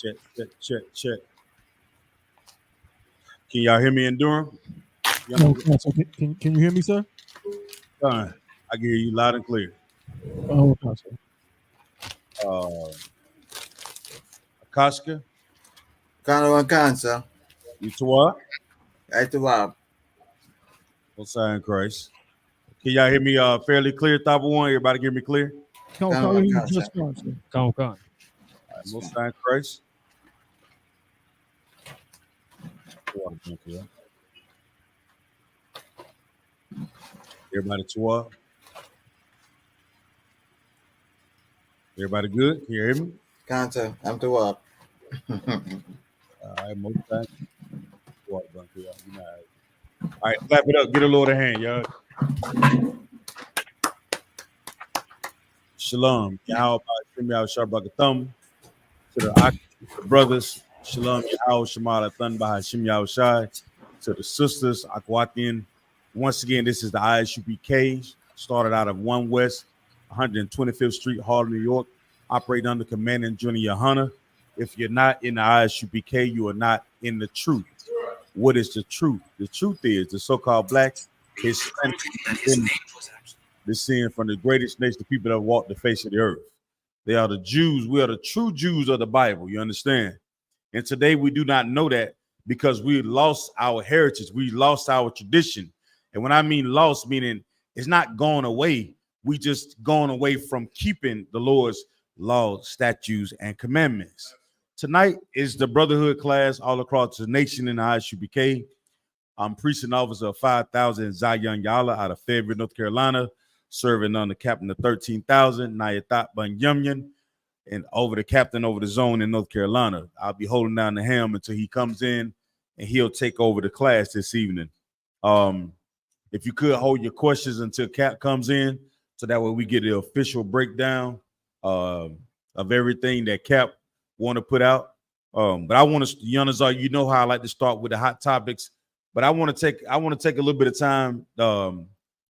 Check, check, check, check. Can y'all hear me in Durham? No, so can you hear me, sir? Fine. I can hear you loud and clear. Oh, okay, sir. Akaska, Kano cancer. you to what? I.S.U.P.K. What's in Christ? Can y'all hear me fairly clear? Top of one, everybody hear me clear? Can hear you just fine, sir. Come. All right, most in Christ. Everybody to what? Everybody good? Can you hear me? Cancer. I'm to what? All right, most time. All right, clap it up. Get a Lord a hand, y'all. Shalom. YAHANNA thumb to the brothers. Shalom. Yahweh Shemala Thun by Hashem Yahushai. To the sisters, Akwatin. Once again, this is the I.S.U.P.K. Started out of 1 West, 125th Street, Harlem, New York. Operating under Commanding General YAHANNA. If you're not in the I.S.U.P.K, you are not in the truth. What is the truth? The truth is the so-called blacks, Hispanic, descend from the greatest nation of people that walked the face of the earth. They are the Jews. We are the true Jews of the Bible. You understand? And today we do not know that because we lost our heritage. We lost our tradition. And when I mean lost, meaning it's not gone away. We just gone away from keeping the Lord's laws, statutes, and commandments. Tonight is the Brotherhood class all across the nation in the I.S.U.P.K. I'm precinct officer of 5,000 Zion Yala out of Fayetteville, North Carolina, serving under captain of 13,000 Nayathat Banyumyan, and over the captain over the zone in North Carolina. I'll be holding down the helm until he comes in, and he'll take over the class this evening. If you could hold your questions until Cap comes in, so that way we get the official breakdown of everything that Cap want to put out. But I want to, Yanazar, you know how I like to start with the hot topics. But I want to take a little bit of time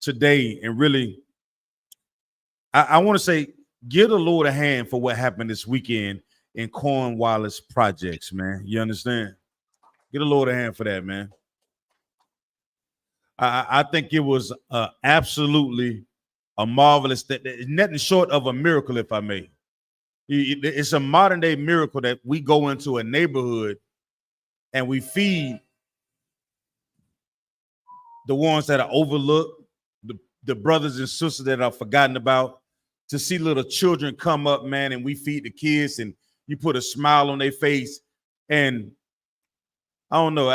today and really, I want to say, give the Lord a hand for what happened this weekend in Cornwallis projects, man. You understand? Get the Lord a hand for that, man. I think it was absolutely a marvelous, nothing short of a miracle, if I may. It's a modern day miracle that we go into a neighborhood and we feed the ones that are overlooked, the brothers and sisters that are forgotten about, to see little children come up, man, and we feed the kids and you put a smile on their face. And I don't know,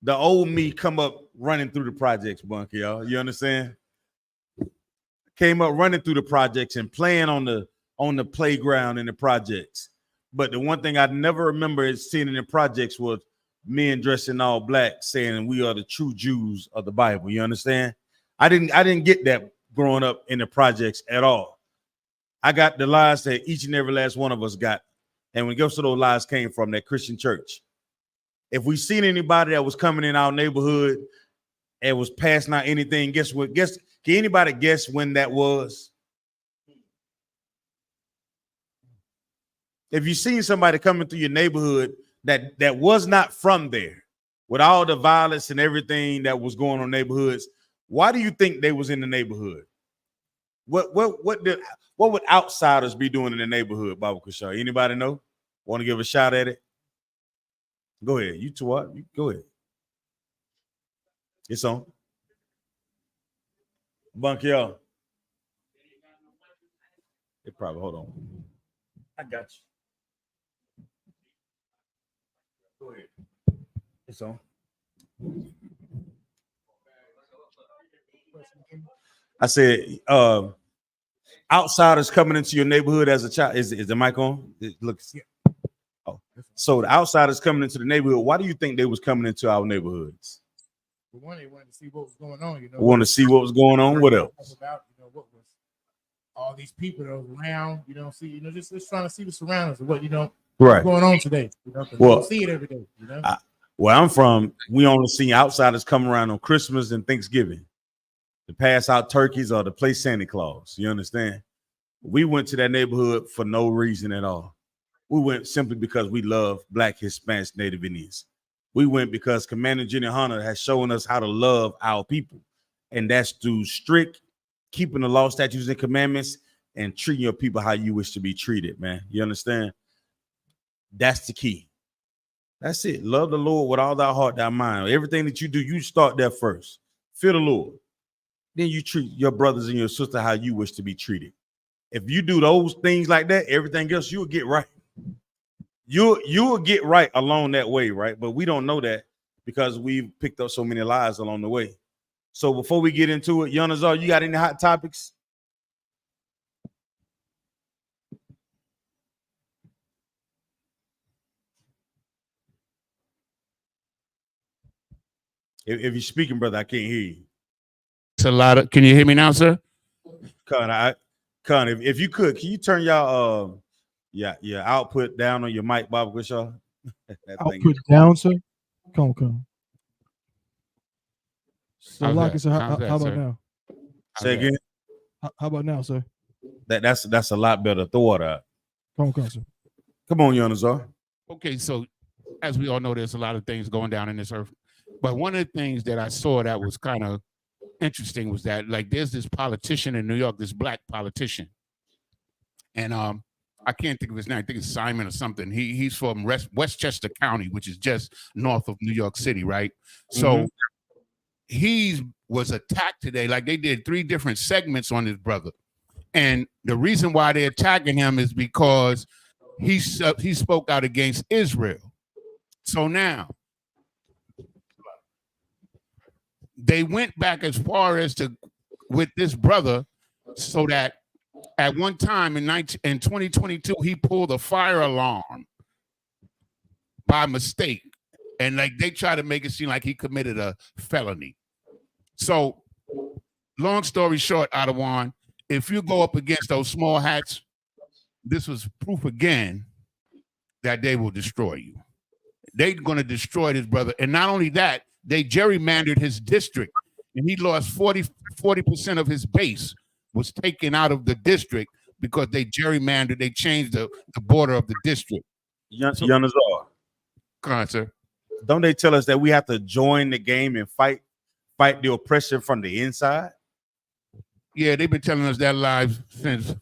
the old me come up running through the projects, Bunky, y'all. You understand? Came up running through the projects and playing on the playground in the projects. But the one thing I never remember is seeing in the projects was men dressed in all black saying we are the true Jews of the Bible. You understand? I didn't get that growing up in the projects at all. I got the lies that each and every last one of us got. And when guess where those lies came from? That Christian church. If we seen anybody that was coming in our neighborhood and was passing out anything, guess what? Can anybody guess when that was? If you seen somebody coming through your neighborhood that was not from there, with all the violence and everything that was going on in neighborhoods, why do you think they was in the neighborhood? What would outsiders be doing in the neighborhood, Baba Kushar? Anybody know? Want to give a shot at it? Go ahead. You two what? Go ahead. It's on. Bunky, y'all. It probably, hold on. I got you. Go ahead. It's on. I said, outsiders coming into your neighborhood as a child. Is the mic on? It looks. Oh, so the outsiders coming into the neighborhood. Why do you think they was coming into our neighborhoods? For one, they wanted to see what was going on. You know, want to see what was going on. What else? About, what was all these people that was around. Just trying to see the surroundings of what right going on today. Well, you don't see it every day. Where I'm from, we only see outsiders come around on Christmas and Thanksgiving to pass out turkeys or to play Santa Claus. You understand? We went to that neighborhood for no reason at all. We went simply because we love Black, Hispanics, Native Indians. We went because Commander General Hunter has shown us how to love our people. And that's through strict keeping the law, statutes, and commandments and treating your people how you wish to be treated, man. You understand? That's the key. That's it. Love the Lord with all thy heart, thy mind. Everything that you do, you start there first. Fear the Lord. Then you treat your brothers and your sister how you wish to be treated. If you do those things like that, everything else you'll get right. You'll get right along that way, right? But we don't know that because we've picked up so many lies along the way. So before we get into it, Yanazar, you got any hot topics? If you're speaking, brother, I can't hear you. It's a lot of. Can you hear me now, sir? Con, if you could, can you turn your output down on your mic, Bob Grishaw? Output down, sir. Come. So, Lockie, sir, how about sir? now? Say again. How about now, sir? That's a lot better. Throw it out. Come, sir. Come on, Yanazar. Okay, so as we all know, there's a lot of things going down in this earth. But one of the things that I saw that was kind of interesting was that, like, there's this politician in New York, this Black politician. And I can't think of his name. I think it's Simon or something. He's from Westchester County, which is just north of New York City, right? So he was attacked today. Like, they did 3 different segments on his brother. And the reason why they're attacking him is because he spoke out against Israel. So now they went back as far as to with this brother, so that at one time in 2022 he pulled a fire alarm by mistake, and like they try to make it seem like he committed a felony. So, long story short, Adawan, if you go up against those small hats, this was proof again that they will destroy you. They're going to destroy this brother, and not only that, they gerrymandered his district, and he lost 40% of his base was taken out of the district because they gerrymandered. They changed the border of the district. Yanazar, Come on, sir. don't they tell us that we have to join the game and fight the oppression from the inside? Yeah, they've been telling us that live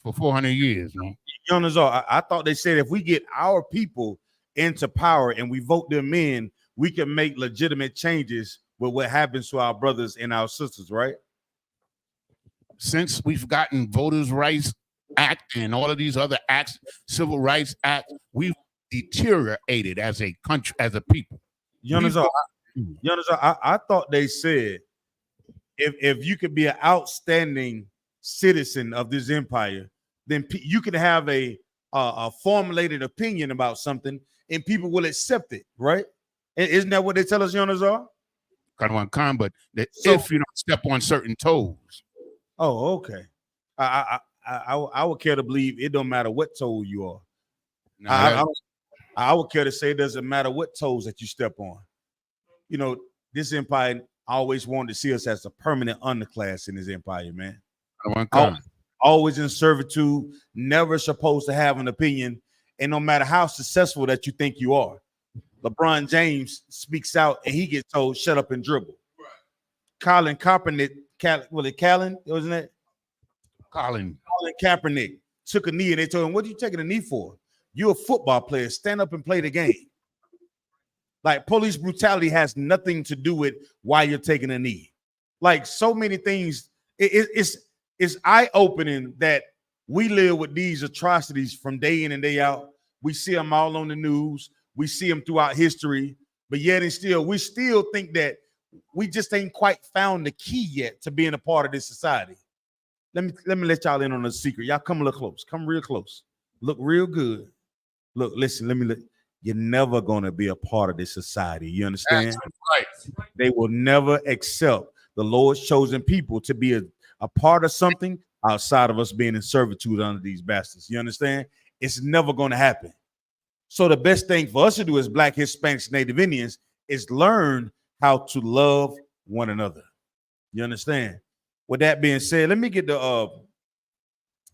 for 400 years, man. Yanazar, I thought they said if we get our people into power and we vote them in, we can make legitimate changes with what happens to our brothers and our sisters, right? Since we've gotten Voters' Rights Act and all of these other acts, Civil Rights Act, we've deteriorated as a country, as a people. Yanazar, I thought they said if you could be an outstanding citizen of this empire, then you can have a formulated opinion about something and people will accept it, right? Isn't that what they tell us, Yanazar? But if you don't step on certain toes. Oh, okay. I would care to believe it don't matter what toe you are. I would care to say it doesn't matter what toes that you step on. You know, this empire always wanted to see us as a permanent underclass in this empire, man. Always in servitude, never supposed to have an opinion, and no matter how successful that you think you are. LeBron James speaks out and he gets told, shut up and dribble. Right. Colin Kaepernick, wasn't it? Colin Kaepernick took a knee and they told him, what are you taking a knee for? You're a football player. Stand up and play the game. Like, police brutality has nothing to do with why you're taking a knee. Like, so many things. It's eye-opening that we live with these atrocities from day in and day out. We see them all on the news. We see them throughout history, but yet and still, we still think that we just ain't quite found the key yet to being a part of this society. Let me let y'all in on a secret. Y'all come a little close. Come real close. Look real good. Look, listen, you're never going to be a part of this society. You understand? That's right. They will never accept the Lord's chosen people to be a part of something outside of us being in servitude under these bastards. You understand? It's never going to happen. So the best thing for us to do as Black, Hispanics, Native Indians is learn how to love one another. You understand? With that being said, let me get the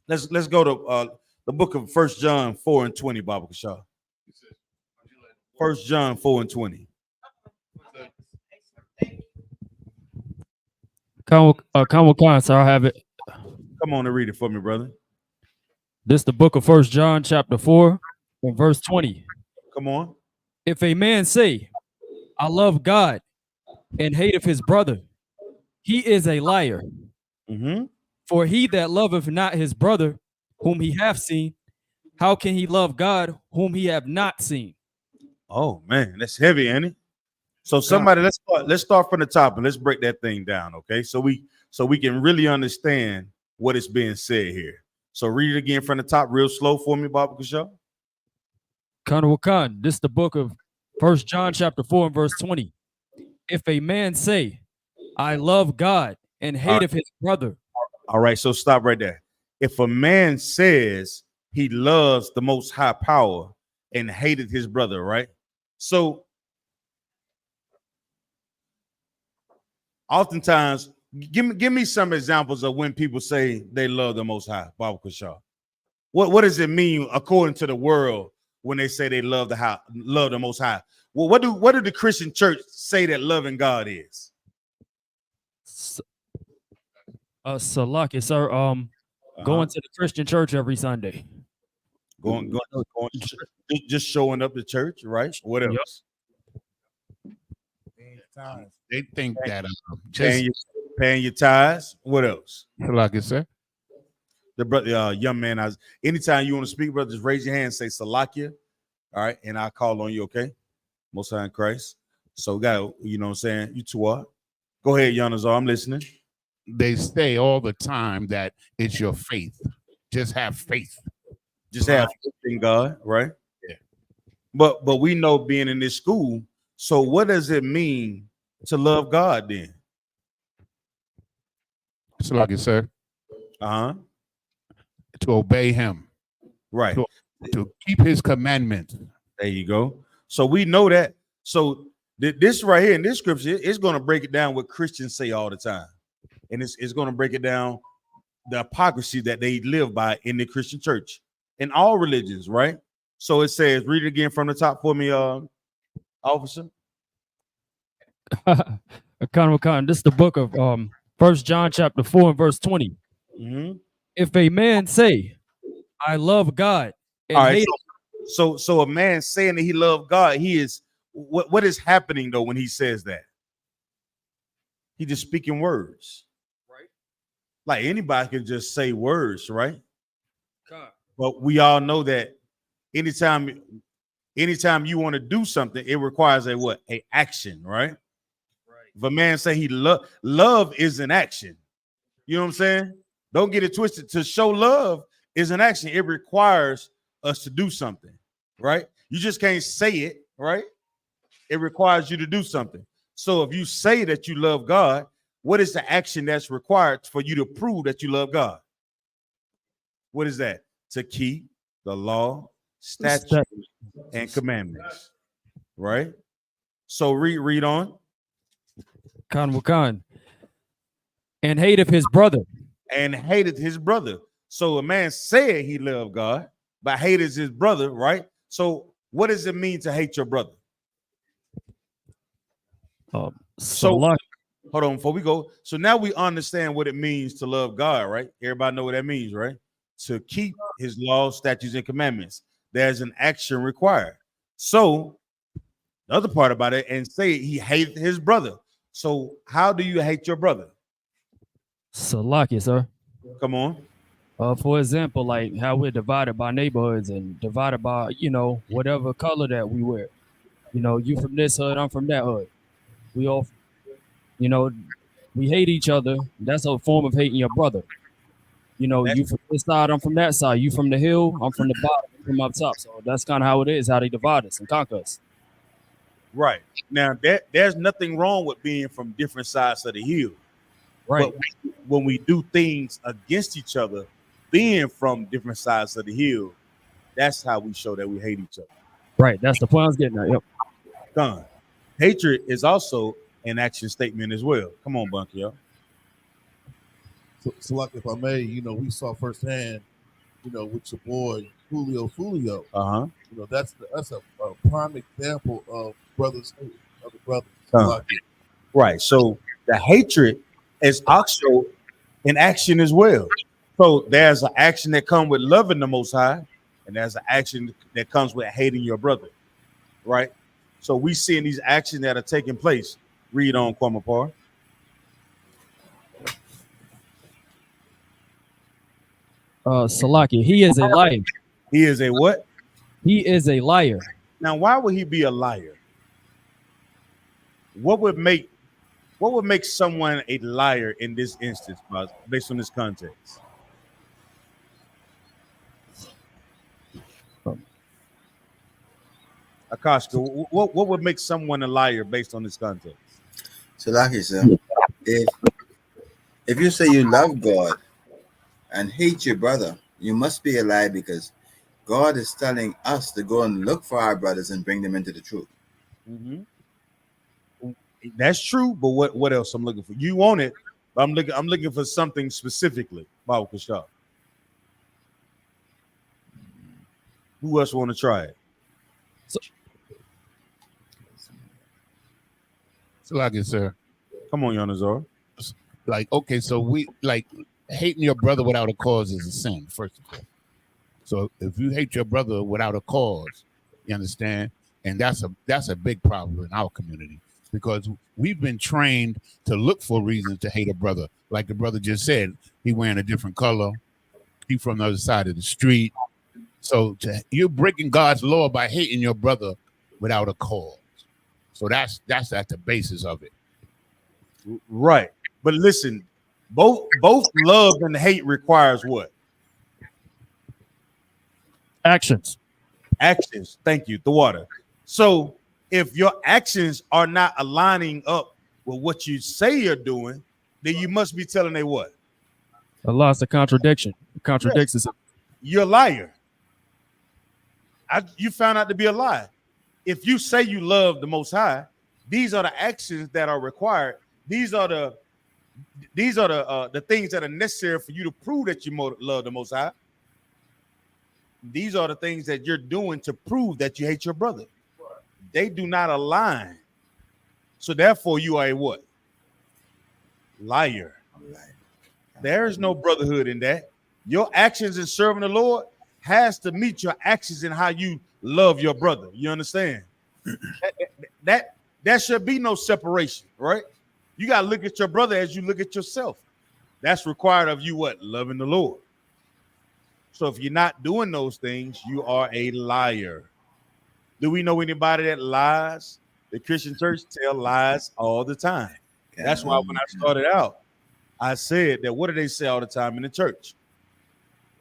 let's go to The book of 1 John 4 and 20, Baba Kashaw. 1 John 4 and 20. Come with sir. I have it. Come on and read it for me, brother. This the book of 1 John chapter 4 and verse 20. Come on. If a man say, I love God and hateth his brother, he is a liar. Mm-hmm. For he that loveth not his brother, whom he hath seen, how can he love God whom he have not seen? Oh man, that's heavy, ain't it? So somebody, let's start from the top and let's break that thing down, okay? So we can really understand what is being said here. So read it again from the top, real slow for me, Baba Kashaw. This is the book of 1 John chapter 4 and verse 20. If a man say, I love God and hateth his brother. All right, so stop right there. If a man says he loves the most high power and hated his brother, right? So oftentimes, give me some examples of when people say they love the most high, Baba Kashaw. What does it mean according to the world when they say they love the most high? Well, what do the Christian church say that loving God is? Salaki, sir. Going to the Christian church every Sunday. Going just showing up to church, right? What else? They think that paying your tithes. What else? Like I said, the brother, young man. Anytime you want to speak, brother, just raise your hand and say Salakia. All right, and I'll call on you. Okay, Most High in Christ. So we got, you know what I'm saying. You two are. Go ahead, Yanazar. I'm listening. They say all the time that it's your faith. Just have faith. Just have faith in God, right? Yeah. But we know being in this school. So what does it mean to love God then? It's like it said. To obey him. Right. To keep his commandments. There you go. So we know that. So this right here in this scripture is going to break it down what Christians say all the time. And it's going to break it down the hypocrisy that they live by in the Christian church, in all religions, right? So it says, read it again from the top for me, officer. This is the book of 1 John chapter 4 and verse 20. Mm-hmm. If a man say, I love God and hate so a man saying that he loves God, he is what is happening though when he says that? He just speaking words. Right. Like anybody can just say words, right? God. But we all know that anytime you want to do something, it requires a action, right? If a man say he love is an action. You know what I'm saying? Don't get it twisted. To show love is an action. It requires us to do something, right? You just can't say it, right? It requires you to do something. So if you say that you love God, what is the action that's required for you to prove that you love God? What is that? To keep the law, statutes, and commandments, right? So read on. And hateth his brother. And hated his brother. So a man said he loved God, but hated his brother, right? So what does it mean to hate your brother? So hold on before we go. So now we understand what it means to love God, right? Everybody know what that means, right? To keep his laws, statutes, and commandments. There's an action required. So the other part about it, and say he hated his brother. So how do you hate your brother? Salaki, sir. Come on. For example, like how we're divided by neighborhoods and divided by, whatever color that we wear. You from this hood, I'm from that hood. We all, we hate each other. That's a form of hating your brother. You from this side, I'm from that side. You from the hill, I'm from the bottom, from up top. So that's kind of how it is, how they divide us and conquer us. Right. Now, there's nothing wrong with being from different sides of the hill. Right. But when we do things against each other, being from different sides of the hill, that's how we show that we hate each other. Right. That's the point I was getting at. Yep. Done. Hatred is also an action statement as well. Come on, Bunky. So like if I may, we saw firsthand with your boy Julio. Uh-huh. That's a prime example of brothers hating other brothers. Right. So the hatred is also an action as well. So there's an action that comes with loving the Most High, and there's an action that comes with hating your brother. Right. So we seeing these actions that are taking place. Read on, Kwamapar. Salaki, he is a liar. He is a what? He is a liar. Now, why would he be a liar? What would make someone a liar in this instance, based on this context? Akashka, what would make someone a liar based on this context? So, like I said, if you say you love God and hate your brother, you must be a liar, because God is telling us to go and look for our brothers and bring them into the truth. Mm-hmm. That's true, but what else I'm looking for? You want it, but I'm looking for something specifically. Babu Kashab. Who else want to try it? So like it, sir. Come on, Yonazor. Like, okay, so we like hating your brother without a cause is a sin, first of all. So if you hate your brother without a cause, you understand, and that's a big problem in our community, because we've been trained to look for reasons to hate a brother. Like the brother just said, he wearing a different color, he from the other side of the street. So you're breaking God's law by hating your brother without a cause. So that's at the basis of it. Right. But listen, both love and hate requires what? Actions. Actions. Thank you. The water. So if your actions are not aligning up with what you say you're doing, then you must be telling they what? Allah is a contradiction. It contradicts itself. You're a liar. You found out to be a lie. If you say you love the Most High, these are the actions that are required. These are the things that are necessary for you to prove that you love the Most High. These are the things that you're doing to prove that you hate your brother. They do not align. So therefore, you are a what? Liar. There is no brotherhood in that. Your actions in serving the Lord has to meet your actions in how you love your brother. You understand? That should be no separation, right? You got to look at your brother as you look at yourself. That's required of you what? Loving the Lord. So if you're not doing those things, you are a liar. Do we know anybody that lies? The Christian church tell lies all the time. That's why when I started out, I said that what do they say all the time in the church?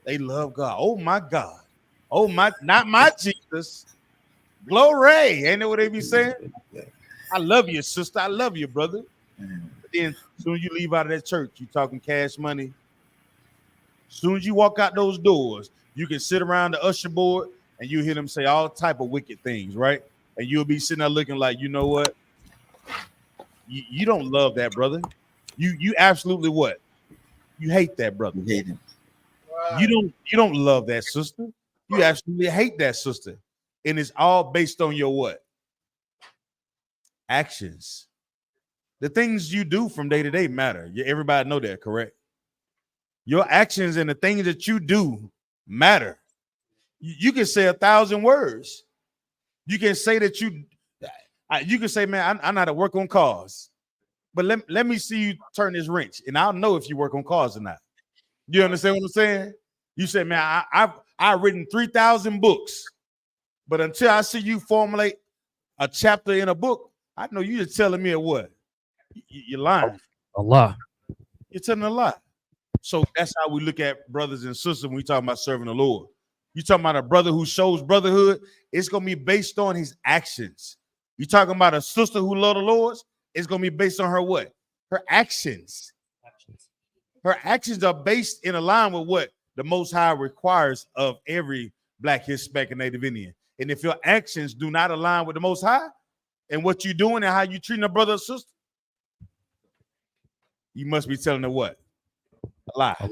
They love God. Oh my God. Oh my, not my Jesus. Glory. Ain't that what they be saying? I love you, sister. I love you, brother. But then as soon as you leave out of that church, you talking cash money. As soon as you walk out those doors, you can sit around the usher board and you hear them say all type of wicked things, right? And you'll be sitting there looking like, you know what? You don't love that brother. You absolutely what? You hate that brother. You hate him. You don't love that sister. You absolutely hate that sister. And it's all based on your what? Actions. The things you do from day to day matter. Everybody know that, correct? Your actions and the things that you do matter. You can say 1,000 words. You can say that you can say, man, I know how to work on cars. But let me see you turn this wrench, and I'll know if you work on cars or not. You understand what I'm saying? You say, man, I've written 3,000 books, but until I see you formulate a chapter in a book, I know you're telling me a what? You're lying. Allah. You're telling a lie. So that's how we look at brothers and sisters when we talk about serving the Lord. You talking about a brother who shows brotherhood, it's going to be based on his actions. You talking about a sister who loves the Lord, it's going to be based on her what? Her actions. Her actions are based in line with what the Most High requires of every Black, Hispanic, and Native Indian. And if your actions do not align with the Most High and what you're doing and how you treating a brother or sister, you must be telling her what? A lie.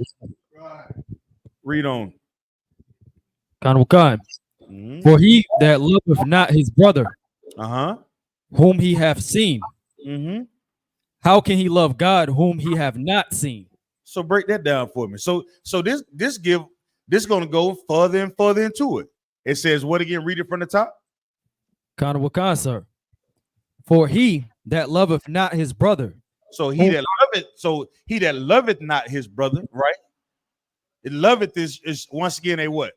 Read on. Khan. Mhm. For he that loveth not his brother, Uh-huh. whom he hath seen, Mm-hmm. how can he love God whom he have not seen? So break that down for me. So this gonna go further and further into it. It says what again? Read it from the top. Khan, sir. For he that loveth not his brother, So he that loveth not his brother, right? It loveth is once again a what?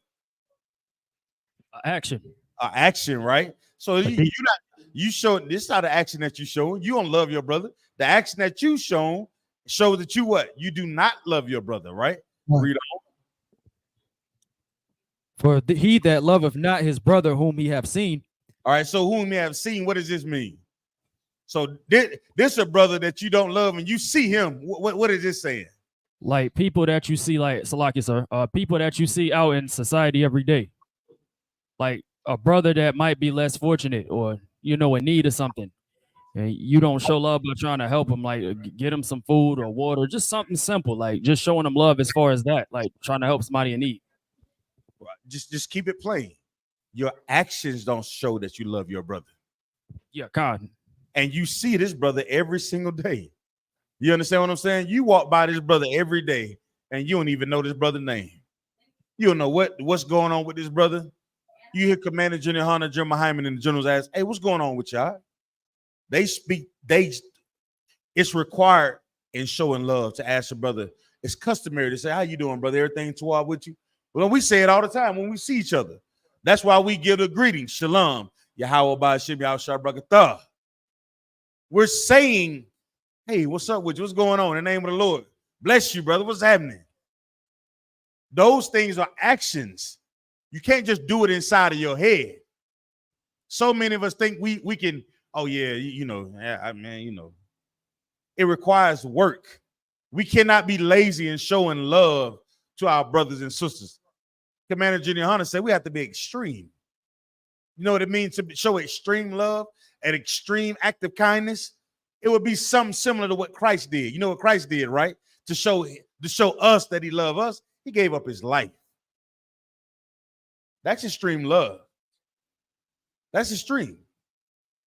action. Action, right? So you show this is not an action that you show. You don't love your brother. The action that you shown shows that you what? You do not love your brother, right? Right. Read on. For he that loveth not his brother whom he have seen. All right. So whom you have seen, what does this mean? So this a brother that you don't love and you see him. What is this saying? Like people that you see, like Salaki, sir, people that you see out in society every day. Like a brother that might be less fortunate or, in need of something. And you don't show love by trying to help him, like get him some food or water, just something simple, like just showing him love as far as that, like trying to help somebody in need. Just keep it plain. Your actions don't show that you love your brother. Yeah, God. And you see this brother every single day. You understand what I'm saying? You walk by this brother every day and you don't even know this brother's name. You don't know what's going on with this brother. You hear Commander General YAHANNA, General Hyman, and the generals ask, hey, what's going on with y'all? It's required in showing love to ask your brother. It's customary to say, how you doing, brother? Everything toward with you? Well, we say it all the time when we see each other. That's why we give the greeting, Shalom, YAHWH Yahushua. We're saying, hey, what's up with you? What's going on in the name of the Lord? Bless you, brother. What's happening? Those things are actions. You can't just do it inside of your head. So many of us think we can, oh yeah, it requires work. We cannot be lazy in showing love to our brothers and sisters. Commander General YAHANNA said we have to be extreme. You know what it means to show extreme love, an extreme act of kindness? It would be something similar to what Christ did. You know what Christ did, right? To show us that he loved us, he gave up his life. That's extreme love. That's extreme.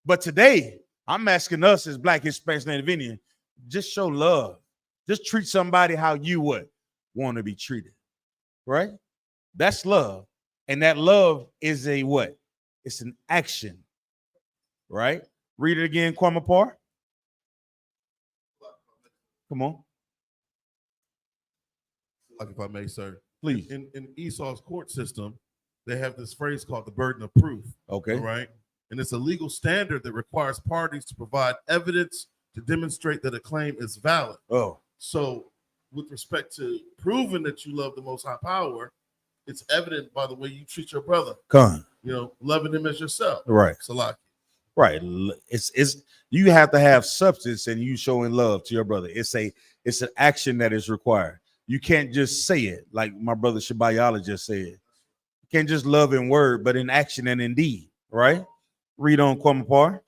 But today, I'm asking us as Black, Hispanic, Native Indian, just show love. Just treat somebody how you would want to be treated, right? That's love. And that love is a what? It's an action, right? Read it again, Kwame Parr. Come on. Like if I may, sir. Please. In Esau's court system, they have this phrase called the burden of proof. Okay. All right. And it's a legal standard that requires parties to provide evidence to demonstrate that a claim is valid. Oh. So with respect to proving that you love the Most High Power, it's evident by the way you treat your brother. Come. Loving him as yourself. Right. Salaki. Right. It's you have to have substance and you showing love to your brother. It's an action that is required. You can't just say it like my brother Shabayala just said. You can't just love in word, but in action and in deed, right? Read on, Kwame Parr.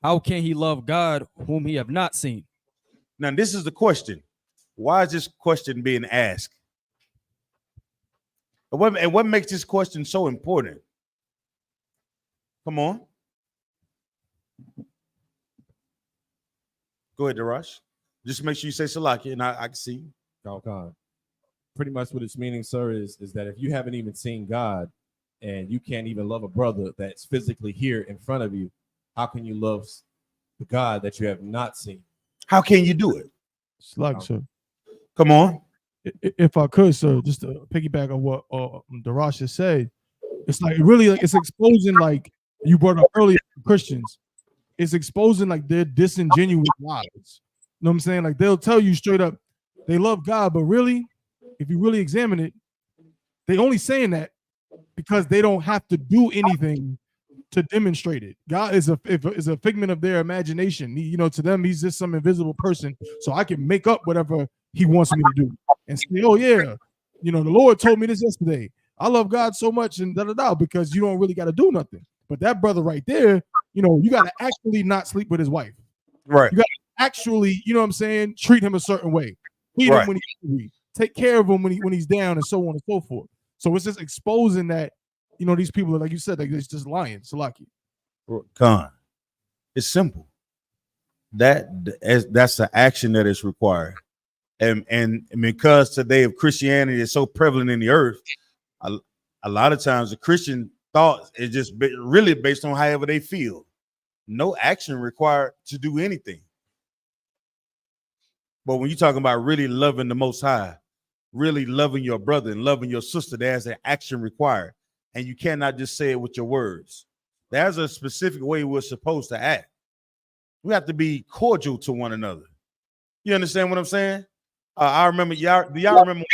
How can he love God whom he have not seen? Now, this is the question. Why is this question being asked? And what makes this question so important? Come on. Go ahead, Darash. Just make sure you say Salaki, and I can see. God. Pretty much what it's meaning, sir, is that if you haven't even seen God and you can't even love a brother that's physically here in front of you, how can you love the God that you have not seen? How can you do it? Slug, sir. Come on. If I could, sir, just to piggyback on what Darash just said, it's like really like it's exposing, like you brought up earlier, Christians. It's exposing like their disingenuous lives. You know what I'm saying? Like they'll tell you straight up they love God, but really, if you really examine it, they only saying that because they don't have to do anything to demonstrate it. God is a figment of their imagination. To them, he's just some invisible person. So I can make up whatever he wants me to do and say, oh yeah, the Lord told me this yesterday. I love God so much and because you don't really got to do nothing. But that brother right there, you got to actually not sleep with his wife. Right. You got to actually, treat him a certain way. feed Right. him when he's hungry, take care of him when he's down, and so on and so forth. So it's just exposing that, you know, these people are, like you said, like, it's just lying. Salaki. Con. It's simple. That's the action that is required. And because today of Christianity is so prevalent in the earth, a lot of times the Christian thought is just really based on however they feel. No action required to do anything. But when you're talking about really loving the Most High, really loving your brother and loving your sister, there's an action required. And you cannot just say it with your words. There's a specific way we're supposed to act. We have to be cordial to one another. You understand what I'm saying? I remember, do y'all remember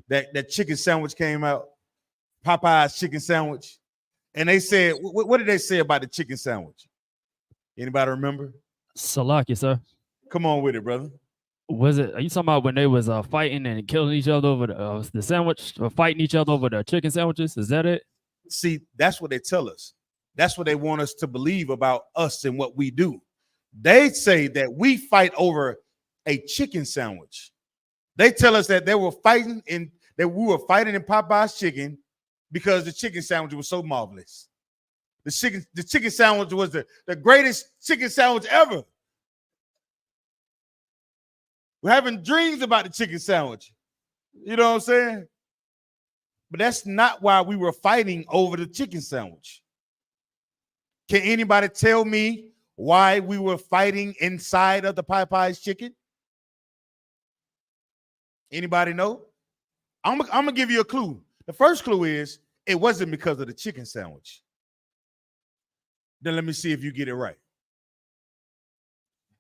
that chicken sandwich came out? Popeye's chicken sandwich. And they said, what did they say about the chicken sandwich? Anybody remember? Salaki, sir. Come on with it, brother. Was it? Are you talking about when they was fighting and killing each other over the sandwich, or fighting each other over the chicken sandwiches? Is that it? See, that's what they tell us. That's what they want us to believe about us and what we do. They say that we fight over a chicken sandwich. They tell us that we were fighting in Popeye's chicken because the chicken sandwich was so marvelous. The chicken sandwich was the greatest chicken sandwich ever. We're having dreams about the chicken sandwich. You know what I'm saying? But that's not why we were fighting over the chicken sandwich. Can anybody tell me why we were fighting inside of the Popeye's chicken? Anybody know? I'm gonna give you a clue. The first clue is it wasn't because of the chicken sandwich. Then let me see if you get it right.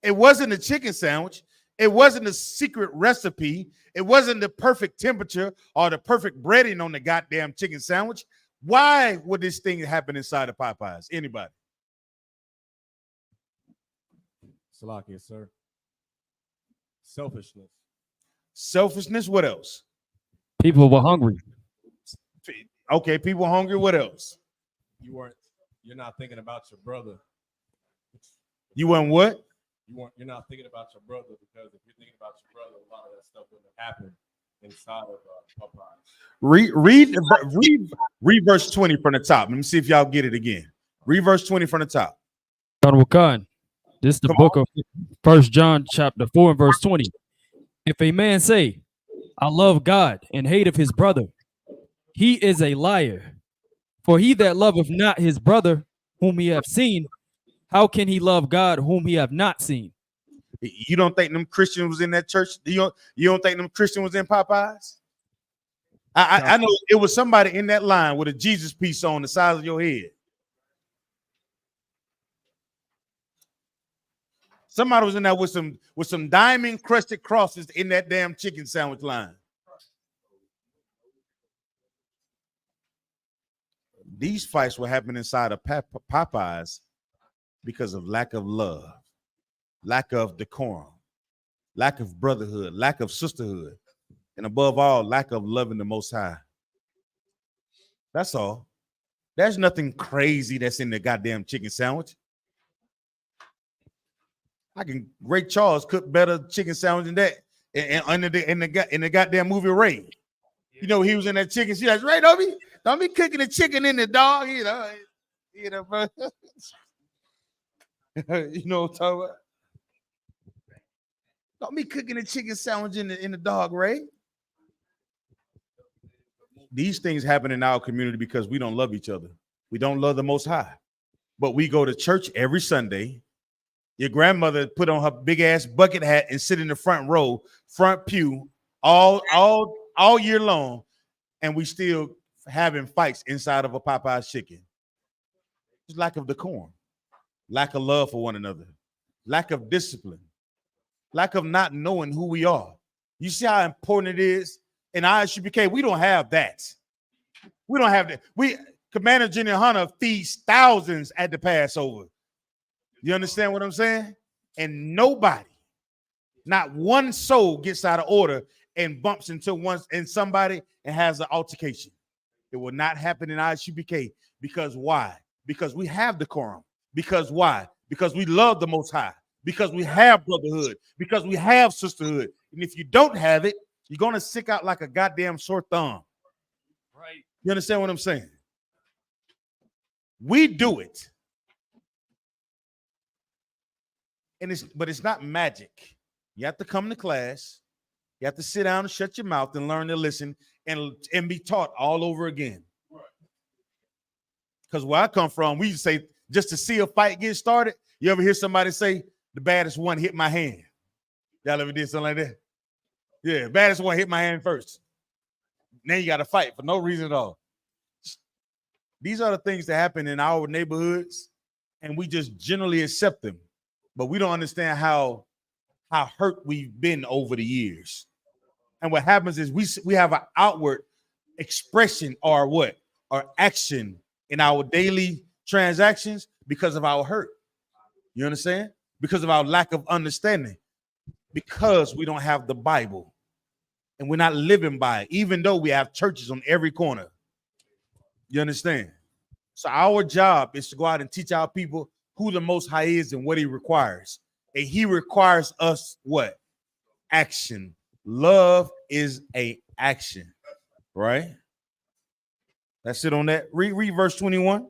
It wasn't the chicken sandwich. It wasn't the secret recipe. It wasn't the perfect temperature or the perfect breading on the goddamn chicken sandwich. Why would this thing happen inside of Popeyes? Anybody? Salakia, sir. Selfishness. Selfishness. What else? People were hungry. Okay, people hungry. What else? You're not thinking about your brother. You weren't what? You're not thinking about your brother, because if you're thinking about your brother, a lot of that stuff wouldn't have happened inside of Popeyes. Read verse 20 from the top. Let me see if y'all get it again. Read verse 20 from the top. This is the book of 1 John chapter 4 and verse 20. If a man say, I love God and hate of his brother, he is a liar. For he that loveth not his brother whom he hath seen, how can he love God whom he have not seen? You don't think them Christians was in that church? You don't think them Christians was in Popeyes? I know it was somebody in that line with a Jesus piece on the size of your head. Somebody was in there with some diamond crusted crosses in that damn chicken sandwich line. These fights were happening inside of Popeyes because of lack of love, lack of decorum, lack of brotherhood, lack of sisterhood, and above all, lack of loving the Most High. That's all. There's nothing crazy that's in the goddamn chicken sandwich. Ray Charles cooked better chicken sandwich than that in the goddamn movie Ray. You know, he was in that chicken. She like, Ray, don't be cooking the chicken in the dog, you know, bro. You know what I'm talking about? Don't be cooking the chicken sandwich in the dog, Ray. These things happen in our community because we don't love each other. We don't love the Most High. But we go to church every Sunday. Your grandmother put on her big ass bucket hat and sit in the front row, front pew, all year long, and we still having fights inside of a Popeye's chicken. It's lack of decorum, lack of love for one another, lack of discipline, lack of not knowing who we are. You see how important it is? In I.S.U.P.K, we don't have that. We don't have that. Commander General YAHANNA feeds thousands at the Passover. You understand what I'm saying? And nobody, not one soul gets out of order and bumps into somebody and has an altercation. It will not happen in I.S.U.P.K. Because why? Because we have decorum. Because why? Because we love the Most High. Because we have brotherhood. Because we have sisterhood. And if you don't have it, you're gonna stick out like a goddamn sore thumb. Right. You understand what I'm saying? We do it. But it's not magic. You have to come to class. You have to sit down and shut your mouth and learn to listen and be taught all over again. Because where I come from, we used to say, just to see a fight get started, you ever hear somebody say, the baddest one hit my hand? Y'all ever did something like that? Yeah, baddest one hit my hand first. Now you got to fight for no reason at all. These are the things that happen in our neighborhoods, and we just generally accept them. But we don't understand how hurt we've been over the years. And what happens is we have an outward expression or what? Or action in our daily transactions because of our hurt. You understand? Because of our lack of understanding. Because we don't have the Bible. And we're not living by it, even though we have churches on every corner. You understand? So our job is to go out and teach our people who the Most High is and what he requires. And he requires us what? Action. Love is a action, right? That's it on that. Read verse 21.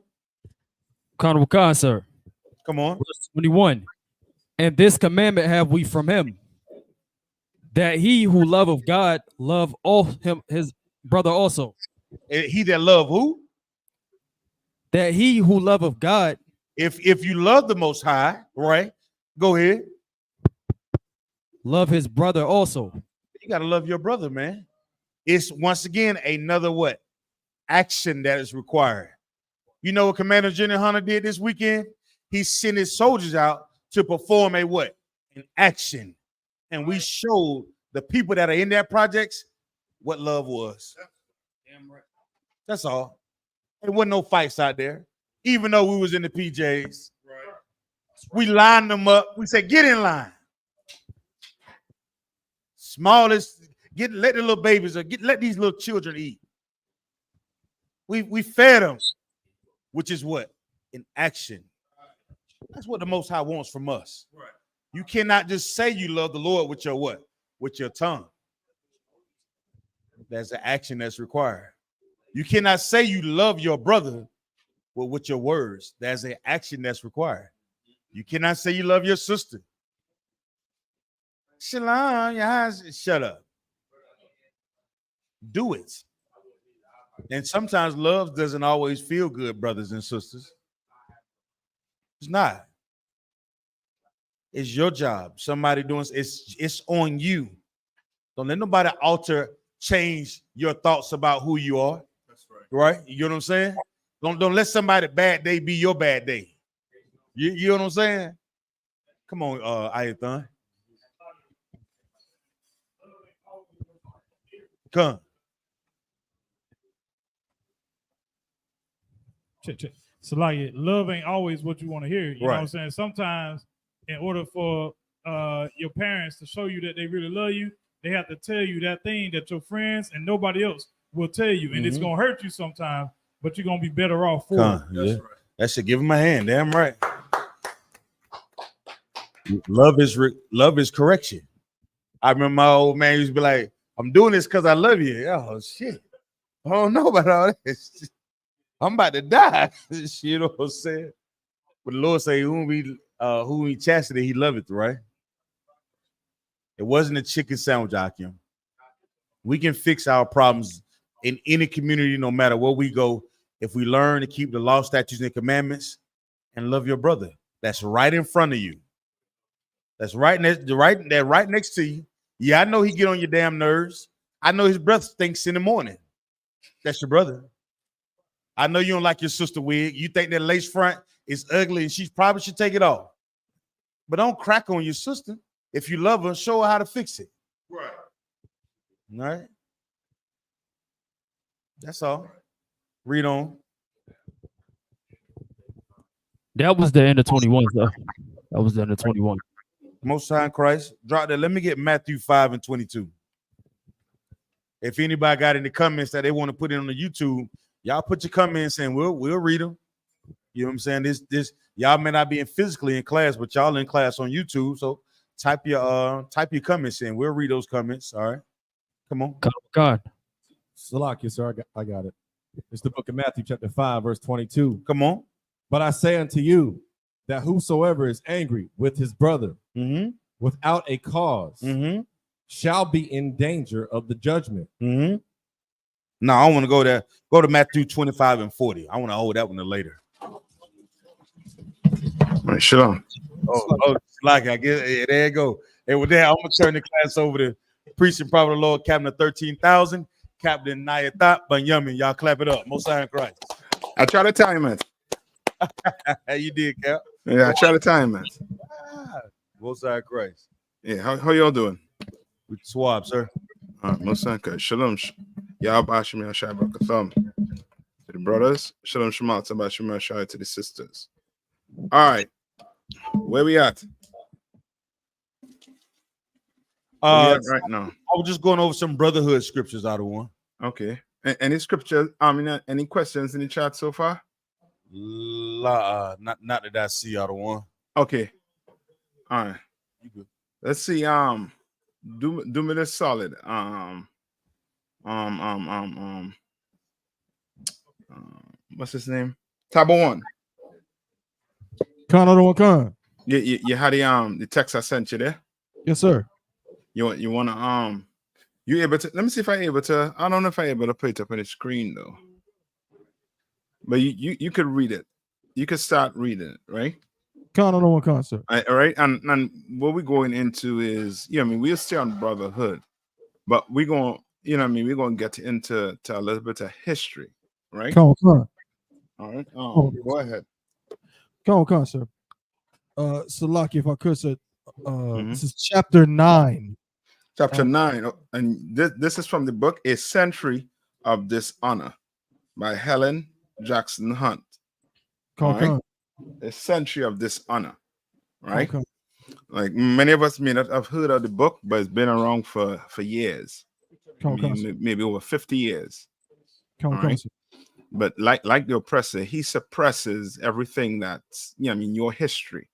Honorable sir. Come on. Verse 21. And this commandment have we from him, that he who loveth God love all him his brother also. He that love who? That he who loveth God. If you love the Most High, right? Go ahead. Love his brother also. You got to love your brother, man. It's once again another what? Action that is required. You know what Commander General Hunter did this weekend? He sent his soldiers out to perform a what? An action. And we showed the people that are in that projects what love was. Damn right. That's all. There wasn't no fights out there. Even though we was in the PJs. Right. We lined them up. We said, get in line. Smallest, let the little babies, let these little children eat. We fed them, which is what? In action. That's what the Most High wants from us. Right. You cannot just say you love the Lord with your what? With your tongue. That's the action that's required. You cannot say you love your brother with your words. There's an action that's required. You cannot say you love your sister. Shalom, YAHANNA, shut up. Do it. And sometimes love doesn't always feel good, brothers and sisters. It's not. It's your job. Somebody doing it's on you. Don't let nobody change your thoughts about who you are. That's right. Right? You know what I'm saying? Don't let somebody's bad day be your bad day. You know what I'm saying? Come on, Ayathan. Come. Check. Salaya, love ain't always what you want to hear. You know Right. what I'm saying? Sometimes, in order for your parents to show you that they really love you, they have to tell you that thing that your friends and nobody else will tell you. And it's going to hurt you sometimes, but you're going to be better off for it. Yeah. That should give him a hand. Damn right. Love is correction. I remember my old man used to be like, I'm doing this because I love you. Oh, shit. I don't know about all this. I'm about to die. You know what I'm saying? But the Lord say, whom he chastity, he loveth, right? It wasn't a chicken sandwich, Akim. We can fix our problems in any community, no matter where we go, if we learn to keep the law, statutes, and commandments and love your brother. That's right in front of you. That's right next to you. Yeah, I know he get on your damn nerves. I know his breath stinks in the morning. That's your brother. I know you don't like your sister wig. You think that lace front is ugly and she probably should take it off. But don't crack on your sister. If you love her, show her how to fix it. Right. All right? That's all. Read on. That was the end of 21, sir. That was the end of 21. Most High in Christ. Drop that. Let me get Matthew 5:22. If anybody got any comments that they want to put in on the YouTube, y'all put your comments in. We'll read them. You know what I'm saying? This y'all may not be physically in class, but y'all in class on YouTube. So type your comments in. We'll read those comments. All right. Come on. God. Salakia, sir, I got it. It's the book of Matthew, chapter 5, verse 22. Come on. But I say unto you that whosoever is angry with his brother without a cause shall be in danger of the judgment. No, I want to go there. Go to Matthew 25 and 40. I want to hold that one to later. Right, shalom. Like I guess there you go. And with that, I'm gonna turn the class over to preaching prophet of the Lord, Captain of 13,000, Captain Nayathat Banyamin. Y'all clap it up. Most High in Christ. I try to time it. How you did, Cap? Yeah, I try to time it. Most High in Christ. Yeah, how y'all doing? We swab, sir. Most High in Christ. Shalom. Yahbashim Yashai to the brothers. Shalom Shema Tabashim Yashai to the sisters. All right. Where we at? Right now. I was just going over some brotherhood scriptures out of one. Okay. Any scriptures? Any questions in the chat so far? Not that I see out of one. Okay. All right. You good. Let's see. Do me this solid. What's his name? Tabo 1. Con, other one, con. You had the text I sent you there. Yes, sir. You wanna you able to? Let me see if I'm able to. I don't know if I'm able to put it up on the screen though. But you could read it. You could start reading it, right? Con, other one, con, sir. All right, and what we're going into is, we'll stay on brotherhood, but we're going, we're going to get into a little bit of history, right? Con. All right. Go ahead. Con, sir. Salaki, if I could, sir. This is chapter 9. Chapter 9, and this is from the book A Century of Dishonor by Helen Jackson Hunt. Con. A Century of Dishonor, right? Like many of us may not have heard of the book, but it's been around for years, maybe over 50 years. Right? But like the oppressor, he suppresses everything that's your history.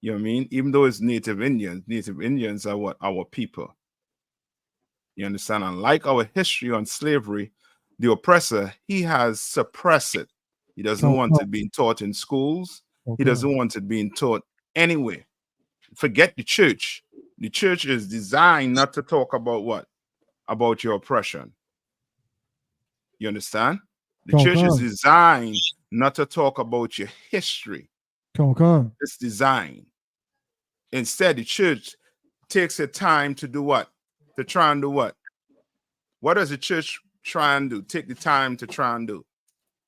You know what I mean? Even though it's Native Indians are what our people. You understand? Unlike our history on slavery, the oppressor, he has suppressed it. He doesn't want it being taught in schools. He doesn't want it being taught anywhere. Forget the church. The church is designed not to talk about what? About your oppression. You understand? The church is designed not to talk about your history. It's designed. Instead, the church takes the time to do what? To try and do what? What does the church try and do? Take the time to try and do.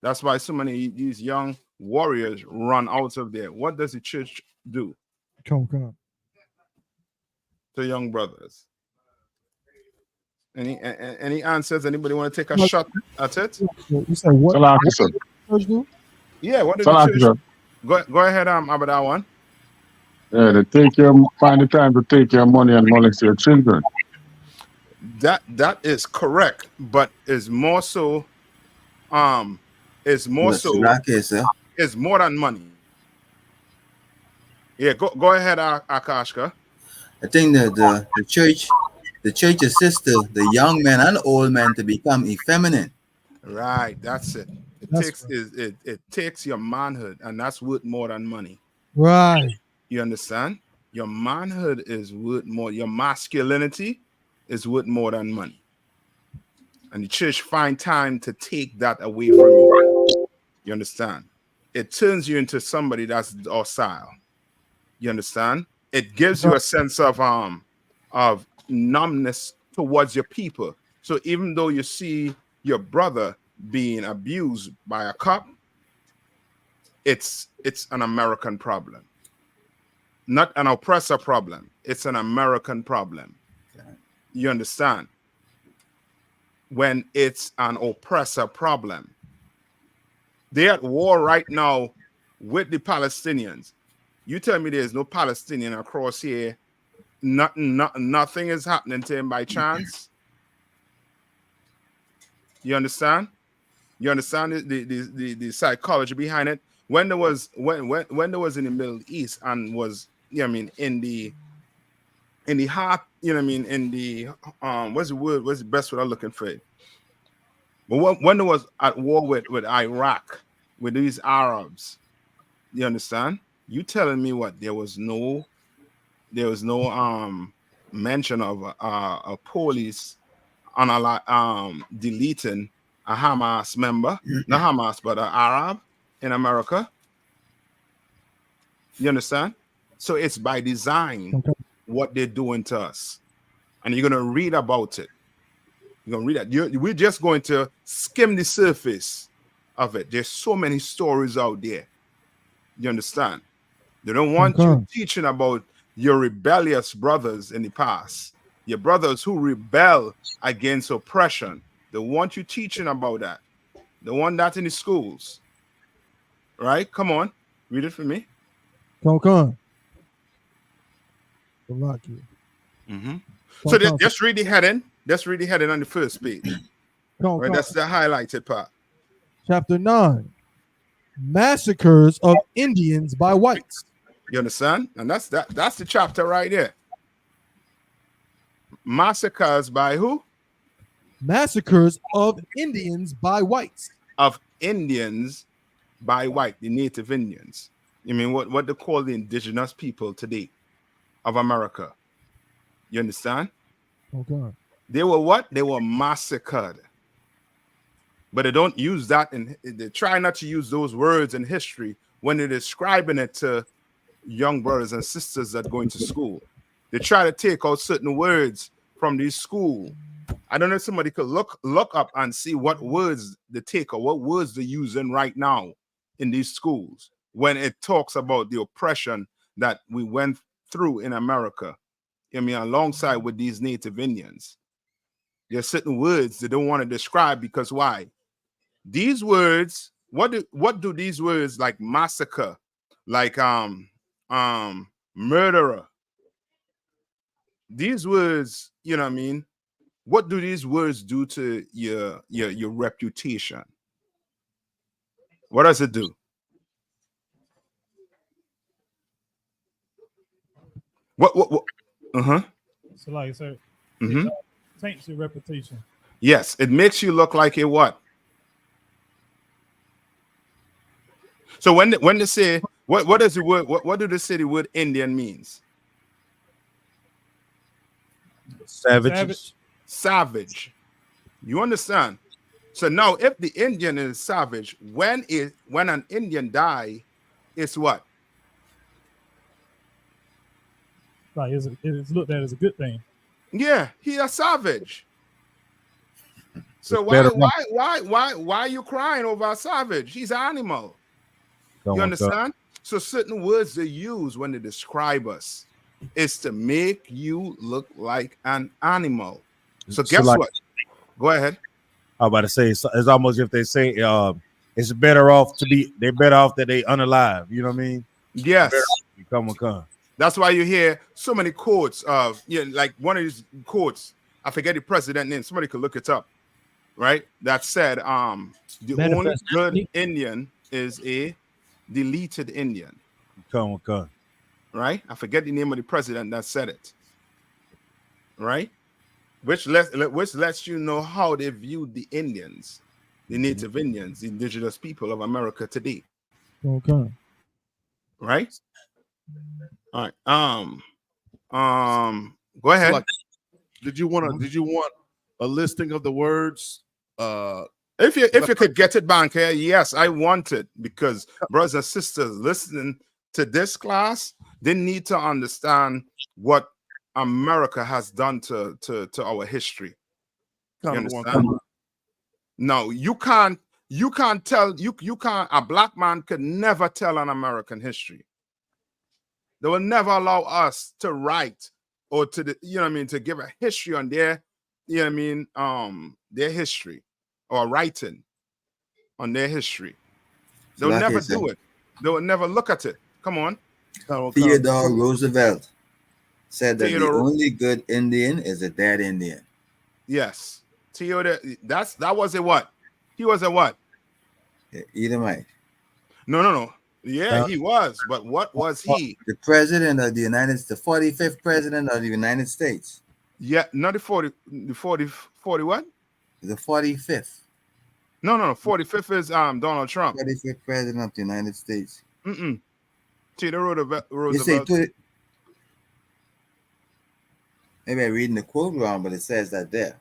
That's why so many of these young warriors run out of there. What does the church do? To young brothers. Any answers? Anybody want to take a shot at it? You said what? Yeah, what did the church? Go ahead, about that one. Yeah, find the time to take your money and molest your children. That is correct, but it's more so. It's more than money. Yeah, go ahead, Akashka. I think that the church assists the young men and old men to become effeminate. Right, that's it. It takes your manhood, and that's worth more than money. Right. You understand? Your manhood is worth more. Your masculinity is worth more than money. And the church find time to take that away from you. You understand? It turns you into somebody that's docile. You understand? It gives you a sense of numbness towards your people. So even though you see your brother being abused by a cop, it's an American problem, not an oppressor problem. It's an American problem. You understand? When it's an oppressor problem, they're at war right now with the Palestinians. You tell me there's no Palestinian across here, nothing is happening to him by chance. You understand? You understand the psychology behind it? When there was in the Middle East and was in the in the heart, you know what I mean, in the what's the word? What's the best word I'm looking for? But when there was at war with Iraq, with these Arabs, you understand? You telling me what? There was no mention of a police on deleting a Hamas member, not Hamas, but an Arab in America. You understand? So it's by design what they're doing to us, and you're gonna read about it. You're gonna read that. We're just going to skim the surface of it. There's so many stories out there. You understand? They don't want you teaching about your rebellious brothers in the past, your brothers who rebel against oppression. They want you teaching about that. They want that in the schools. Right? Come on. Read it for me. Come. So just read the heading. Let's read the heading on the first page. Right? That's the highlighted part. Chapter 9. Massacres of Indians by whites. You understand? And that's the chapter right there. Massacres by who? Massacres of Indians by whites. Of Indians by white, the native Indians. You mean what they call the indigenous people today of America. You understand? Okay. They were what? They were massacred. But they don't use that, and they try not to use those words in history when they're describing it to young brothers and sisters that go into school. They try to take out certain words from these school. I don't know if somebody could look up and see what words they take or what words they're using right now in these schools when it talks about the oppression that we went through in America. I mean, alongside with these native Indians. There's certain words they don't want to describe because why? These words, what do these words like massacre, like murderer? These words, you know what I mean? What do these words do to your reputation? What does it do? What? So like, sir, taints your reputation. Yes, it makes you look like a what? So when they say what does the word what do they say the word Indian means? Savage. You understand? So now if the Indian is savage, when an Indian die, it's what? Like it's looked at as a good thing. Yeah, he a savage. So why are you crying over a savage? He's an animal. You understand? So certain words they use when they describe us is to make you look like an animal. So guess what? Go ahead. I'm about to say it's almost if they say it's better off they're better off that they unalive. You know what I mean? Yes. Come. That's why you hear so many quotes of like one of these quotes. I forget the president name. Somebody could look it up, right? That said, the only good Indian is a deleted Indian. Come. Right? I forget the name of the president that said it. Right? Which lets you know how they viewed the Indians, the native Indians, the indigenous people of America today. Okay. Right? All right. Go ahead. So did you want a listing of the words? If you could get it back here, yes, I want it, because brothers and sisters listening to this class, they need to understand what America has done to our history. You understand? No, you can't tell, a black man could never tell an American history. They will never allow us to write or to to give a history on their, their history, or writing on their history. They'll never do it. They will never look at it. Come on. Theodore Roosevelt said that the only good Indian is a dead Indian. Yes. Theodore, that was a what? He was a what? Edomite. No. Yeah, he was. But what was he? The president of the the 45th president of the United States. Yeah, not the 40 what? The 45th. No, 45th is Donald Trump. 45th president of the United States. Theodore Roosevelt. You say maybe I'm reading the quote wrong, but it says that there.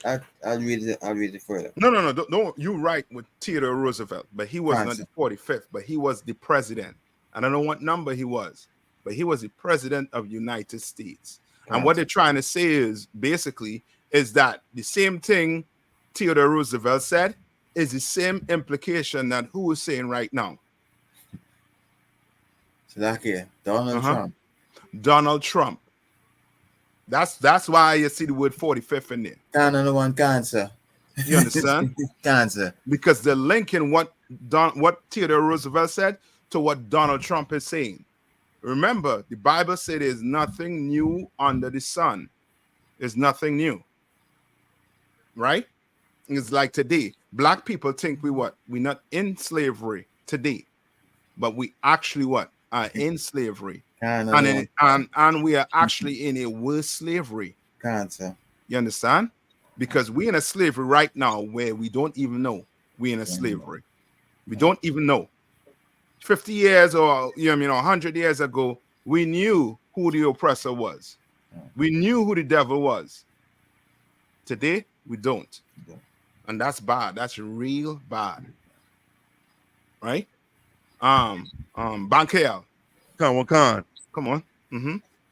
I'll read it. I'll read it further. No. Don't you right with Theodore Roosevelt, but he was not the 45th, but he was the president. I don't know what number he was, but he was the president of United States. And what they're trying to say is basically is that the same thing Theodore Roosevelt said is the same implication that who is saying right now. So that here, Donald Trump. Donald Trump. That's why you see the word 45th in there. Can't one cancer. You understand? Cancer. Because they're linking what Theodore Roosevelt said to what Donald Trump is saying. Remember, the Bible said there's nothing new under the sun. There's nothing new. Right? It's like today. Black people think we're not in slavery today. But we actually are in slavery. And we are actually in a worse slavery. Cancer. You understand? Because we're in a slavery right now where we don't even know we're in a slavery. We don't even know. 50 years or 100 years ago, we knew who the oppressor was. We knew who the devil was. Today, we don't. And that's bad. That's real bad. Right? Bankel. Come on.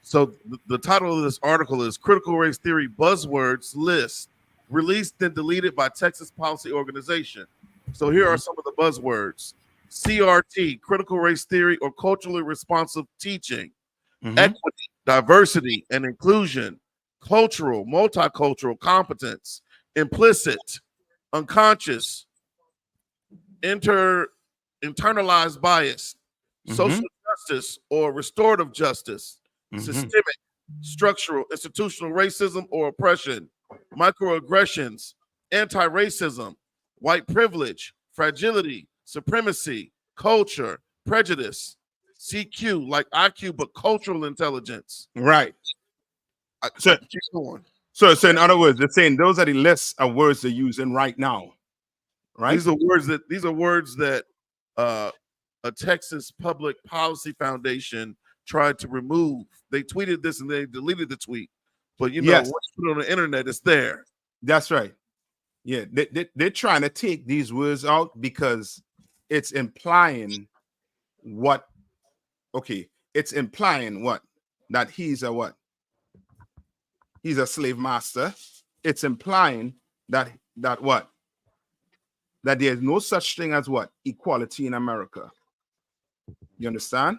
So the title of this article is Critical Race Theory Buzzwords List, released and deleted by Texas Policy Organization. So here are some of the buzzwords. CRT, critical race theory or culturally responsive teaching. Equity, diversity, and inclusion. Cultural, multicultural competence. Implicit, unconscious, internalized bias. Social justice or restorative justice. Systemic, structural, institutional racism or oppression. Microaggressions, anti-racism, white privilege, fragility, supremacy, culture, prejudice. CQ, like IQ, but cultural intelligence. Right. So keep going. So in other words, they're saying those are the lists of words they're using right now. Right. These are words that a Texas Public Policy Foundation tried to remove. They tweeted this and they deleted the tweet. But once you put it on the internet, it's there. That's right. Yeah, they're trying to take these words out because it's implying what? Okay, it's implying what? That he's a what? He's a slave master. It's implying that what? That there's no such thing as what? Equality in America. You understand?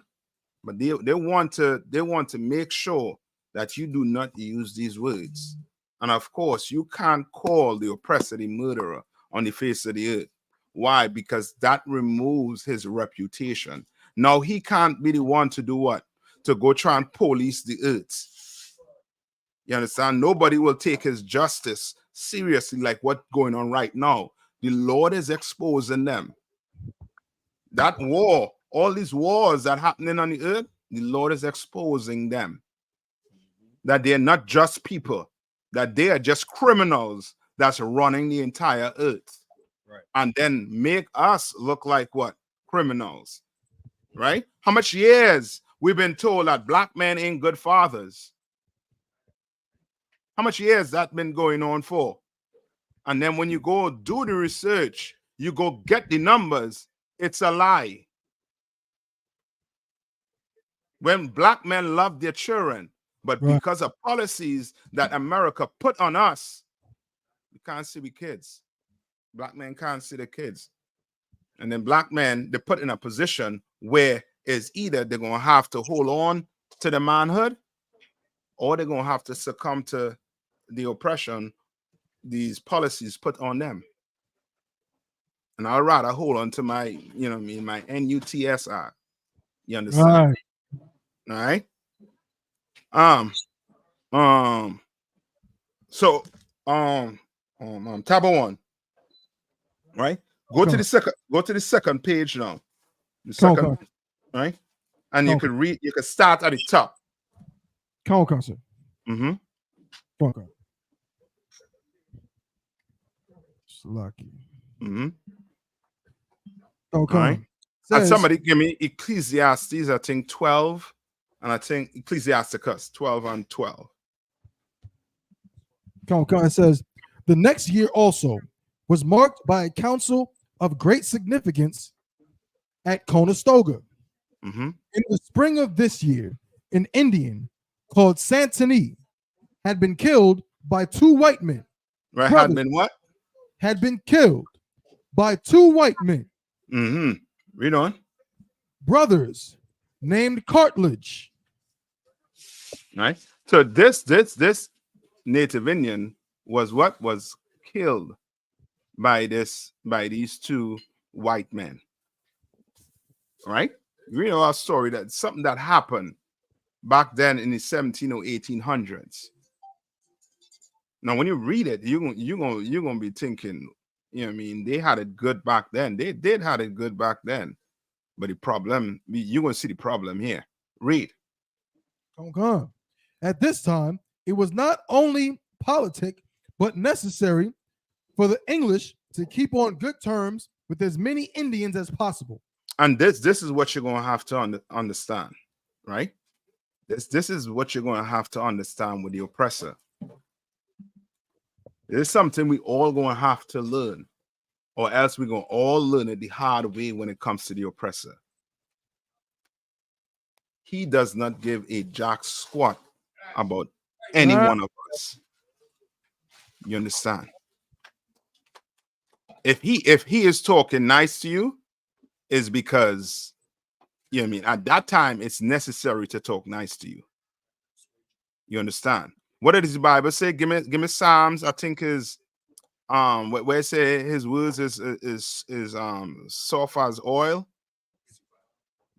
But they want to make sure that you do not use these words. And of course, you can't call the oppressor the murderer on the face of the earth. Why? Because that removes his reputation. Now he can't be the one to do what? To go try and police the earth. You understand? Nobody will take his justice seriously like what's going on right now. The Lord is exposing them. That war, all these wars that are happening on the earth, the Lord is exposing them. That they're not just people, that they are just criminals that's running the entire earth. Right. And then make us look like what? Criminals. Right? How much years we've been told that black men ain't good fathers? How much years that been going on for? And then when you go do the research, you go get the numbers, it's a lie. When black men love their children, but because of policies that America put on us, we can't see the kids. Black men can't see the kids. And then black men, they're put in a position where it's either they're going to have to hold on to the manhood or they're going to have to succumb to the oppression these policies put on them. And I'd rather hold on to my, my NUTSI. You understand? All right. So tab 1, right? Go to the second page now. The right? And you Okay. could read, you could start at the top. Come on, sir. Mm-hmm. Come on. Lucky. Mm-hmm. Okay. All right. Says, And somebody give me Ecclesiastes, I think 12, and I think Ecclesiasticus 12 and 12. Come on. It says, the next year also was marked by a council of great significance at Conestoga. Mm-hmm. In the spring of this year, an Indian called Santini had been killed by two white men. Right, Brothers had been what? had been killed by two white men. Mm-hmm. Read on. Brothers named Cartledge. Right. So this native Indian was what? Was killed by these two white men. Right? You know our story, that something that happened back then in the 17 or 1800s. Now, when you read it, you're gonna be thinking, you know what I mean, they had it good back then. They did had it good back then. But the problem, you're gonna see the problem here. Read. Okay. At this time, it was not only politic, but necessary for the English to keep on good terms with as many Indians as possible. And this is what you're gonna have to understand, right? This is what you're gonna have to understand with the oppressor. This is something we all gonna have to learn, or else we're gonna all learn it the hard way when it comes to the oppressor. He does not give a jack squat about any one of us. You understand? If he is talking nice to you, is because, you know what I mean, at that time it's necessary to talk nice to you. You understand? What does the Bible say? Give me Psalms. I think is where it say his words is soft as oil.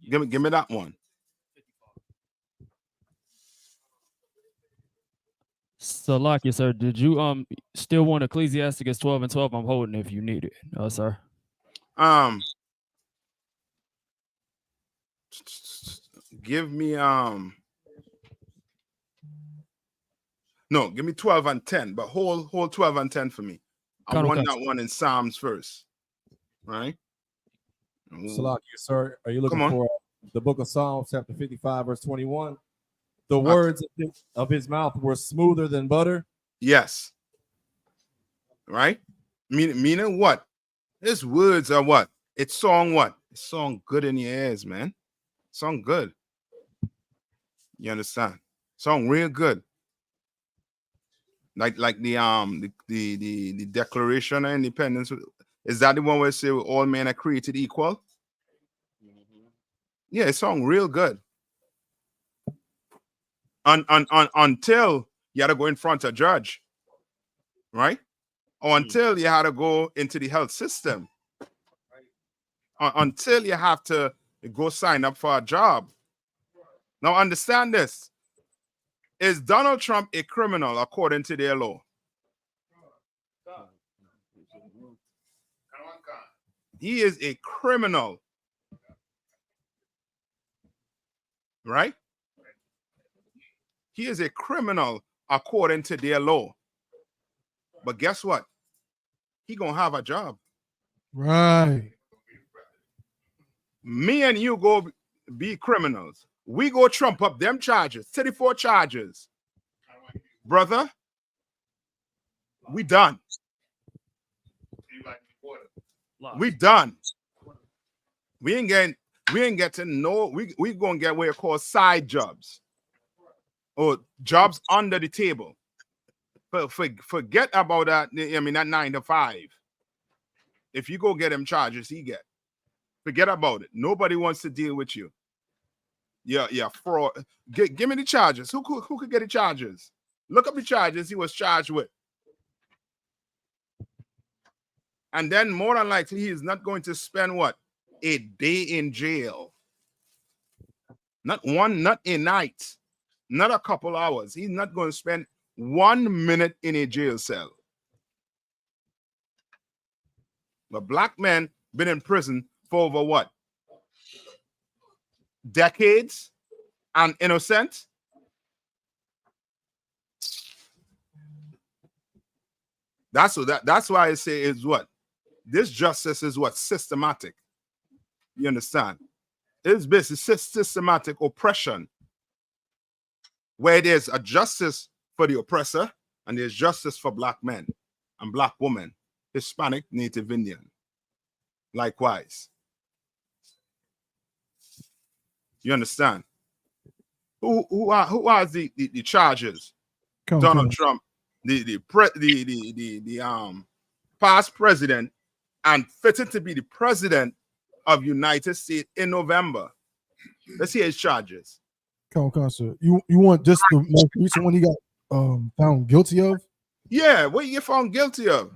Give me that one. So, Lucky, sir, did you still want Ecclesiasticus 12 and 12? I'm holding if you need it, sir. Give me no, give me 12 and 10, but hold 12 and 10 for me. I want that one in Psalms first, right? Salaki, sir, are you looking Come on. for the book of Psalms, chapter 55, verse 21? The words of his mouth were smoother than butter. Yes. Right? Meaning what? His words are what? It's song what? It's song good in your ears, man. Song good. You understand? Song real good. Like the Declaration of Independence. Is that the one where it say all men are created equal? Yeah, it song real good. Until you had to go in front of a judge, right? Or until you had to go into the health system. Until you have to go sign up for a job. Now understand this. Is Donald Trump a criminal according to their law? He is a criminal. Right? He is a criminal according to their law. But guess what? He gonna have a job. Right. Me and you go be criminals. We go trump up them charges, 34 charges. Brother, we done. We done. We ain't getting no, we gonna get what you call side jobs. Or jobs under the table. Forget about that. I mean, that 9 to 5. If you go get him charges, he get. Forget about it. Nobody wants to deal with you. Yeah, fraud. Give me the charges. Who could get the charges? Look up the charges he was charged with. And then more than likely, he is not going to spend what? A day in jail. Not a night. Not a couple hours. He's not going to spend 1 minute in a jail cell. But black men been in prison for over what? decades and innocent. That's why I say is what this justice is what systematic. You understand? It's basically systematic oppression, where there's a justice for the oppressor and there's justice for black men and black women, Hispanic, Native Indian. Likewise. You understand? Who are the charges? Donald Trump, the past president, and fitted to be the president of United States in November. Let's hear his charges. Come on, sir. You want just the most recent one he got found guilty of? Yeah, what you found guilty of?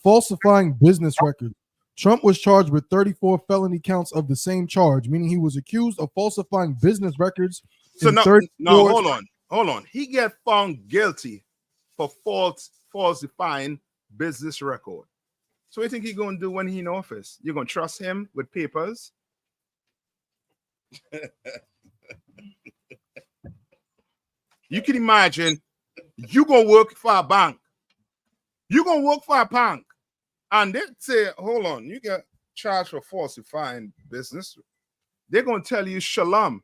Falsifying business records. Trump was charged with 34 felony counts of the same charge, meaning he was accused of falsifying business records. So no, hold on. He get found guilty for falsifying business record. So what do you think he's going to do when he's in office? You're going to trust him with papers? You can imagine you going to work for a bank. You're going to work for a bank. And they say, hold on, you get charged for falsifying business. They're going to tell you, SHALAM.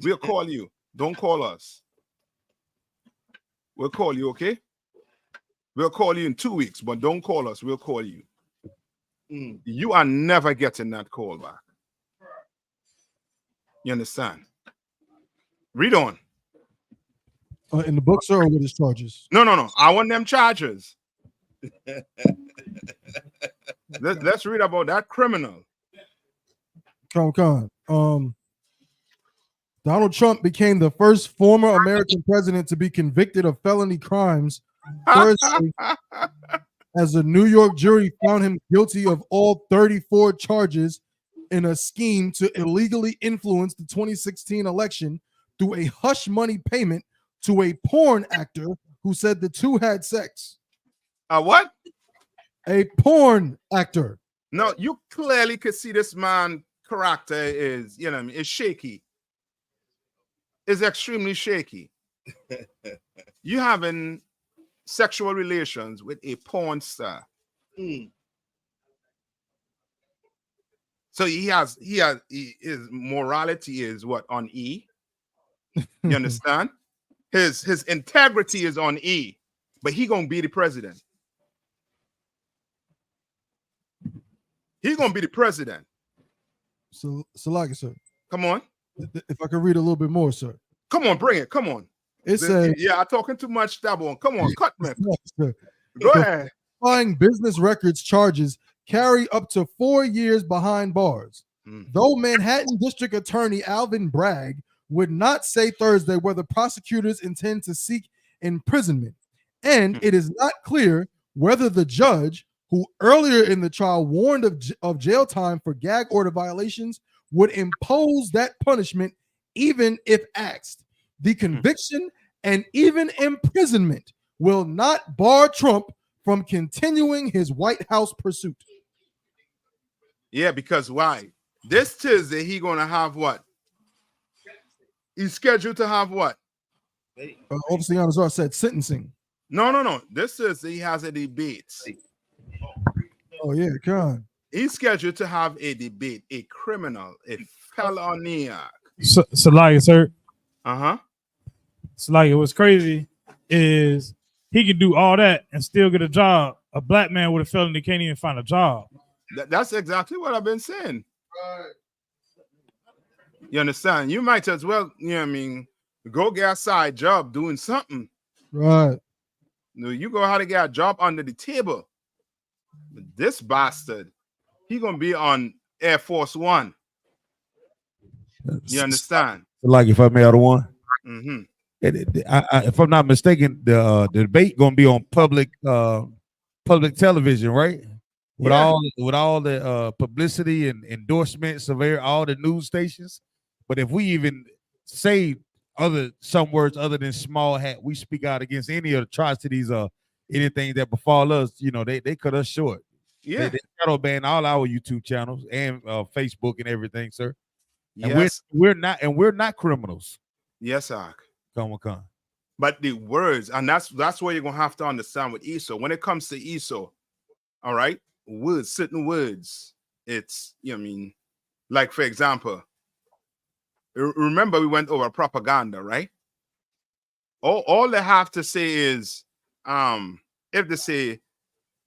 We'll call you. Don't call us. We'll call you, okay? We'll call you in 2 weeks, but don't call us. We'll call you. You are never getting that call back. You understand? Read on. In the book, sir, or with his charges? No. I want them charges. Let's read about that criminal. Donald Trump became the first former American president to be convicted of felony crimes Thursday, as a New York jury found him guilty of all 34 charges in a scheme to illegally influence the 2016 election through a hush money payment to a porn actor who said the two had sex. What? A porn actor. No, you clearly could see this man character is, is shaky. Is extremely shaky. You having sexual relations with a porn star. So his morality is what, on E? You understand? His integrity is on E, but he gonna be the president. He's gonna be the president. So like, sir. Come on. If I could read a little bit more, sir. Come on, bring it. Come on. It says, yeah, I'm talking too much. Stubborn. Come on, cut me. Go ahead. Falsifying business records charges carry up to 4 years behind bars. Though Manhattan District Attorney Alvin Bragg would not say Thursday whether prosecutors intend to seek imprisonment, and it is not clear whether the judge, who earlier in the trial warned of jail time for gag order violations, would impose that punishment even if asked. The conviction and even imprisonment will not bar Trump from continuing his White House pursuit. Yeah, because why? This Tuesday, he's going to have what? He's scheduled to have what? Officer Yanazar said sentencing. No. This Tuesday, he has a debate. Oh, yeah, come on. He's scheduled to have a debate, a criminal, a feloniac. So like, sir. So like, what's crazy is he can do all that and still get a job. A black man with a felony can't even find a job. That's exactly what I've been saying. You understand? You might as well, go get a side job doing something. Right. No, you go how to get a job under the table. But this bastard, he gonna be on Air Force One. You understand? Like, if I may add one. Mm-hmm. If I'm not mistaken, the debate gonna be on public television, right? With all the publicity and endorsements of all the news stations. But if we even say some words other than small hat, we speak out against any of the atrocities or anything that befall us, they cut us short. Yeah, they shadow ban all our YouTube channels and Facebook and everything, sir. And Yes, we're not criminals. yes, Ark. Come on. But the words, and that's where you're gonna have to understand with ESO. When it comes to ESO, all right, words, certain words, it's like for example, remember we went over propaganda, right? All they have to say is, if they say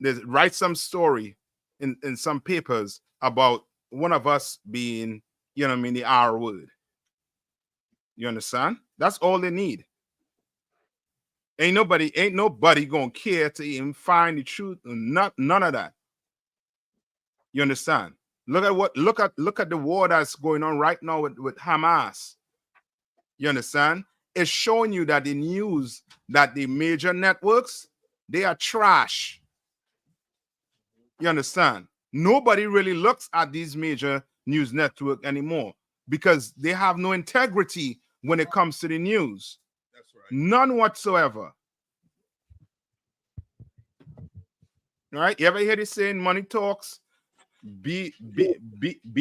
they write some story in some papers about one of us being, the R word. You understand? That's all they need. Ain't nobody gonna care to even find the truth. None of that. You understand? Look at the war that's going on right now with Hamas. You understand? It's showing you that the news, that the major networks, they are trash. You understand? Nobody really looks at these major news networks anymore because they have no integrity when it comes to the news. That's right. None whatsoever. All right? You ever hear this saying, money talks, B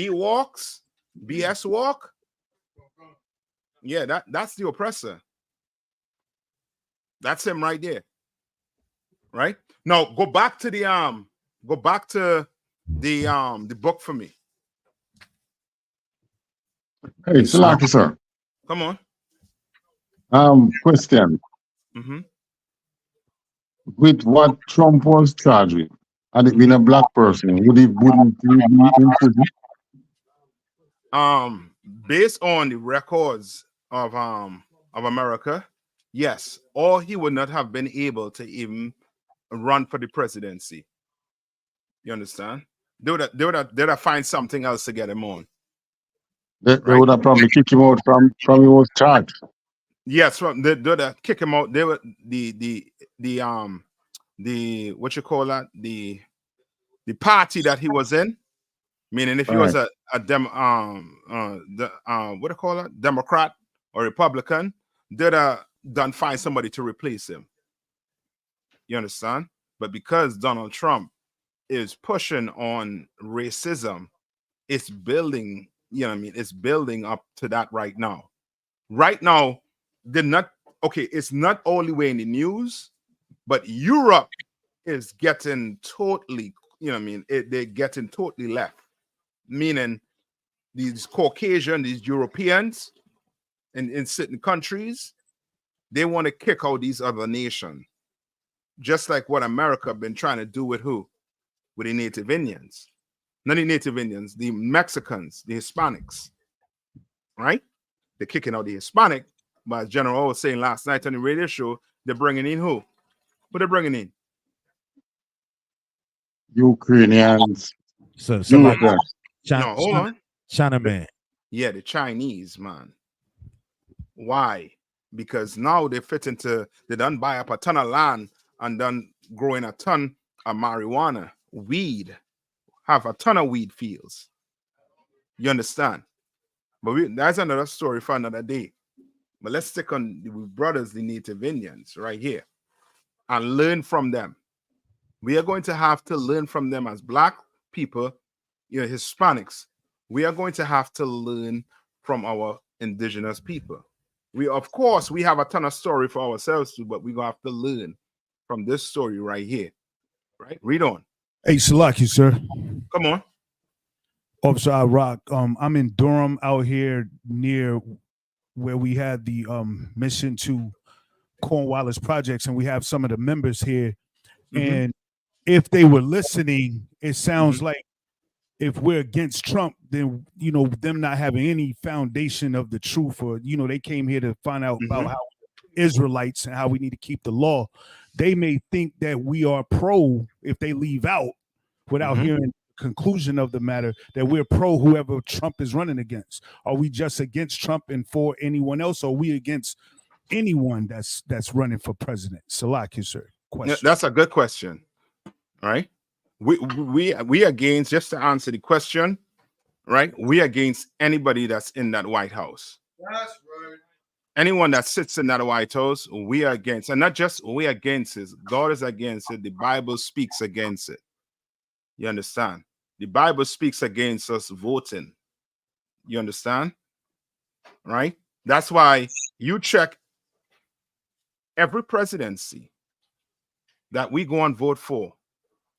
walks, BS walk? Yeah, that's the oppressor. That's him right there. Right? Now go back to the book for me. Hey, Salaki, sir. Come on. Question. With what Trump was charged with, had it been a black person, wouldn't he be in prison? Based on the records of America, yes, or he would not have been able to even run for the presidency. You understand? They would have find something else to get him on. They would have probably kicked him out from he was charged. Yes, they would have kick him out. They were the what you call that, the party that he was in. Meaning, if he was what do you call it, Democrat or Republican, they'd have done find somebody to replace him. You understand? But because Donald Trump is pushing on racism, it's building. It's building up to that right now. Right now, they're not okay. It's not only way in the news, but Europe is getting totally. They're getting totally left. Meaning these Caucasian, these Europeans in certain countries, they want to kick out these other nations. Just like what America been trying to do with who? With the Native Indians. Not the Native Indians, the Mexicans, the Hispanics. Right? They're kicking out the Hispanic, but as General was saying last night on the radio show, they're bringing in who? Who they're bringing in? Ukrainians. So like no, hold on. China man. Yeah, the Chinese, man. Why? Because now they done buy up a ton of land and done growing a ton of marijuana, weed, have a ton of weed fields. You understand? But that's another story for another day. But let's stick on the brothers, the Native Indians, right here, and learn from them. We are going to have to learn from them as black people, Hispanics. We are going to have to learn from our indigenous people. Of course, we have a ton of story for ourselves too, but we're going to have to learn from this story right here. Right? Read on. Hey, Salaki, sir. Come on. Officer Iraq. I'm in Durham out here near where we had the mission to Cornwallis projects, and we have some of the members here. And if they were listening, it sounds like if we're against Trump, then them not having any foundation of the truth, or they came here to find out about how Israelites and how we need to keep the law. They may think that we are pro if they leave out without hearing the conclusion of the matter, that we're pro whoever Trump is running against. Are we just against Trump and for anyone else? Or are we against anyone that's running for president? Salaki, sir. Question. That's a good question. All right. We against, just to answer the question, right? We against anybody that's in that White House. That's right. Anyone that sits in that White House, we are against. And not just we against it. God is against it. The Bible speaks against it. You understand? The Bible speaks against us voting. You understand? Right? That's why you check every presidency that we go and vote for.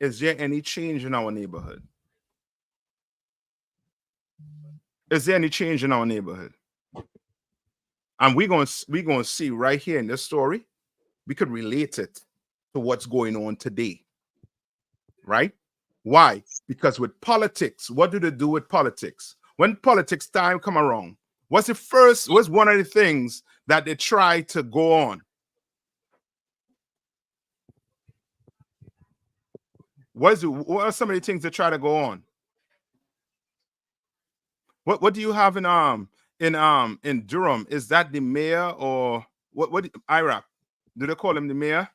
Is there any change in our neighborhood? Is there any change in our neighborhood? And we're going to see right here in this story, we could relate it to what's going on today. Right? Why? Because with politics, what do they do with politics? When politics time come around, what's one of the things that they try to go on? What are some of the things they try to go on? What do you have in Durham? Is that the mayor or what Iraq? Do they call him the mayor?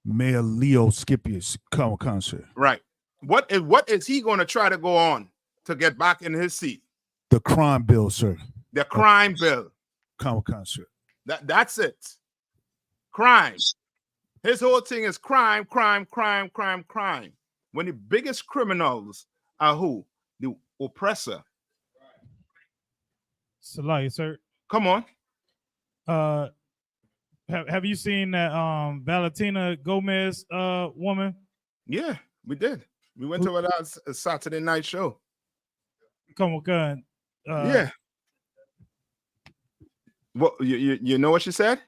Mayor Leo Scippius concert. Right. What is he going to try to go on to get back in his seat? The crime bill, sir. The crime bill. Concert. That's it. Crime. His whole thing is crime, crime, crime, crime, crime. When the biggest criminals are who? The oppressor. Salai, sir. Come on. Have you seen that Valentina Gomez woman? Yeah, we did. We went to a Saturday night show. Come on, yeah. What you know what she said?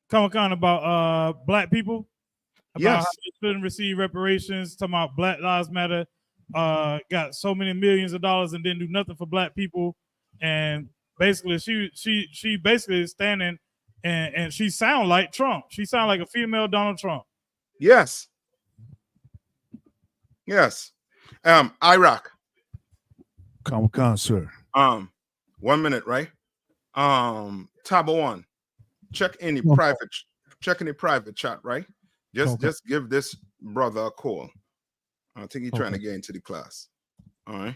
Comic-Con about black people. About Yes. how they shouldn't receive reparations, talking about Black Lives Matter, got so many millions of dollars and didn't do nothing for black people. And basically she basically is standing and she sound like Trump. She sound like a female Donald Trump. Yes. Yes. Iraq. Comic-Con, sir. 1 minute, right? Tab 1. Check any private chat, right? Just give this brother a call. I think he's trying to get into the class. All right.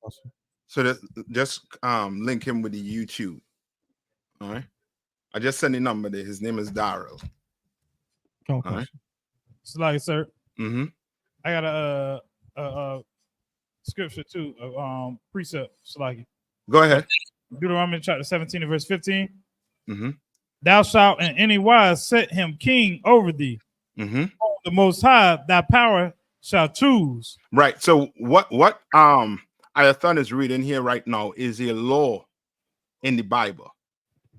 Awesome. So just link him with the YouTube. All right. I just sent the number there. His name is Daryl. All right. It's like, sir. Mm-hmm. I got a scripture too, precept. It's like, go ahead. Deuteronomy chapter 17 and verse 15. Mm-hmm. Thou shalt in any wise set him king over thee. Mm-hmm. The Most High, thy power shall choose. Right. So what I.S.U.P.K is reading here right now is a law in the Bible.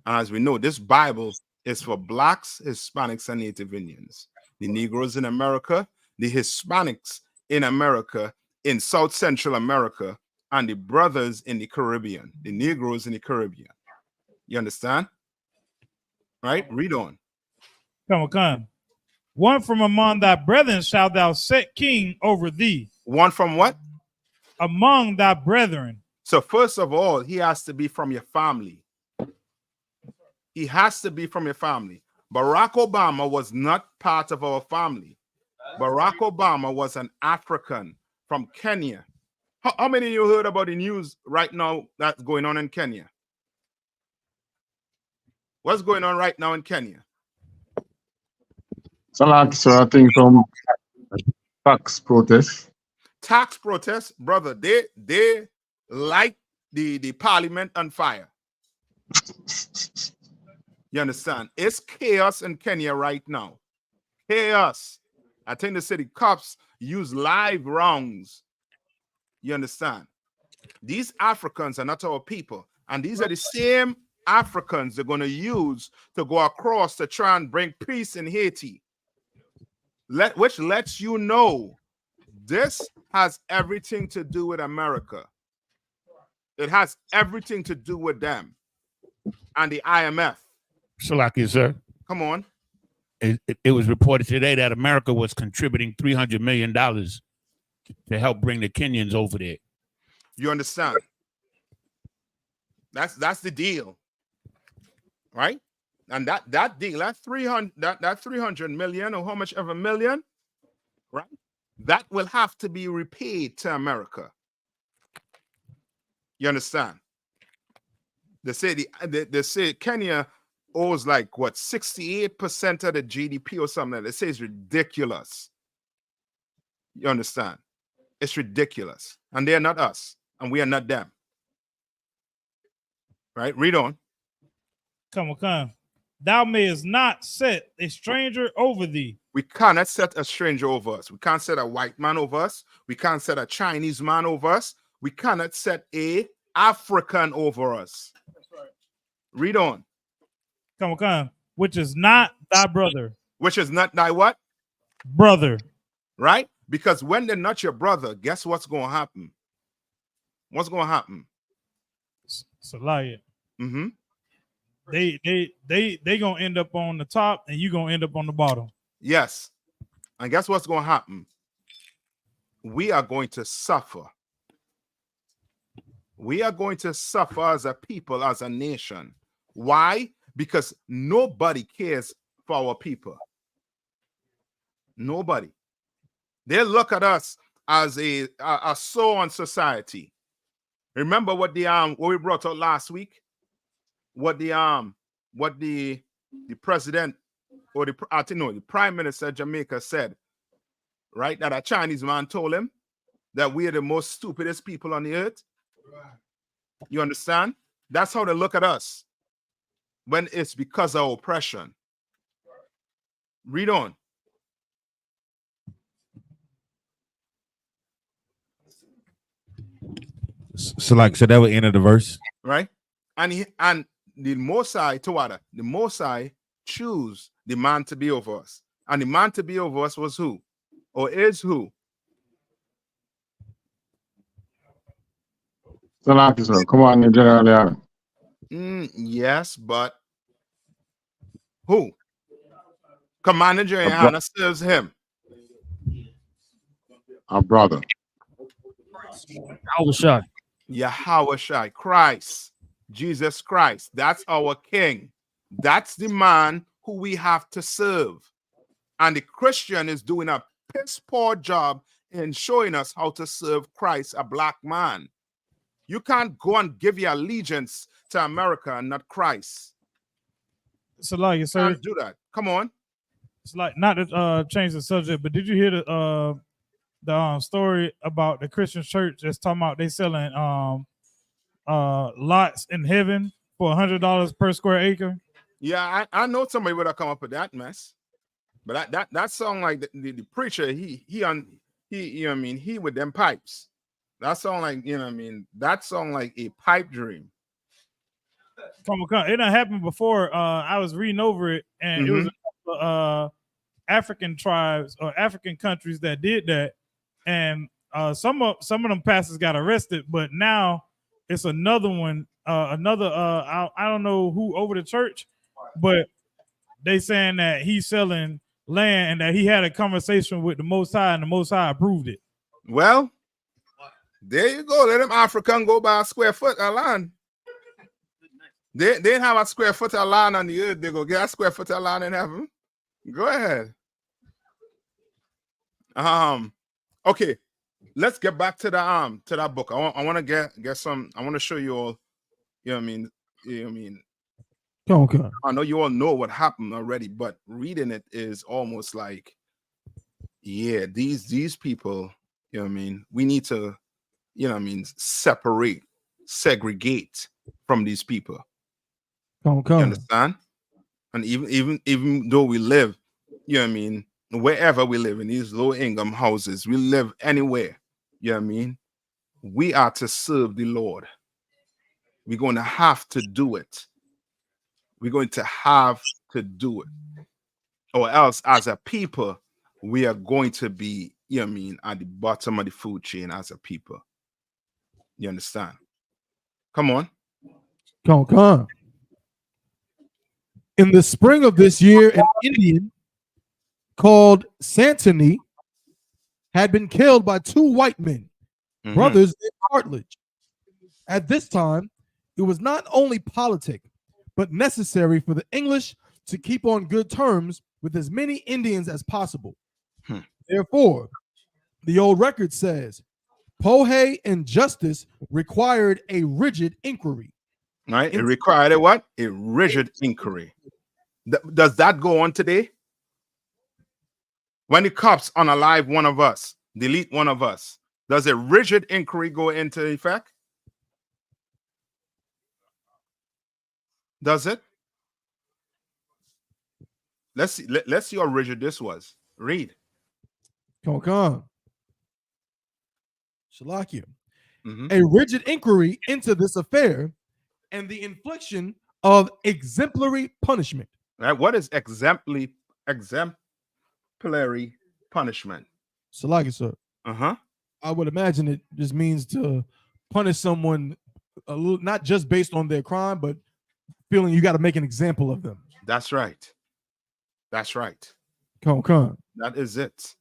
And as we know, this Bible is for blacks, Hispanics, and Native Indians. The Negroes in America, the Hispanics in America, in South Central America, and the brothers in the Caribbean, the Negroes in the Caribbean. You understand? Right? Read on. Come. One from among thy brethren shalt thou set king over thee. One from what? Among thy brethren. So first of all, he has to be from your family. He has to be from your family. Barack Obama was not part of our family. Barack Obama was an African from Kenya. How many of you heard about the news right now that's going on in Kenya? What's going on right now in Kenya? So like, sir, I think some tax protests. Tax protests, brother. They light the parliament on fire. You understand? It's chaos in Kenya right now. Chaos. I think the city cops use live rounds. You understand? These Africans are not our people. And these are the same Africans they're going to use to go across to try and bring peace in Haiti. Which lets you know this has everything to do with America. It has everything to do with them and the IMF. Shalaki, sir. Come on. It was reported today that America was contributing $300 million to help bring the Kenyans over there. You understand? That's the deal, right? And that deal, that 300 million or how much of a million, right? That will have to be repaid to America. You understand? They say Kenya owes like what 68% of the GDP or something. They say it's ridiculous. You understand? It's ridiculous, and they're not us, and we are not them. Right? Read on. Come. Thou mayest not set a stranger over thee. We cannot set a stranger over us. We can't set a white man over us. We can't set a Chinese man over us. We cannot set a African over us. Read on. Come. Which is not thy brother. Which is not thy what? Brother. Right? Because when they're not your brother, guess what's going to happen? What's going to happen? Salaya. Mm-hmm. They gonna end up on the top and you gonna end up on the bottom. Yes. And guess what's going to happen? We are going to suffer. We are going to suffer as a people, as a nation. Why? Because nobody cares for our people. Nobody. They look at us as a so-on society. Remember what we brought out last week? What the president or the prime minister of Jamaica said, right? That a Chinese man told him that we are the most stupidest people on the earth. You understand? That's how they look at us when it's because of oppression. Read on. So that was end of the verse. Right? And the Mosai Tawada, the Mosai choose the man to be over us. And the man to be over us was who? Or is who? Sir. Come on, General. Yes, but who? Commander YAHANNA serves him. Our brother. Yahawashi, Christ, Jesus Christ. That's our king. That's the man who we have to serve. And the Christian is doing a piss poor job in showing us how to serve Christ, a black man. You can't go and give your allegiance to America and not Christ. So like you can't do that. Come on. It's like not to change the subject, but did you hear the story about the Christian church that's talking about they selling lots in heaven for $100 per square acre? Yeah, I know somebody would have come up with that mess. But that song, like the preacher, he you know what I mean, he with them pipes. That song, like, you know what I mean, that song like a pipe dream. Come. It done happened before. I was reading over it, and it was a couple of, African tribes or African countries that did that, and some of them pastors got arrested, but now it's another one, I don't know who over the church, but they saying that he's selling land and that he had a conversation with the Most High and the Most High approved it. Well, there you go. Let them African go by a square foot of land. They didn't have a square foot of land on the earth. They go get a square foot of land in heaven. Go ahead. Okay, let's get back to the to that book. I want to get some. I want to show you all. You know what I mean? You know what I mean? Okay. I know you all know what happened already, but reading it is almost like, yeah, these people. You know what I mean? We need to, you know what I mean, separate, segregate from these people. Okay. You understand? And even though we live, you know what I mean, wherever we live in these low income houses, we live anywhere, you know what I mean, we are to serve the Lord. We're going to have to do it. We're going to have to do it, or else as a people we are going to be, you know what I mean, at the bottom of the food chain as a people. You understand? Come on. Come. In the spring of this year, an Indian called Santony had been killed by two white men, brothers in cartilage. At this time, it was not only politic, but necessary for the English to keep on good terms with as many Indians as possible. Therefore, the old record says, Pohe and justice required a rigid inquiry. Right? It required a what? A rigid inquiry. Does that go on today? When the cops unalive one of us, delete one of us, does a rigid inquiry go into effect? Does it? Let's see. Let's see how rigid this was. Read. Come. Shalakia. Mhm. A rigid inquiry into this affair and the infliction of exemplary punishment. Right? What is exemplary punishment? Shalakia, sir. Uh-huh. I would imagine it just means to punish someone a little, not just based on their crime, but feeling you got to make an example of them. That's right. That's right. Come. That is it.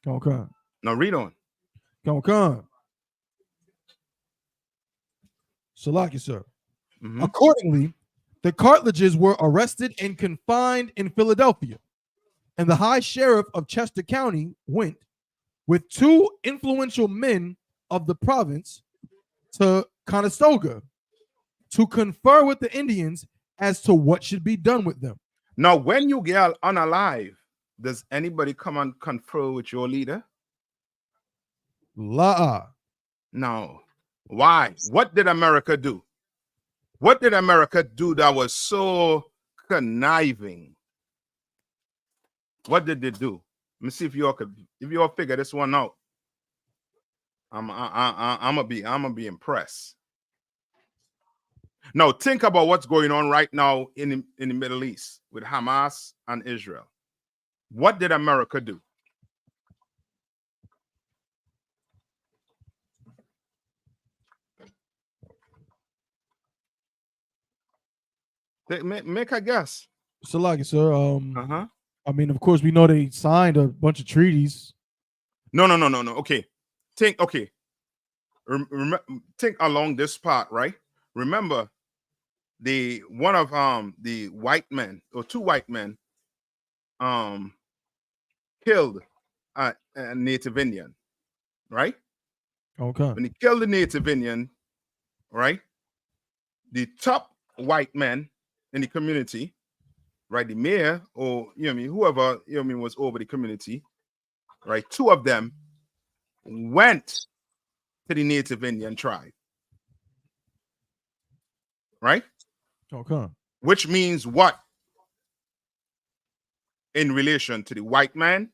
Come. Now read on. Come. Shalakia, sir. Mhm. Accordingly, the Cartledges were arrested and confined in Philadelphia, and the high sheriff of Chester County went with 2 influential men of the province to Conestoga to confer with the Indians as to what should be done with them. Now, when you get unalive, does anybody come and confer with your leader? La. No. Why? What did America do? What did America do that was so conniving? What did they do? Let me see if you all figure this one out. I'm gonna be impressed. Now think about what's going on right now in the Middle East with Hamas and Israel. What did America do? Make a guess. Shalakia, sir. I mean, of course, we know they signed a bunch of treaties. No. Okay. Think along this part, right? Remember, one of the white men or 2 white men killed a Native Indian, right? Okay. When he killed the Native Indian, right? The top white man in the community, right? The mayor or whoever was over the community, right? 2 of them went to the Native Indian tribe, right? Okay. Which means what in relation to the white man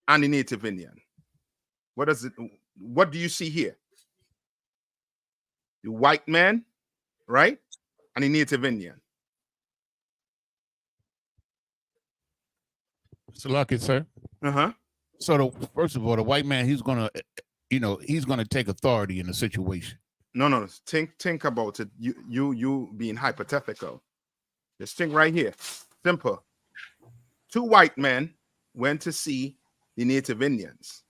and the Native Indian? What do you see here? The white man, right? And the Native Indian. Shalakia, sir. Uh-huh. So first of all, the white man, he's gonna take authority in the situation. No. Think about it. You being hypothetical. Just think right here. Simple. 2 white men went to see the Native Indians.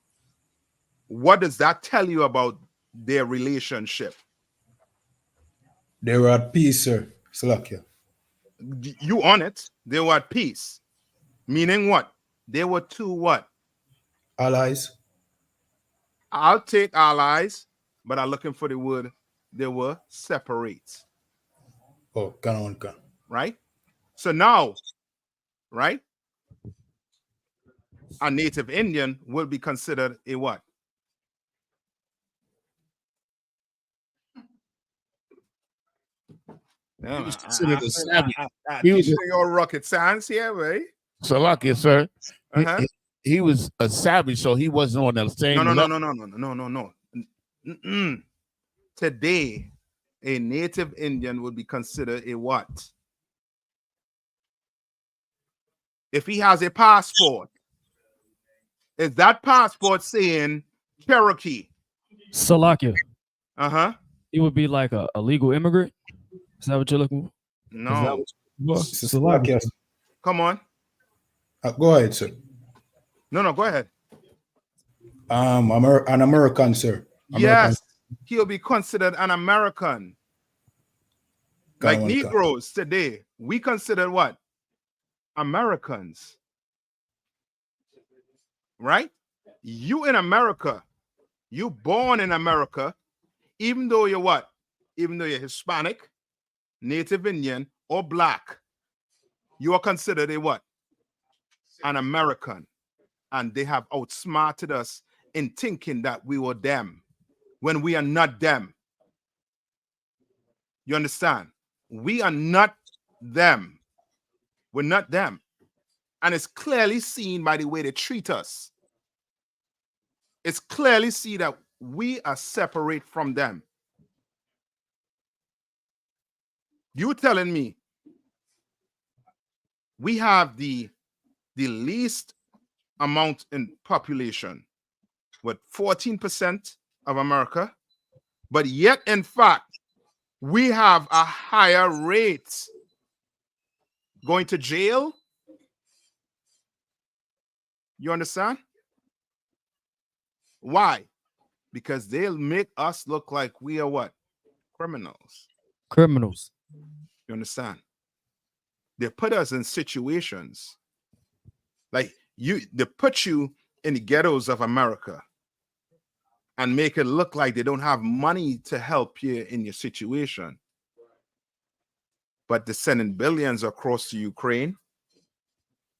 What does that tell you about their relationship? They were at peace, sir. Salakia. You on it? They were at peace. Meaning what? They were 2 what? Allies. I'll take allies, but I'm looking for the word. They were separate. Oh, can. Right? So now, right? A Native Indian will be considered a what? He was considered a savage. He was your rocket science here, right? Shalakia, sir. Uh-huh. He was a savage, so he wasn't on the same level. No. Today, a Native Indian would be considered a what? If he has a passport, is that passport saying Cherokee? Salakia. Uh-huh. It would be like a legal immigrant. Is that what you're looking for? No. Salakia. Come on. Go ahead, sir. No, go ahead. An American, sir. Yes, he'll be considered an American. Like Negroes today, we consider what? Americans. Right? You in America, you born in America, even though you're what? Even though you're Hispanic, Native Indian, or Black, you are considered a what? An American. And they have outsmarted us in thinking that we were them when we are not them. You understand? we are not them. We're not them. And it's clearly seen by the way they treat us. It's clearly seen that we are separate from them. You telling me we have the least amount in population with 14% of America, but yet in fact we have a higher rate going to jail? You understand? Why? Because they'll make us look like we are what? Criminals. Criminals. You understand? They put us in situations like they put you in the ghettos of America and make it look like they don't have money to help you in your situation. But they're sending billions across to Ukraine.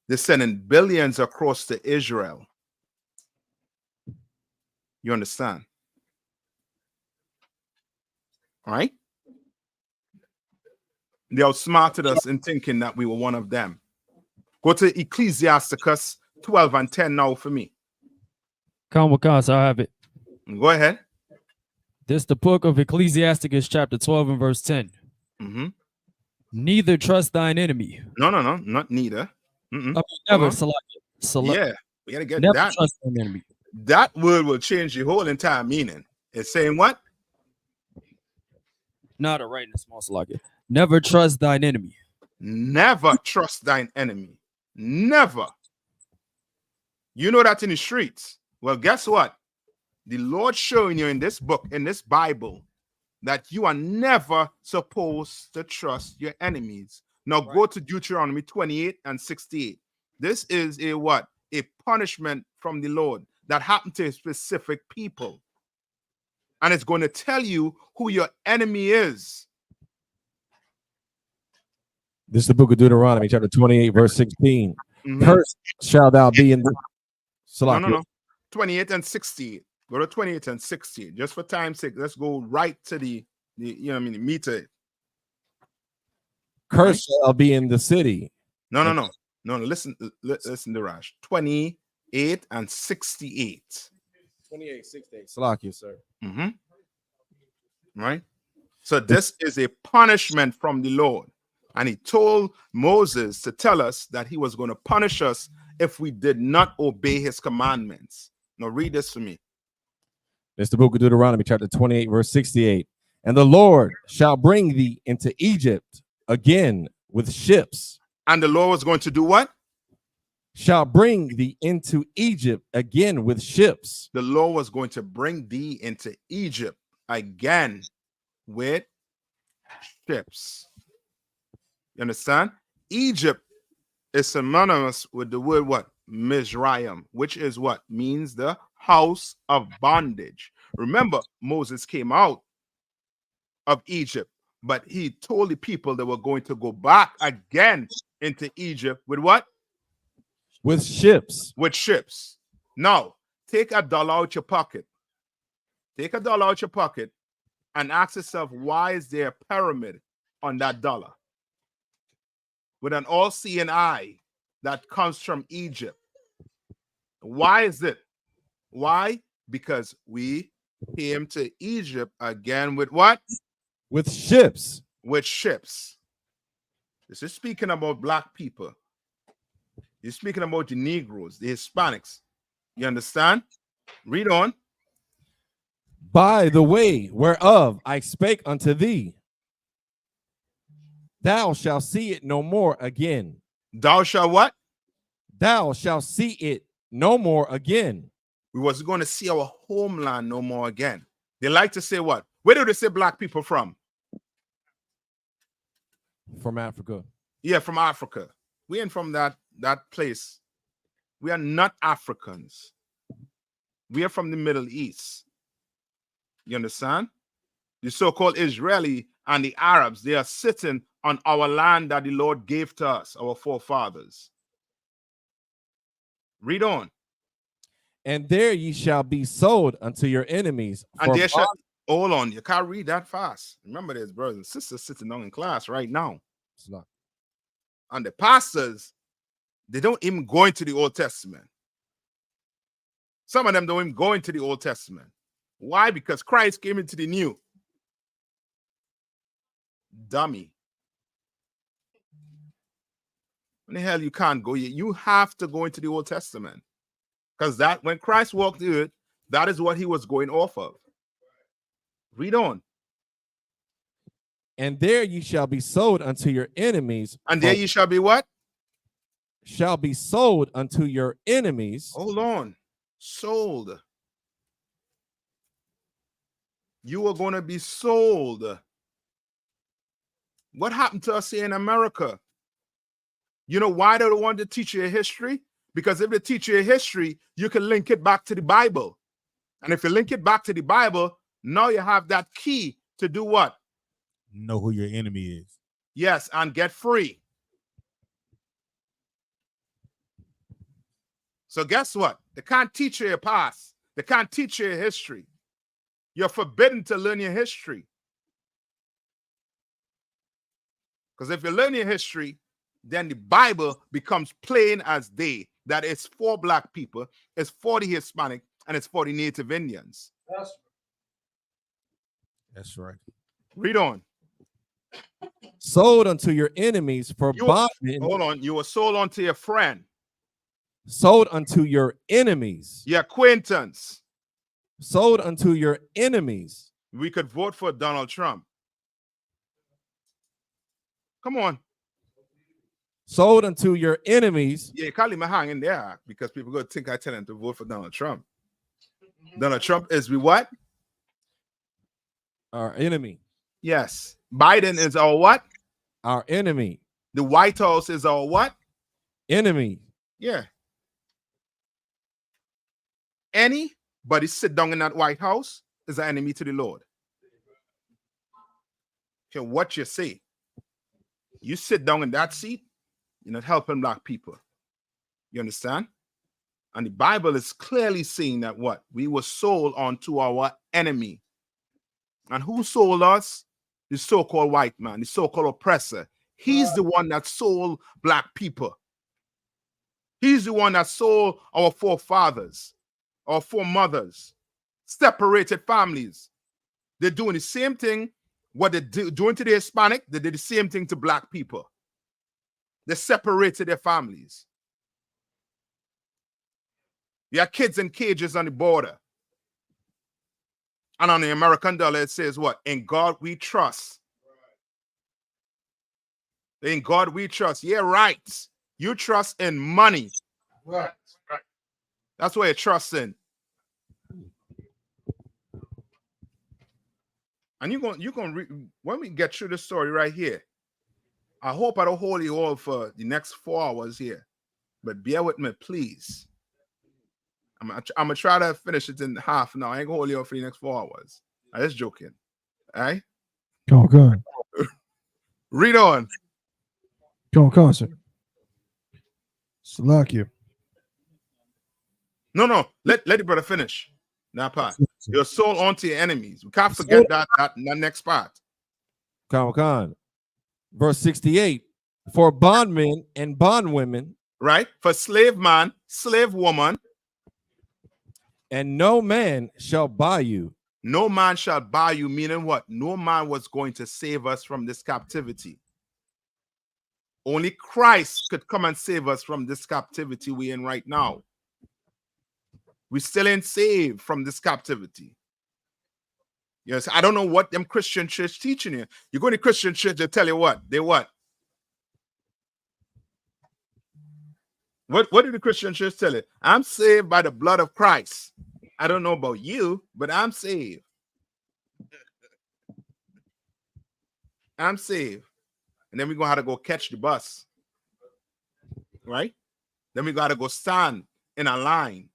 They're sending billions across to Israel. You understand? All right? They outsmarted us in thinking that we were one of them. Go to Ecclesiasticus 12 and 10 now for me. Come with us, I have it. Go ahead. This the book of Ecclesiasticus, chapter 12 and verse 10. Mm-hmm. Neither trust thine enemy. No, not neither. Never, yeah, we gotta get never that. Trust thine enemy. That word will change the whole entire meaning. It's saying what? Not a right in the small Salakia. Never trust thine enemy. Never trust thine enemy. Never. You know that in the streets. Well, guess what? The Lord showing you in this book, in this Bible, that you are never supposed to trust your enemies. Now go to Deuteronomy 28 and 68. This is a what? A punishment from the Lord that happened to a specific people. And it's going to tell you who your enemy is. This is the book of Deuteronomy, chapter 28, verse 16. Mm-hmm. Cursed shall thou be in the... No. 28 and 68. Go to 28 and 60. Just for time's sake, let's go right to the meter. Cursed shall be in the city. No. Listen, Darash. 28 and 68. 28, 68. Salakia, sir. Mm-hmm. Right? So this is a punishment from the Lord. And he told Moses to tell us that he was going to punish us if we did not obey his commandments. Now read this for me. It's the book of Deuteronomy, chapter 28, verse 68. And the Lord shall bring thee into Egypt again with ships. And the Lord was going to do what? Shall bring thee into Egypt again with ships. The Lord was going to bring thee into Egypt again with ships. You understand? Egypt is synonymous with the word what? Mizraim, which is what? Means the house of bondage. Remember, Moses came out of Egypt, but he told the people they were going to go back again into Egypt with what? With ships. With ships. Now, take $1 out your pocket. Take $1 out your pocket and ask yourself, why is there a pyramid on that dollar? With an all-seeing eye that comes from Egypt. Why is it? Why? Because we came to Egypt again with what? With ships. With ships. This is speaking about black people. You're speaking about the Negroes, the Hispanics. You understand? Read on. By the way whereof I spake unto thee, thou shalt see it no more again. Thou shalt what? Thou shalt see it no more again. We was going to see our homeland no more again. They like to say what? Where do they say black people from? From Africa. Yeah, from Africa. We ain't from that place. We are not Africans. We are from the Middle East. You understand? The so-called Israeli and the Arabs, they are sitting on our land that the Lord gave to us, our forefathers. Read on. And there ye shall be sold unto your enemies. And Hold on, you can't read that fast. Remember, there's brothers and sisters sitting down in class right now. And the pastors, they don't even go into the Old Testament. Some of them don't even go into the Old Testament. Why? Because Christ came into the New. Dummy. When the hell you can't go? You have to go into the Old Testament. Because that when Christ walked the earth, that is what he was going off of. Read on. And there ye shall be sold unto your enemies. And there ye shall be what? Shall be sold unto your enemies. Hold on. Sold. You are going to be sold. What happened to us here in America? You know why they don't want to teach you a history? Because if they teach you a history, you can link it back to the Bible. And if you link it back to the Bible, now you have that key to do what? Know who your enemy is. Yes, and get free. So guess what? They can't teach you your past. They can't teach you your history. You're forbidden to learn your history. Because if you learn your history, then the Bible becomes plain as day. That it's for black people, it's for the Hispanic, and it's for the Native Indians. That's right. Read on. Sold unto your enemies for bondmen. Hold on. You were sold unto your friend. Sold unto your enemies. Your acquaintance. Sold unto your enemies. We could vote for Donald Trump. Come on. Sold unto your enemies. Yeah, call him a hang in there because people go think I tell them to vote for Donald Trump. Donald Trump is we what? Our enemy. Yes. Biden is our what? Our enemy. The White House is our what? Enemy. Yeah. Anybody sit down in that White House is an enemy to the Lord. Okay, what you say? You sit down in that seat, you're not helping black people. You understand? And the Bible is clearly saying that what? We were sold onto our enemy. And who sold us? The so-called white man, the so-called oppressor. He's the one that sold black people. He's the one that sold our forefathers, our foremothers, separated families. They're doing the same thing. What they're doing to the Hispanic, they did the same thing to black people. They separated their families. You have kids in cages on the border. And on the American dollar, it says what? In God we trust. In God we trust. Yeah, right. You trust in money. Right. That's what you trust in. And you're going when we get through the story right here, I hope I don't hold you all for the next 4 hours here. But bear with me, please. I'm gonna try to finish it in half now. I ain't gonna hold you up for the next 4 hours. I'm just joking. All right? Come on. Read on. Come on, sir. Salakia. No. Let the brother finish. That part. You're sold onto your enemies. We can't forget that next part. Come. Verse 68. For bondmen and bondwomen. Right? For slave man, slave woman. And no man shall buy you. No man shall buy you, meaning what? No man was going to save us from this captivity. Only Christ could come and save us from this captivity we're in right now. We still ain't saved from this captivity. Yes, I don't know what them Christian church teaching you. You go to Christian church, they tell you what? They what? What did the Christian church tell you? I'm saved by the blood of Christ. I don't know about you, but I'm saved. I'm saved. And then we're going to have to go catch the bus. Right? Then we got to go stand in a line.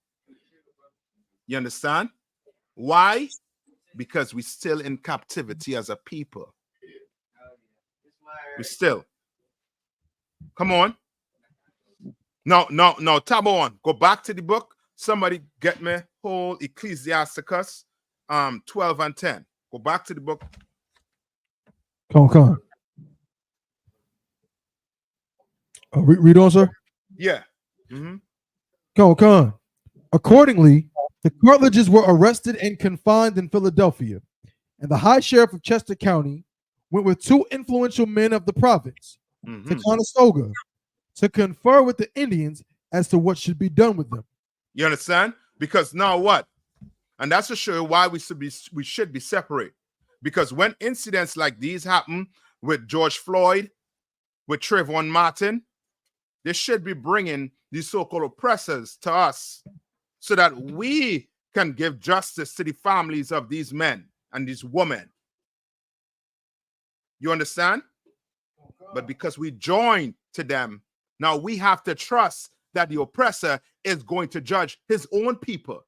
You understand? Why? Because we're still in captivity as a people. We still. Come on. No. Tab on. Go back to the book. Somebody get me whole Ecclesiasticus 12 and 10. Go back to the book. Come on. Read on, sir. Yeah. Mm-hmm. Come on. Accordingly, the Cartledges were arrested and confined in Philadelphia, and the High Sheriff of Chester County went with 2 influential men of the province to Conestoga to confer with the Indians as to what should be done with them. You understand? Because now what? And that's to show you why we should be separate. Because when incidents like these happen with George Floyd, with Trayvon Martin, they should be bringing these so-called oppressors to us so that we can give justice to the families of these men and these women. You understand? But because we join to them, now we have to trust that the oppressor is going to judge his own people.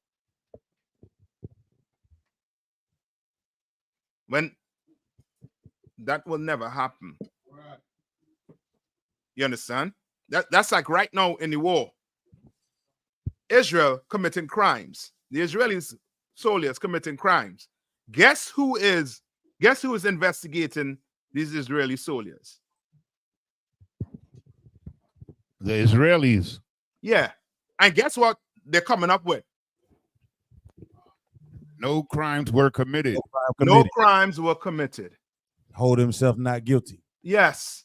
When that will never happen. You understand? That's like right now in the war. Israel committing crimes. The Israeli soldiers committing crimes. Guess who is investigating these Israeli soldiers? The Israelis. Yeah. And guess what they're coming up with? No crimes were committed. No crimes were committed. Hold himself not guilty. Yes.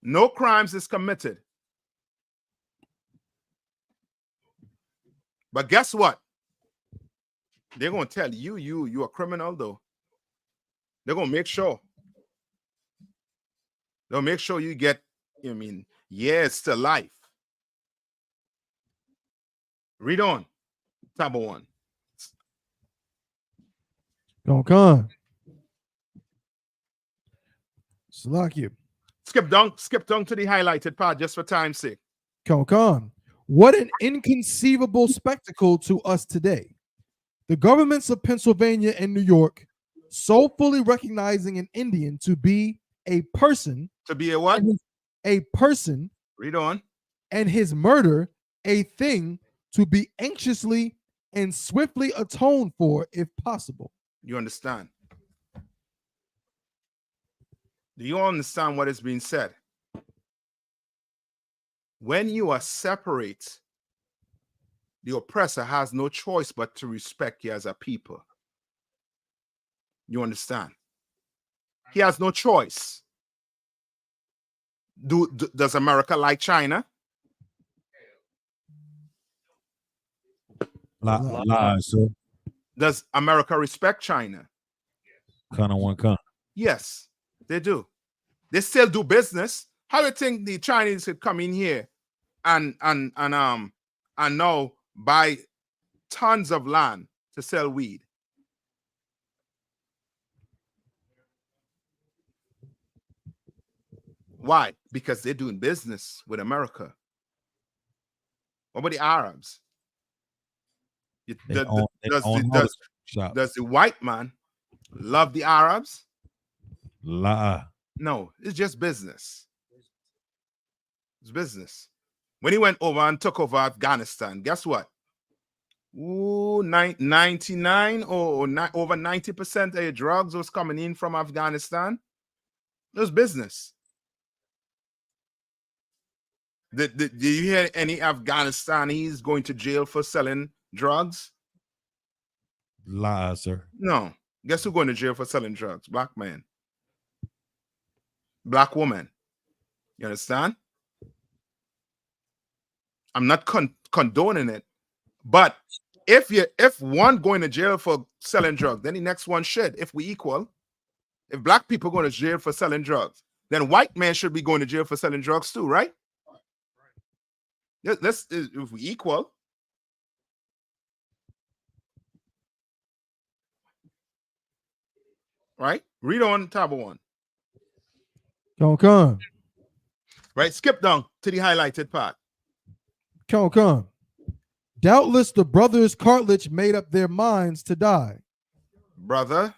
No crimes is committed. But guess what? They're going to tell you, you're a criminal, though. They're going to make sure. They'll make sure you get, years to life. Read on. Tab 1. Come on. Salakia. Skip down to the highlighted part just for time's sake. Come on. What an inconceivable spectacle to us today. The governments of Pennsylvania and New York so fully recognizing an Indian to be a person. To be a what? A person. Read on. And his murder a thing to be anxiously and swiftly atoned for if possible. You understand? Do you understand what is being said? When you are separate, the oppressor has no choice but to respect you as a people. You understand? He has no choice. Does America like China? So Does America respect China? kind of one kind. Yes, they do. They still do business. How do you think the Chinese could come in here and now buy tons of land to sell weed? Why? Because they're doing business with America. What about the Arabs? Does the white man love the Arabs? No, it's just business. It's business. When he went over and took over Afghanistan, guess what? 99 or over 90% of your drugs was coming in from Afghanistan. It was business. Did you hear any Afghanistanis going to jail for selling drugs? Sir. No. Guess who's going to jail for selling drugs? Black man. Black woman. You understand? I'm not condoning it, but if one going to jail for selling drugs, then the next one should. If we equal, if black people going to jail for selling drugs, then white men should be going to jail for selling drugs too, right? Let's if we equal. Right? Read on tab 1. Come. Right? Skip down to the highlighted part. Come. Doubtless the brothers Cartledge made up their minds to die. Brother,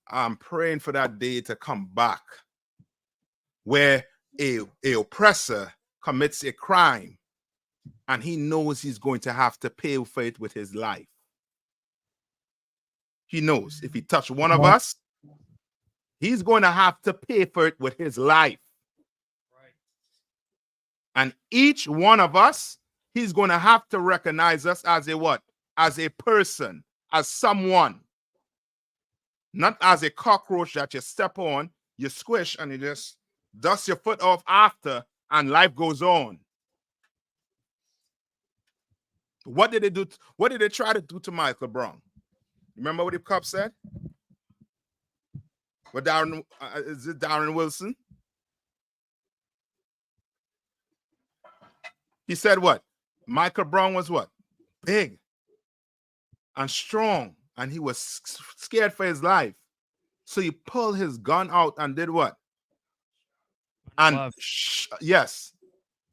I'm praying for that day to come back where a oppressor commits a crime and he knows he's going to have to pay for it with his life. He knows if he touched one of us, he's going to have to pay for it with his life. And each one of us, he's going to have to recognize us as a what? As a person, as someone. Not as a cockroach that you step on, you squish, and you just dust your foot off after, and life goes on. What did they do? What did they try to do to Michael Brown? Remember what the cop said? What Darren, is it Darren Wilson? He said what? Michael Brown was what? Big and strong, and he was scared for his life. So he pulled his gun out and did what? And yes,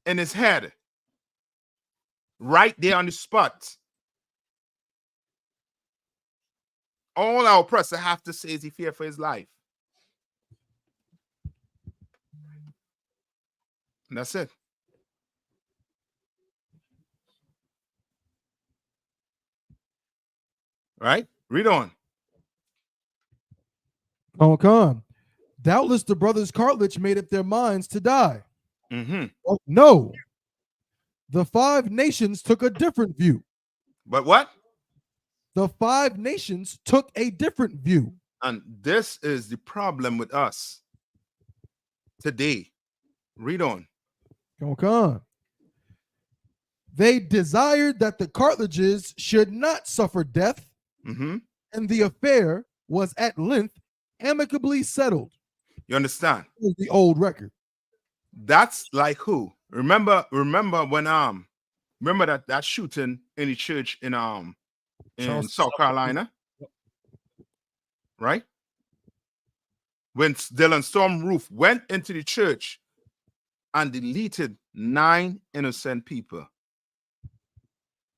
in his head, right there on the spot. All our oppressor have to say is he feared for his life. And that's it. Right? Read on. Come. Doubtless the brothers Cartledge made up their minds to die. Mm-hmm. Oh, no. The 5 nations took a different view. But what? The 5 nations took a different view. And this is the problem with us today. Read on. Come. They desired that the Cartledges should not suffer death, and the affair was at length amicably settled. You understand? The old record. That's like who? Remember when remember that shooting in the church in South Carolina? Right? When Dylan Storm Roof went into the church and deleted 9 innocent people.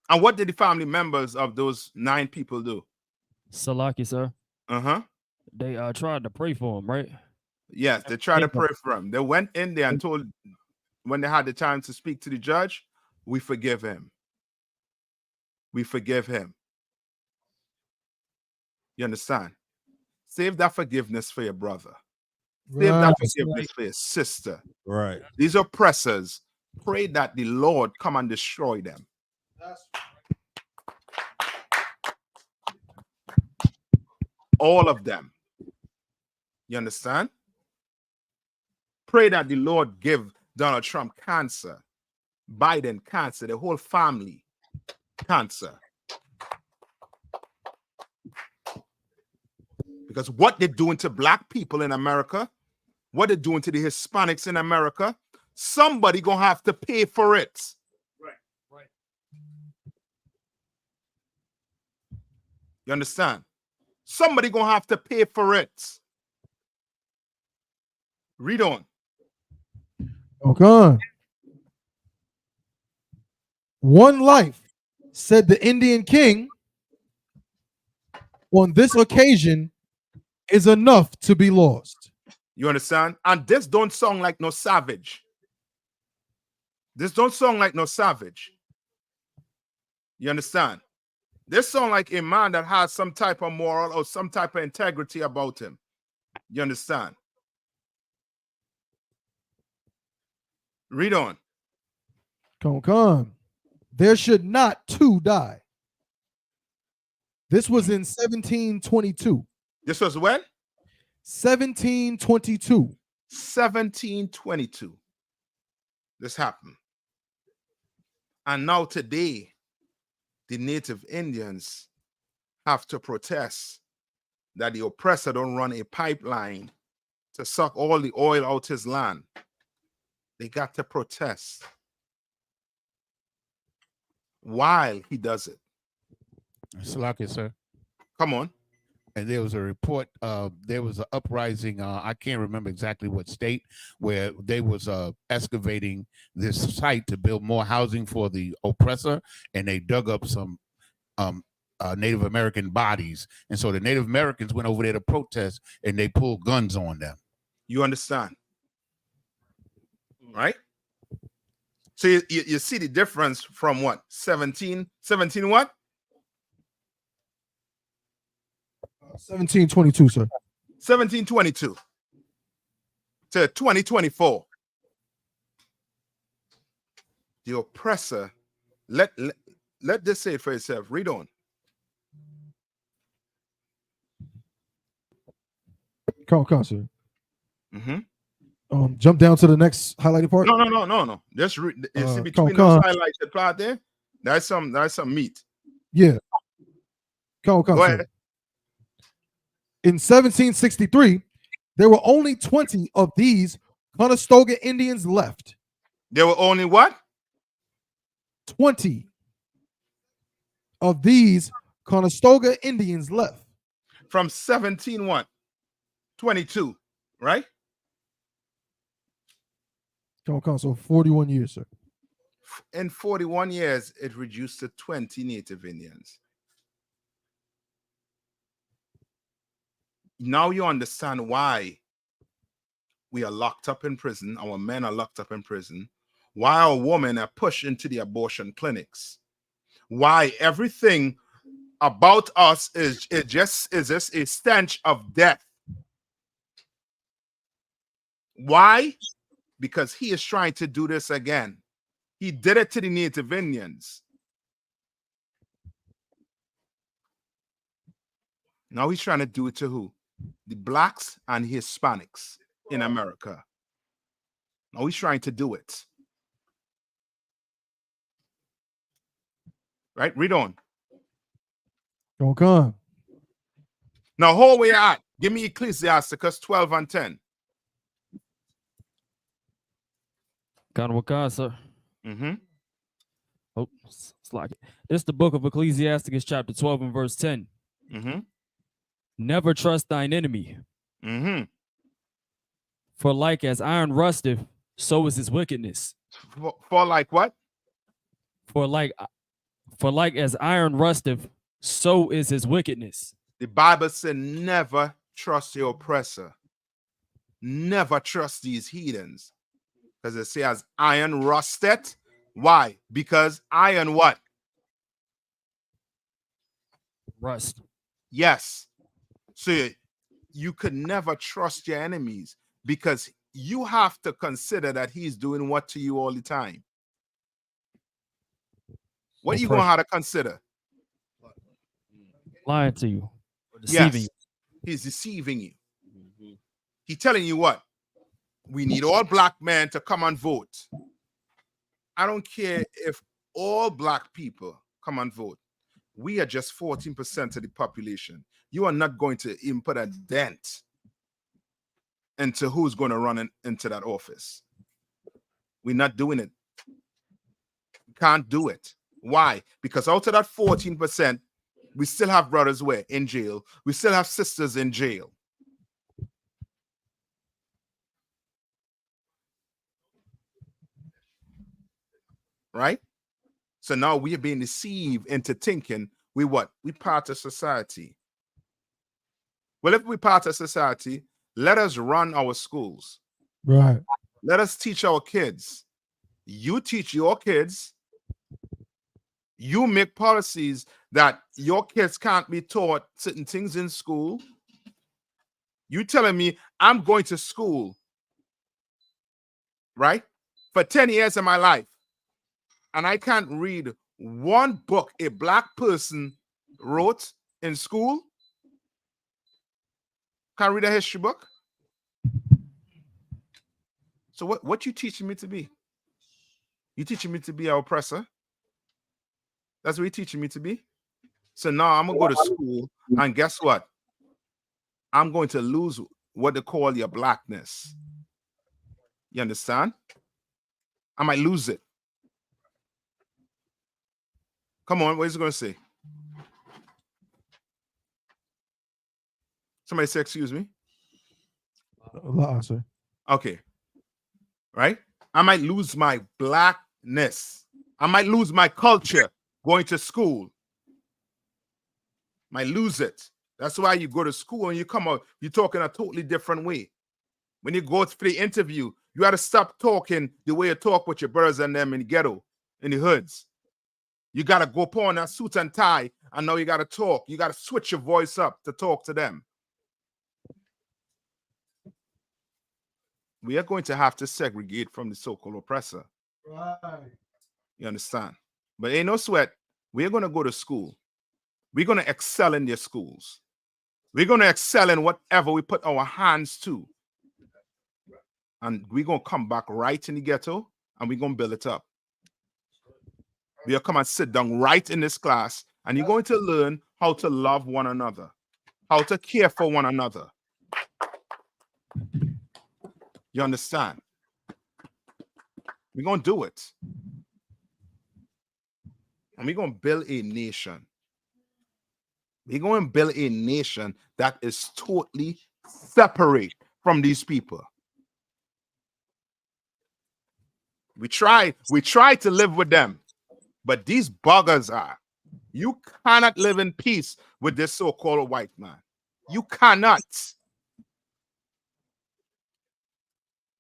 And what did the family members of those 9 people do? Salaki, sir. They tried to pray for him, right? Yes, they tried to pray for him. They went in there and told, when they had the time to speak to the judge, we forgive him. We forgive him. You understand? Save that forgiveness for your brother. Save that forgiveness for your sister. Right. These oppressors, pray that the Lord come and destroy them. All of them. You understand? Pray that the Lord give Donald Trump cancer, Biden cancer, the whole family cancer. Because what they're doing to black people in America, what they're doing to the Hispanics in America, somebody gonna have to pay for it. Right. You understand? Somebody gonna have to pay for it. Read on. Okay. One life, said the Indian king, on this occasion is enough to be lost. You understand? And this don't sound like no savage. This don't sound like no savage. You understand? This sound like a man that has some type of moral or some type of integrity about him. You understand? Read on. Come. There should not 2 die. This was in 1722. This was when? 1722. 1722. This happened. And now today, the native Indians have to protest that the oppressor don't run a pipeline to suck all the oil out his land. They got to protest while he does it. Salaki, sir. Come on. And there was a report, there was an uprising, I can't remember exactly what state, where they was excavating this site to build more housing for the oppressor, and they dug up some Native American bodies. And so the Native Americans went over there to protest, and they pulled guns on them. You understand? Right? So you see the difference from what? 17 what? 1722, sir. 1722 to 2024. The oppressor, let this say it for itself. Read on. Come on, sir. Mm-hmm. Jump down to the next highlighted part. No. Just read. You see between those highlights that part there. That's some meat. Yeah. Go ahead. sir. In 1763, there were only 20 of these Conestoga Indians left. There were only what? 20 of these Conestoga Indians left. From 1722, right? Come on, so 41 years, sir. In 41 years, it reduced to 20 Native Indians. Now you understand why we are locked up in prison. Our men are locked up in prison. Why our women are pushed into the abortion clinics. Why everything about us is just a stench of death. Why? Because he is trying to do this again. He did it to the Native Indians. Now he's trying to do it to who? The blacks and Hispanics in America. Now he's trying to do it. Right? Read on. Come. Now, hold where you're at. Give me Ecclesiasticus 12 and 10. Sir. Mm-hmm. Oh, it's like it. This is the book of Ecclesiasticus, chapter 12 and verse 10. Mm-hmm. Never trust thine enemy. Mm-hmm. For like as iron rusteth, so is his wickedness. For like what? For like as iron rusteth, so is his wickedness. The Bible said never trust your oppressor. Never trust these heathens. Because it says iron rusted. Why? Because iron what? Rust. Yes. So you could never trust your enemies because you have to consider that he's doing what to you all the time. What are you going to have to consider? Lying to you. Or deceiving you. He's deceiving you. He's telling you what? We need all black men to come and vote. I don't care if all black people come and vote. We are just 14% of the population. You are not going to even put a dent into who's going to run into that office. We're not doing it. We can't do it. Why? Because out of that 14%, we still have brothers where? In jail. We still have sisters in jail. Right? So now we are being deceived into thinking we what? We part of society. Well, if we part of society, let us run our schools. Right. Let us teach our kids. You teach your kids. You make policies that your kids can't be taught certain things in school. You telling me I'm going to school, right? For 10 years of my life. And I can't read one book a black person wrote in school. Can't read a history book. So what you teaching me to be? You teaching me to be an oppressor? That's what you're teaching me to be? So now I'm going to go to school, and guess what? I'm going to lose what they call your blackness. You understand? I might lose it. Come on, what is it going to say? Somebody say, excuse me. Sir. Okay. Right? I might lose my blackness. I might lose my culture going to school. Might lose it. That's why you go to school and you come out, you talk in a totally different way. When you go for the interview, you got to stop talking the way you talk with your brothers and them in the ghetto, in the hoods. You got to go upon that suit and tie, and now you got to talk. You got to switch your voice up to talk to them. We are going to have to segregate from the so-called oppressor. Right. You understand? But ain't no sweat. We're going to go to school. We're going to excel in their schools. We're going to excel in whatever we put our hands to. And we're going to come back right in the ghetto, and we're going to build it up. We'll come and sit down right in this class, and you're going to learn how to love one another, how to care for one another. You understand? We're going to do it. And we're going to build a nation. We're going to build a nation that is totally separate from these people. We try to live with them, but these buggers are. You cannot live in peace with this so-called white man. You cannot.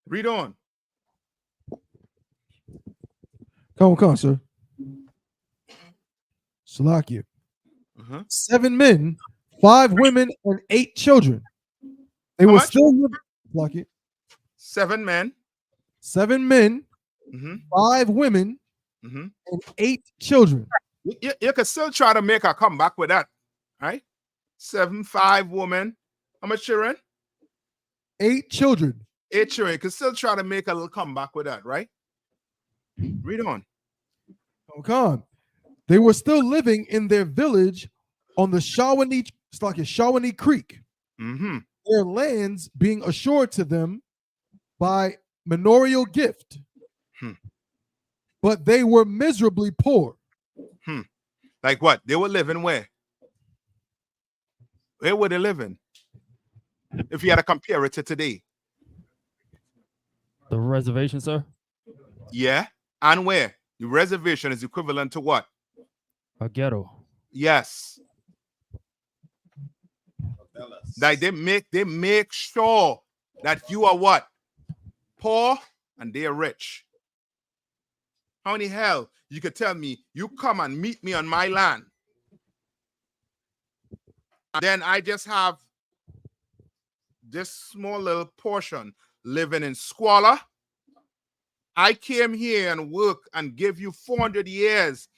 Read on. Come on, sir. Salakia. 7 men, 5 women, and 8 children. They How were much? still living. Salakia. 7 men. 7 men, 5 women, and 8 children. You can still try to make a comeback with that, right? 7, 5 women. How much children? 8 children. 8 children. You can still try to make a little comeback with that, right? Read on. Okay. They were still living in their village on the Shawnee Creek. Their lands being assured to them by manorial gift. But they were miserably poor. Like what? They were living where? Where were they living? If you had to compare it to today. The reservation, sir? Yeah. And where? The reservation is equivalent to what? A ghetto. Yes. Like they make sure that you are what? Poor and they are rich. How in the hell you could tell me you come and meet me on my land? And then I just have this small little portion living in squalor. I came here and work and give you 400 years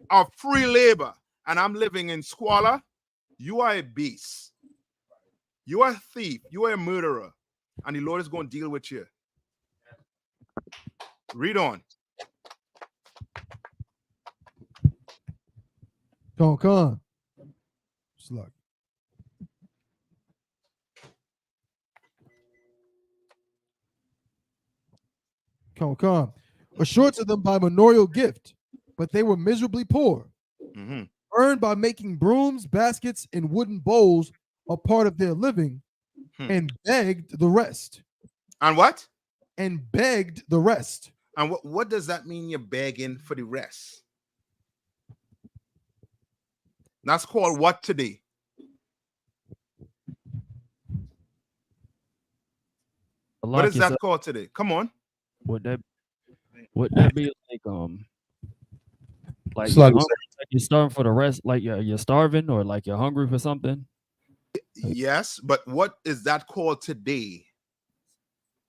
of free labor, and I'm living in squalor. You are a beast. You are a thief. You are a murderer. And the Lord is going to deal with you. Read on. Come on. Slug. Come on. Assured to them by manorial gift, but they were miserably poor. Earned by making brooms, baskets, and wooden bowls a part of their living, and begged the rest. And what? And begged the rest. And what does that mean, you're begging for the rest? That's called what today? What is that called today? Come on. Would that be like you're starving for the rest, like you're starving, or like you're hungry for something? Yes, but what is that called today?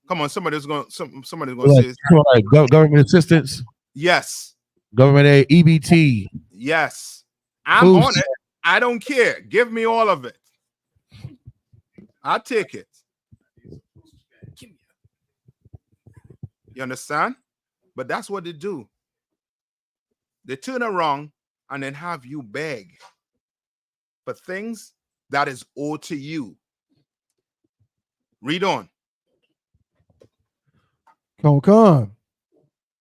Come on, somebody's going to say like government assistance. Yes. Government aid, EBT. Yes. I'm on it. I don't care. Give me all of it. I'll take it. You understand? But that's what they do. They turn around and then have you beg for things that is owed to you. Read on. Come on.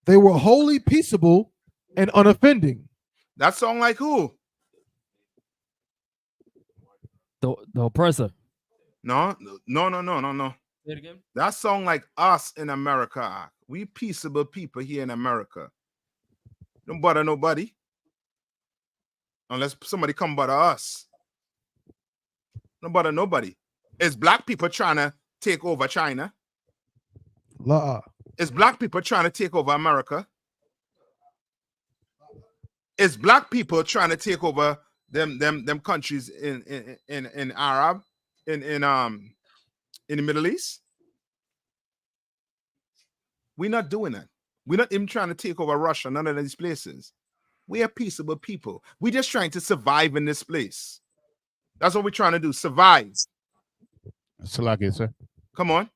They were wholly peaceable and unoffending. That sound like who? The oppressor. No. Say it again. That sound like us in America. We peaceable people here in America. Don't bother nobody. Unless somebody come bother us. Don't bother nobody. Is black people trying to take over China? La. Is black people trying to take over America? It's black people trying to take over them countries in Arab in the Middle East. We're not doing that. We're not even trying to take over Russia, none of these places. We are peaceable people. We're just trying to survive in this place. That's what we're trying to do, survive. Salaki, sir. Come on.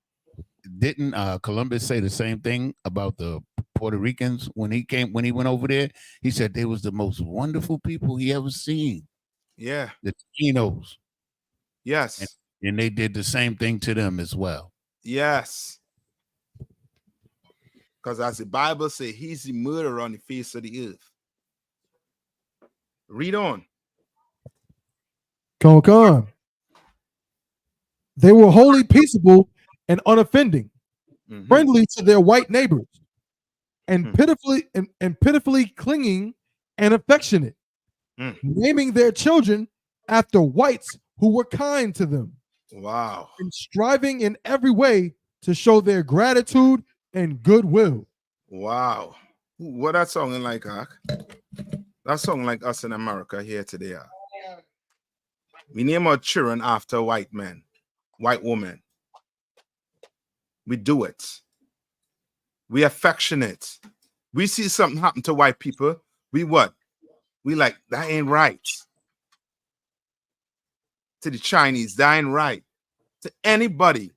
Didn't Columbus say the same thing about the Puerto Ricans when he went over there? He said they was the most wonderful people he ever seen. Yeah. The Taínos. Yes. And they did the same thing to them as well. Yes. Because as the Bible says, he's the murderer on the face of the earth. Read on. Come on. They were wholly peaceable and unoffending, friendly to their white neighbors, and pitifully clinging and affectionate, naming their children after whites who were kind to them. Wow. And striving in every way to show their gratitude and goodwill. Wow. What that sounding like, Hawk? That sounding like us in America here today. We name our children after white men, white women. We do it. We affectionate. We see something happen to white people. We what? We like, that ain't right. To the Chinese, that ain't right. To anybody,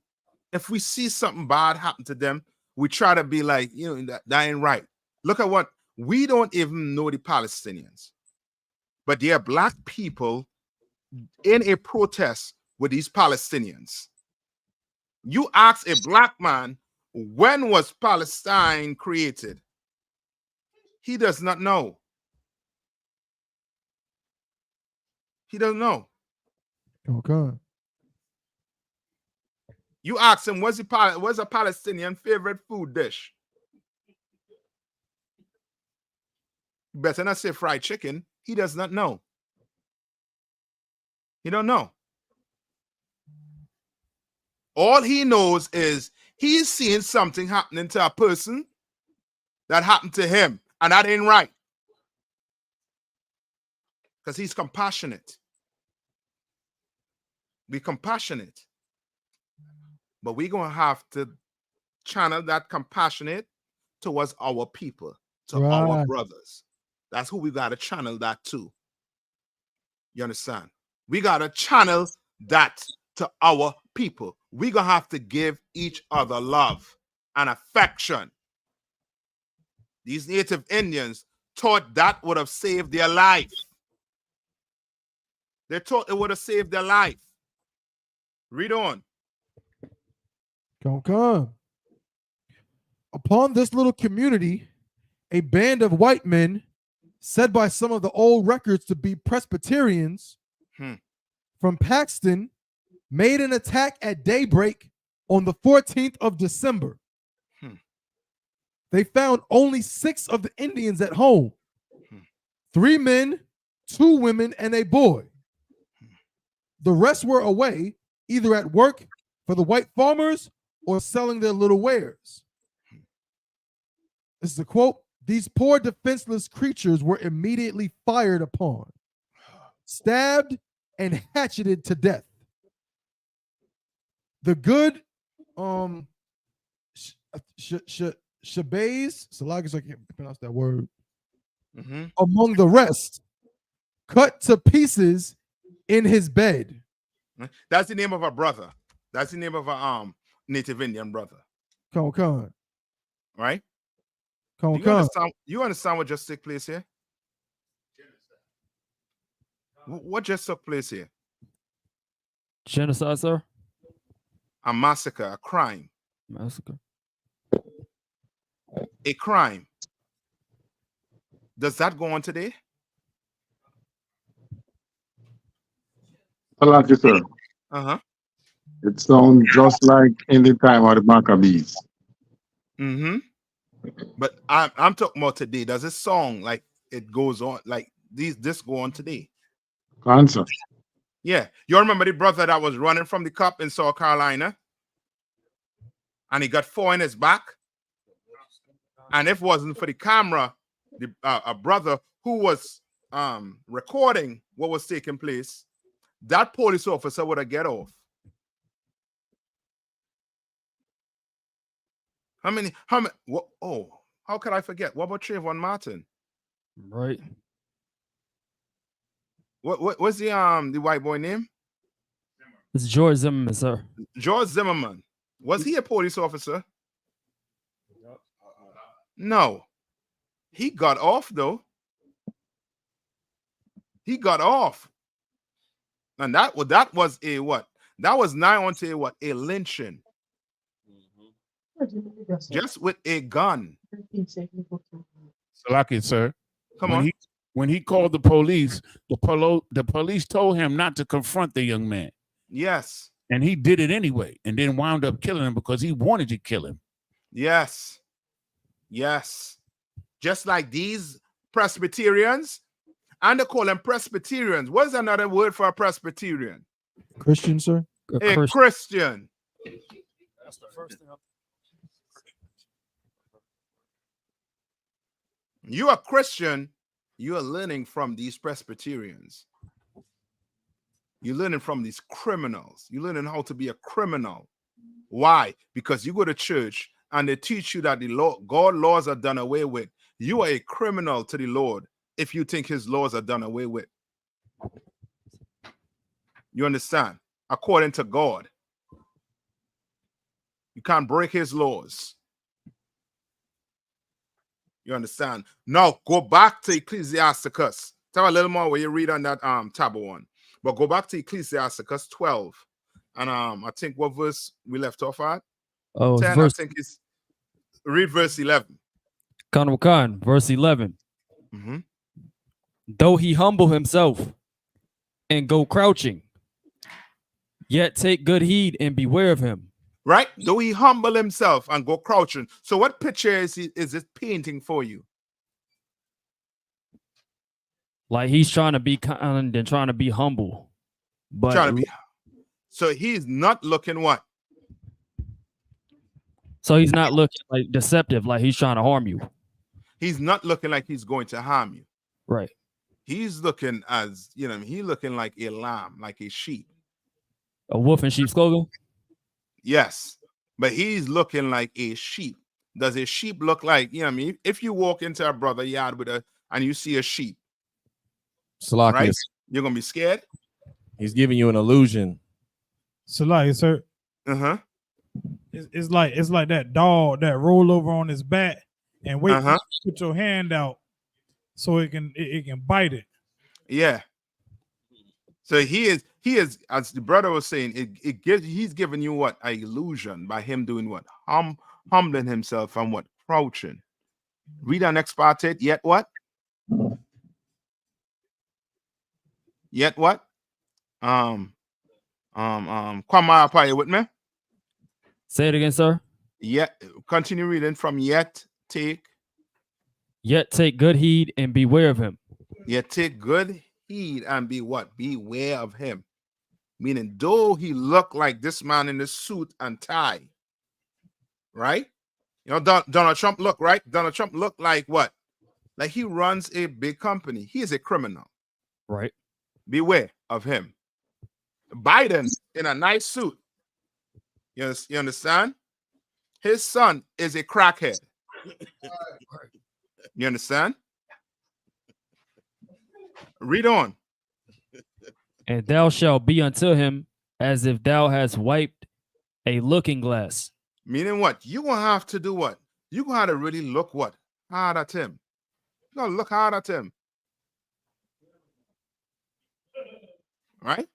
if we see something bad happen to them, we try to be like, you know, that ain't right. Look at what, we don't even know the Palestinians. But there are black people in a protest with these Palestinians. You ask a black man, when was Palestine created? He does not know. He doesn't know. Okay. You ask him, what's a Palestinian favorite food dish? Better not say fried chicken. He does not know. He don't know. All he knows is he's seeing something happening to a person that happened to him, and that ain't right. Because he's compassionate. Be compassionate. But we're going to have to channel that compassionate towards our people, to our brothers. That's who we got to channel that to. You understand? We got to channel that to our people. We're going to have to give each other love and affection. These Native Indians thought that would have saved their life. They thought it would have saved their life. Read on. Come. Upon this little community, a band of white men, said by some of the old records to be Presbyterians, from Paxton, made an attack at daybreak on the 14th of December. They found only 6 of the Indians at home, 3 men, 2 women, and a boy. The rest were away, either at work for the white farmers or selling their little wares. This is a quote. These poor defenseless creatures were immediately fired upon, stabbed, and hatcheted to death. The good Shabazz, Salagas, I can't pronounce that word, among the rest, cut to pieces in his bed. That's the name of a brother. That's the name of a Native Indian brother. Con. Right? You understand what just took place here? What just took place here? Genocide, sir? A massacre, a crime. Massacre. A crime. Does that go on today? Salaki, sir. It sounds just like in the time of the Maccabees. But I'm talking about today. Does this song like it goes on like this go on today? Answer. Yeah. You remember the brother that was running from the cop in South Carolina? And he got 4 in his back. And if it wasn't for the camera, a brother who was recording what was taking place, that police officer would have get off. How many? What, oh, how could I forget? What about Trayvon Martin? Right. What's the white boy name? It's George Zimmerman, sir. George Zimmerman. Was he a police officer? No. He got off though. He got off. And that was a what? That was nigh on to a what? A lynching. Just with a gun. Salaki, sir. Come on. When he called the police, the police told him not to confront the young man. Yes. And he did it anyway, and then wound up killing him because he wanted to kill him. Yes. Yes. Just like these Presbyterians, and they call them Presbyterians. What is another word for a Presbyterian? Christian, sir. A Christian. That's the first thing. You are Christian, you are learning from these Presbyterians. You're learning from these criminals. You're learning how to be a criminal. Why? Because you go to church and they teach you that the law, God laws are done away with. You are a criminal to the Lord if you think his laws are done away with. You understand? According to God. You can't break his laws. You understand? Now go back to Ecclesiasticus. Tell a little more where you read on that tab one. But go back to Ecclesiasticus 12. And I think what verse we left off at? Oh, 10, I think it's read verse 11. Khan, verse 11. Mm-hmm. Though he humble himself and go crouching, yet take good heed and beware of him. Right? Though he humble himself and go crouching. So what picture is it painting for you? Like he's trying to be kind and trying to be humble. But so he's not looking what? So he's not looking like deceptive, like he's trying to harm you. He's not looking like he's going to harm you. Right. He's looking as, you know, he's looking like a lamb, like a sheep. A wolf in sheep's clothing? Yes, but he's looking like a sheep. Does a sheep look like, you know what I mean? If you walk into a brother yard with and you see a sheep, right? You're going to be scared? He's giving you an illusion. Salaki, sir. Uh-huh. It's like that dog that roll over on his back and wait for you to put your hand out so it can bite it. Yeah. So he is, as the brother was saying, he's giving you what? An illusion by him doing what? Humbling himself and what? Crouching. Read our next part. Yet what? Yet what? Come on, with me. Say it again, sir. Yet, continue reading from yet take good heed and beware of him. Yet take good heed and be what? Beware of him. Meaning, though he looked like this man in the suit and tie, right? You know, Donald Trump looked, right? Donald Trump looked like what? Like he runs a big company. He is a criminal. Right. Beware of him. Biden in a nice suit. You understand? His son is a crackhead. You understand? Read on. And thou shalt be unto him as if thou hast wiped a looking glass. Meaning what? You're going to have to do what? You're going to have to really look what? Hard at him. You're going to look hard at him. Right?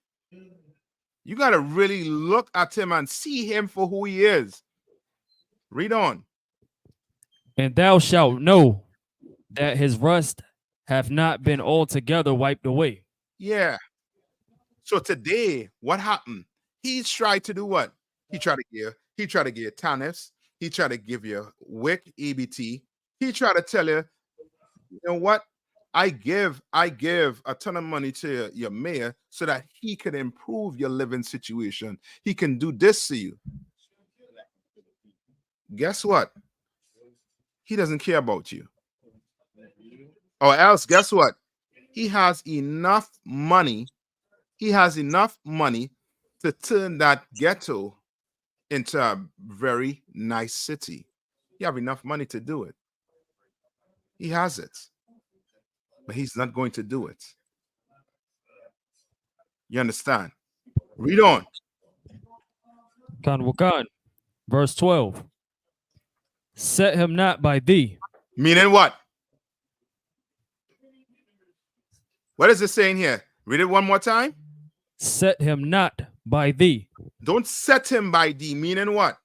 You got to really look at him and see him for who he is. Read on. And thou shalt know that his rust hath not been altogether wiped away. Yeah. So today, what happened? He's tried to do what? He tried to give TANFs. He tried to give you WIC, EBT. He tried to tell you, you know what? I give a ton of money to your mayor so that he can improve your living situation. He can do this to you. Guess what? He doesn't care about you. Or else, guess what? He has enough money. He has enough money to turn that ghetto into a very nice city. You have enough money to do it. He has it. But he's not going to do it. You understand? Read on. Wakan, verse 12. Set him not by thee. Meaning what? What is it saying here? Read it one more time. Set him not by thee. Don't set him by thee. Meaning what?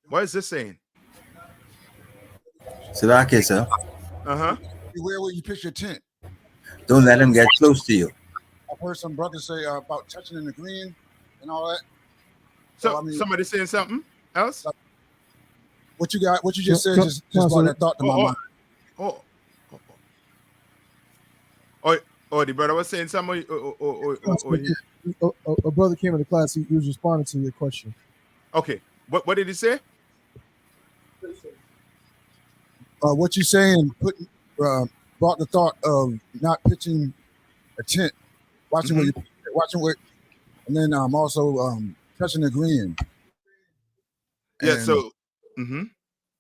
What is this saying? Salaki, sir. Uh-huh. Where will you pitch your tent? Don't let him get close to you. I've heard some brothers say about touching and agreeing and all that. So I mean, somebody saying something else? What you got? What you just said just brought that thought to my mind. The brother was saying something. A brother came into class. He was responding to your question. Okay. What did he say? What you saying brought the thought of not pitching a tent, watching where you watching where, and then also touching and agreeing. Yeah. And So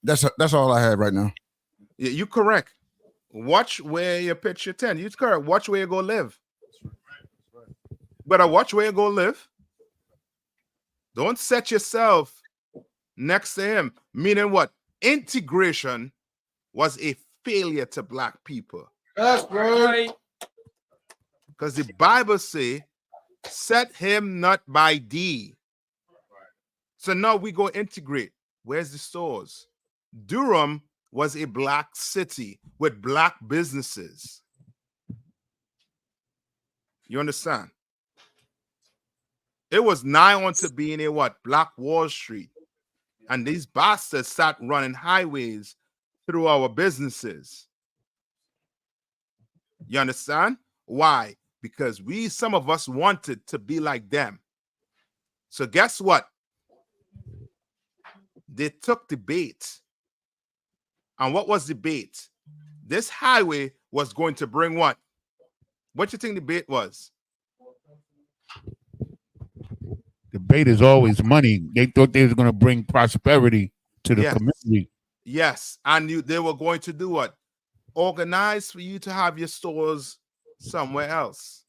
that's all I had right now. Yeah, you correct. Watch where you pitch your tent. You correct. Watch where you go live. Better watch where you go live. Don't set yourself next to him. Meaning what? Integration was a failure to black people. That's right. Because the Bible say, set him not by thee. So now we go integrate. Where's the stores? Durham was a black city with black businesses. You understand? It was nigh on to being a what? Black Wall Street. And these bastards start running highways through our businesses. You understand? Why? Because some of us wanted to be like them. So guess what? They took the bait. And what was the bait? This highway was going to bring what? What you think the bait was? The bait is always money. They thought they were going to bring prosperity to the community. Yes. And they were going to do what? Organize for you to have your stores somewhere else.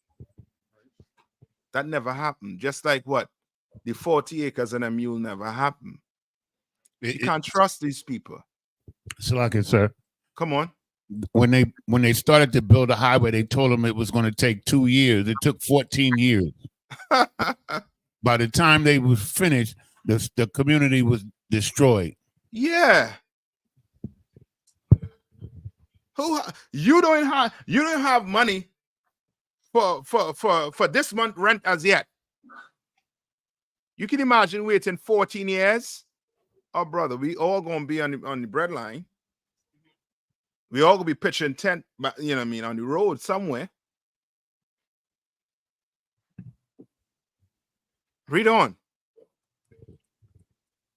That never happened. Just like what? The 40 acres and a mule never happened. You can't trust these people. Salaki, sir. Come on. When they started to build a highway, they told them it was going to take 2 years. It took 14 years. By the time they was finished, the community was destroyed. Yeah. You don't have money for this month rent as yet. You can imagine waiting 14 years. Oh, brother, we all gonna be on the breadline. We all gonna be pitching tent, you know what I mean, on the road somewhere. Read on.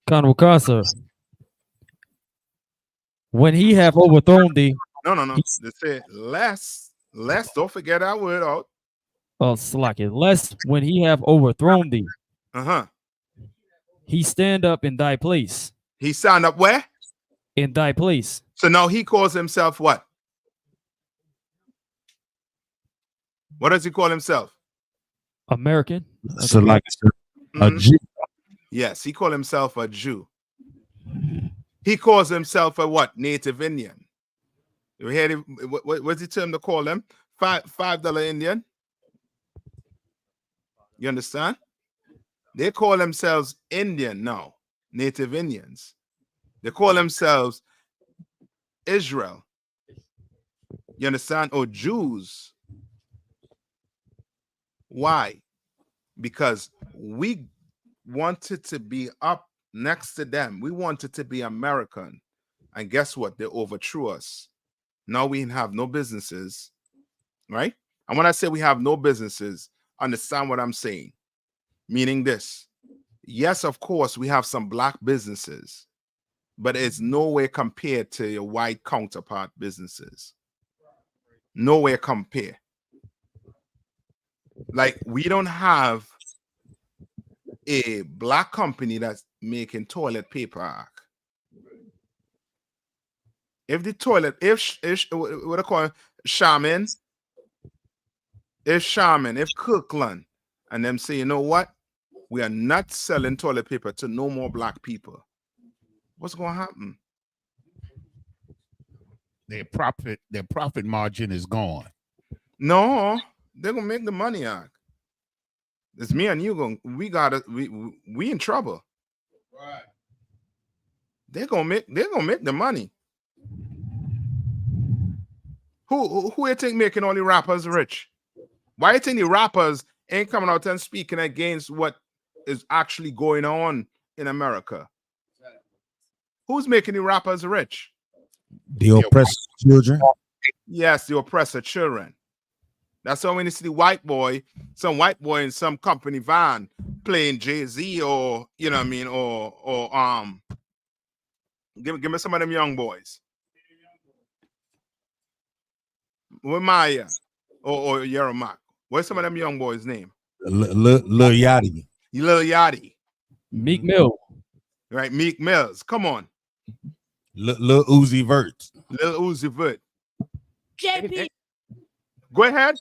Kanwakasa. When he have overthrown thee. No. They say less. Don't forget that word out. Oh, Salaki. Lest when he have overthrown thee. He stand up in thy place. He stand up where? In thy place. So now he calls himself what? What does he call himself? American. Salaki, a Jew. Yes, he called himself a Jew. He calls himself a what? Native Indian. You hear him? What's the term to call them? $5 Indian. You understand? They call themselves Indian now, Native Indians. They call themselves Israel. You understand? Or Jews. Why? Because we wanted to be up next to them. We wanted to be American. And guess what? They overthrew us. Now we have no businesses, right? And when I say we have no businesses, understand what I'm saying. Meaning this. yes, of course, we have some black businesses, but it's nowhere compared to your white counterpart businesses. Nowhere compare. Like, we don't have a black company that's making toilet paper. If the toilet, if what I call it, Shaman, if Kirkland, and them say, you know what, we are not selling toilet paper to no more black people, what's going to happen? Their profit margin is gone. No, they're gonna make the money out. It's me and you going. We in trouble. Right. They're gonna make the money. Who you think making all the rappers rich? Why you think the rappers ain't coming out and speaking against what is actually going on in America? Who's making the rappers rich? The oppressed children. Yes, the oppressor children. That's why when you see the white boy, some white boy in some company van playing Jay-Z, or you know what I mean, or give me some of them young boys. With Maya or Yeramak. What's some of them young boys' name? Lil Yachty. Lil Yachty. Meek Mill. Right, Meek Mills. Come on. Lil Uzi Vert. Lil Uzi Vert. JP. Go ahead.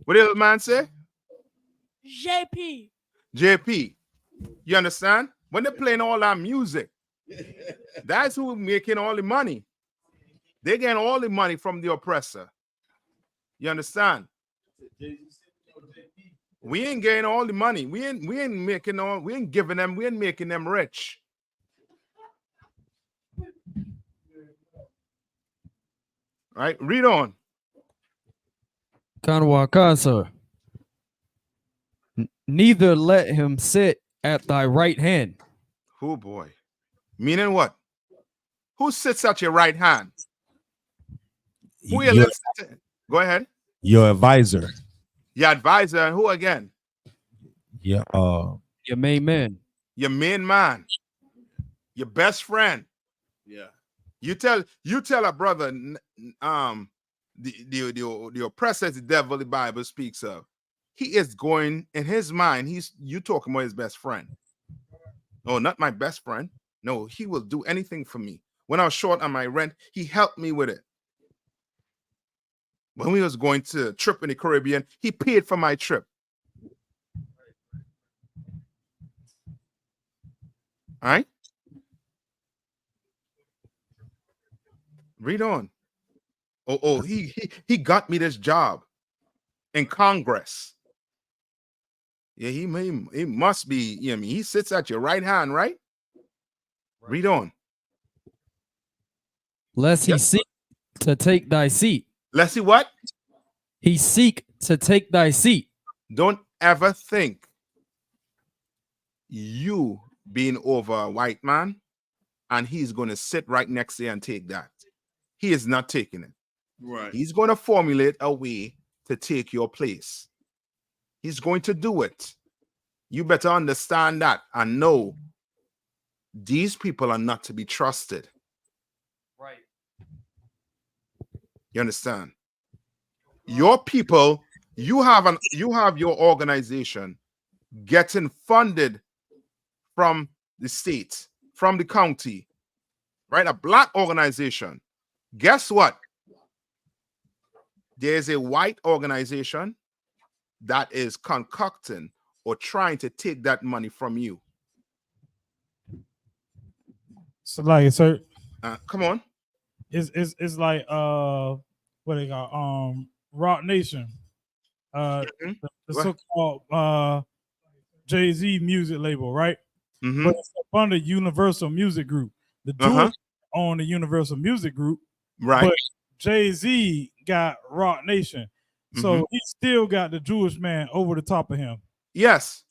What did the man say? JP. JP. You understand? When they're playing all that music, that's who making all the money. They getting all the money from the oppressor. You understand? We ain't getting all the money. We ain't giving them, we ain't making them rich. Right? Read on. Kanwaka, sir. Neither let him sit at thy right hand. Oh boy. Meaning what? Who sits at your right hand? Who you listen? Go ahead. Your advisor. Your advisor, and who again? Yeah. Your main man. Your main man. Your best friend. Yeah. You tell a brother, the oppressor is the devil the Bible speaks of. He is going in his mind. You talking about his best friend. No, not my best friend. No, he will do anything for me. When I was short on my rent, he helped me with it. When we was going to a trip in the Caribbean, he paid for my trip. All right. Read on. He got me this job in Congress. Yeah, he must be, you know what I mean? He sits at your right hand, right? Read on. Lest he seek to take thy seat. Lest he what? He seek to take thy seat. Don't ever think you being over a white man and he's going to sit right next to you and take that. He is not taking it. Right. He's going to formulate a way to take your place. He's going to do it. You better understand that and know these people are not to be trusted. Right. You understand? Your people, you have your organization getting funded from the state, from the county, right? A black organization. Guess what? There's a white organization that is concocting or trying to take that money from you. So like, sir, come on. It's like what they got Rock Nation, the so-called Jay-Z music label, right? But it's up under Universal Music Group. The Jewish own the Universal Music Group, right? But Jay-Z got Rock Nation, so he still got the Jewish man over the top of him. Yes,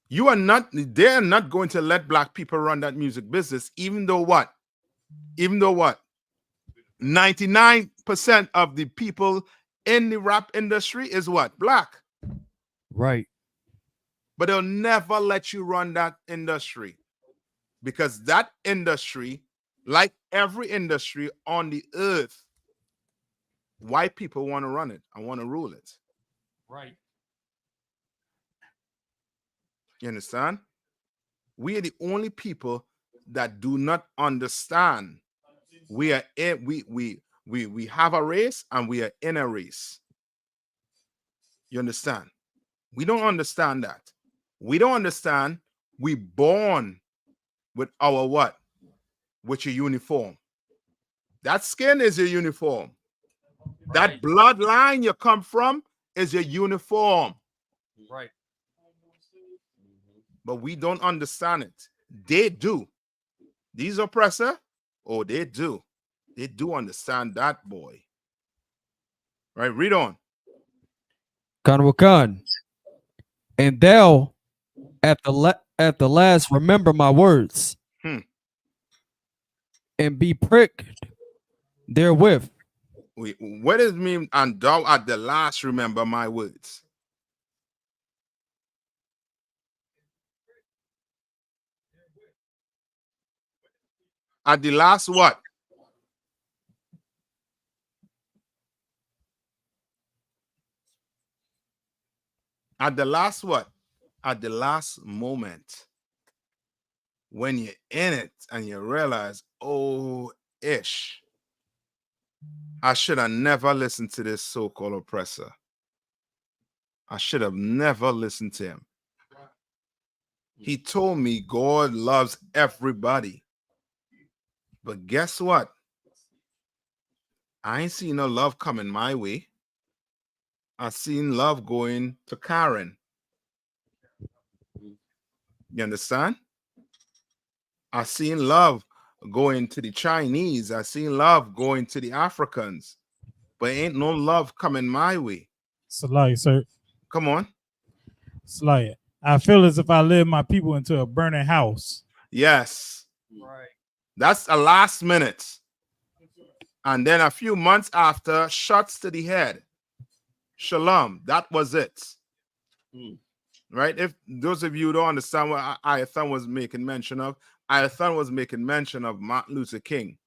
they're not going to let black people run that music business, even though what? 99% of the people in the rap industry is what? Black. Right. but they'll never let you run that industry, because that industry, like every industry on the earth, white people want to run it and want to rule it. Right. You understand? We are the only people that do not understand. We are in, we have a race and we are in a race. You understand? We don't understand that. We don't understand we born with our what? With your uniform. That skin is your uniform. That bloodline you come from is your uniform. Right. But we don't understand it. They do. These oppressor, oh, they do. They do understand that, boy. Right, read on. Khan, and thou at the last remember my words, and be pricked therewith. Wait, what does it mean? And thou at the last remember my words. At the last what? At the last what? At the last moment. When you're in it and you realize, oh, ish, I should have never listened to this so-called oppressor. I should have never listened to him. He told me God loves everybody. But guess what? I ain't seen no love coming my way. I seen love going to Karen. You understand? I seen love going to the Chinese. I seen love going to the Africans. But ain't no love coming my way. Salaya, sir. Come on. Salaya. I feel as if I led my people into a burning house. Yes. Right. That's a last minute. And then a few months after, shots to the head. Shalom. That was it. Right? If those of you who don't understand what I.S.U.P.K was making mention of, I.S.U.P.K was making mention of Martin Luther King.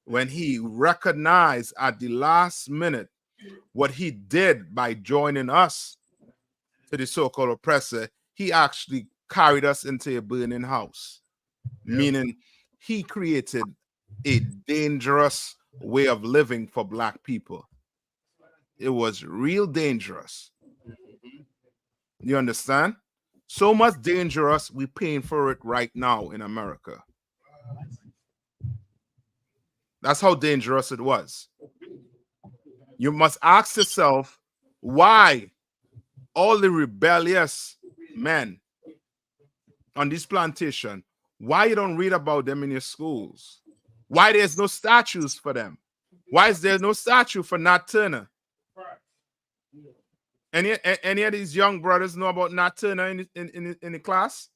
When he recognized at the last minute what he did by joining us to the so-called oppressor, he actually carried us into a burning house. Meaning he created a dangerous way of living for Black people. It was real dangerous. You understand? So much dangerous, we're paying for it right now in America. That's how dangerous it was. You must ask yourself, why all the rebellious men on this plantation, why you don't read about them in your schools? Why there's no statues for them? Why is there no statue for Nat Turner? Any of these young brothers know about Nat Turner in the class?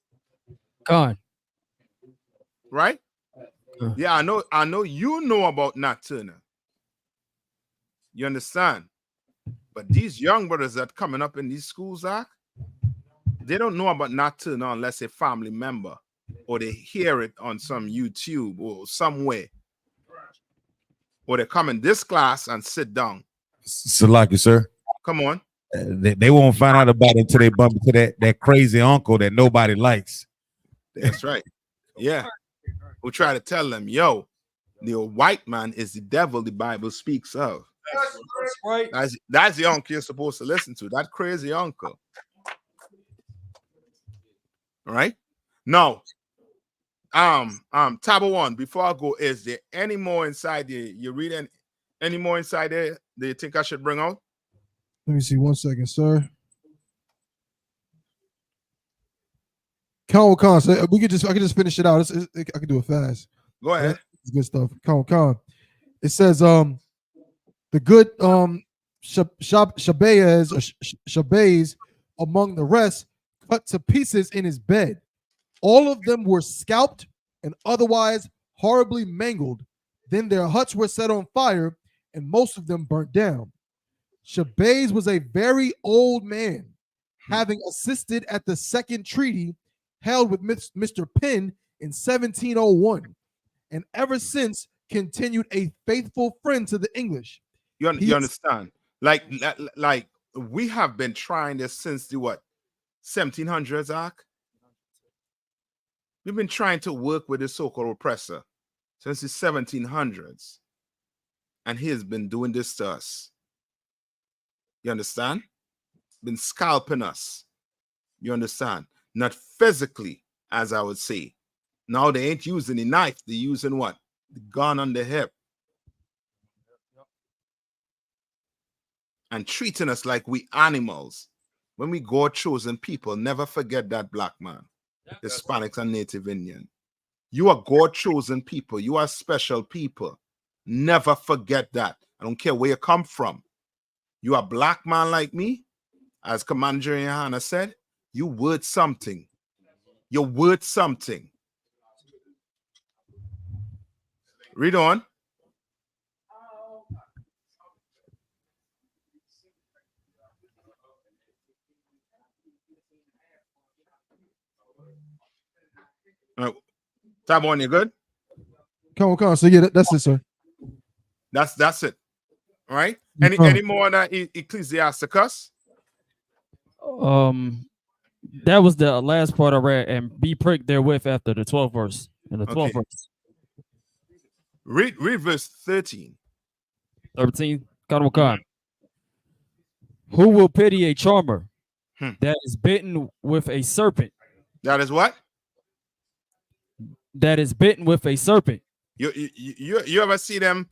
Khan. Right? Yeah, I know you know about Nat Turner. You understand? But these young brothers that coming up in these schools, Zach, they don't know about Nat Turner unless a family member or they hear it on some YouTube or somewhere. Or they come in this class and sit down. Salaki, sir. Come on. They won't find out about it until they bump into that crazy uncle that nobody likes. That's right. Yeah. We'll try to tell them, yo, the white man is the devil the Bible speaks of. That's right. That's the uncle you're supposed to listen to. That crazy uncle. All right. Now, Tabo one, before I go, is there any more inside there? You read any more inside there that you think I should bring out? Let me see 1 second, sir. Khan, so I can just finish it out. I can do it fast. Go ahead. It's good stuff. Khan. It says the good Shabbayas among the rest cut to pieces in his bed. All of them were scalped and otherwise horribly mangled. Then their huts were set on fire and most of them burnt down. Shabbayas was a very old man. having assisted at the second treaty held with Mr. Penn in 1701, and ever since continued a faithful friend to the English. You understand? Like we have been trying this since the what 1700s, Ark. We've been trying to work with the so-called oppressor since the 1700s, and he has been doing this to us. You understand? Been scalping us. You understand? Not physically, as I would say. Now they ain't using the knife. They're using what? The gun on the hip. And treating us like we animals. When we God chosen people, never forget that, black man. Hispanics and Native Indian. You are God chosen people. You are special people. Never forget that. I don't care where you come from. You are a black man like me. As Commander YAHANNA said, you worth something. You're worth something. Read on. Tabon, you good? Come on. So yeah, that's it, sir. That's it. All right. Any more on that Ecclesiasticus? That was the last part I read, and be pricked therewith after the 12th verse. In the 12th verse. Read verse 13. 13. Khan. Who will pity a charmer that is bitten with a serpent? That is what? That is bitten with a serpent. You ever see them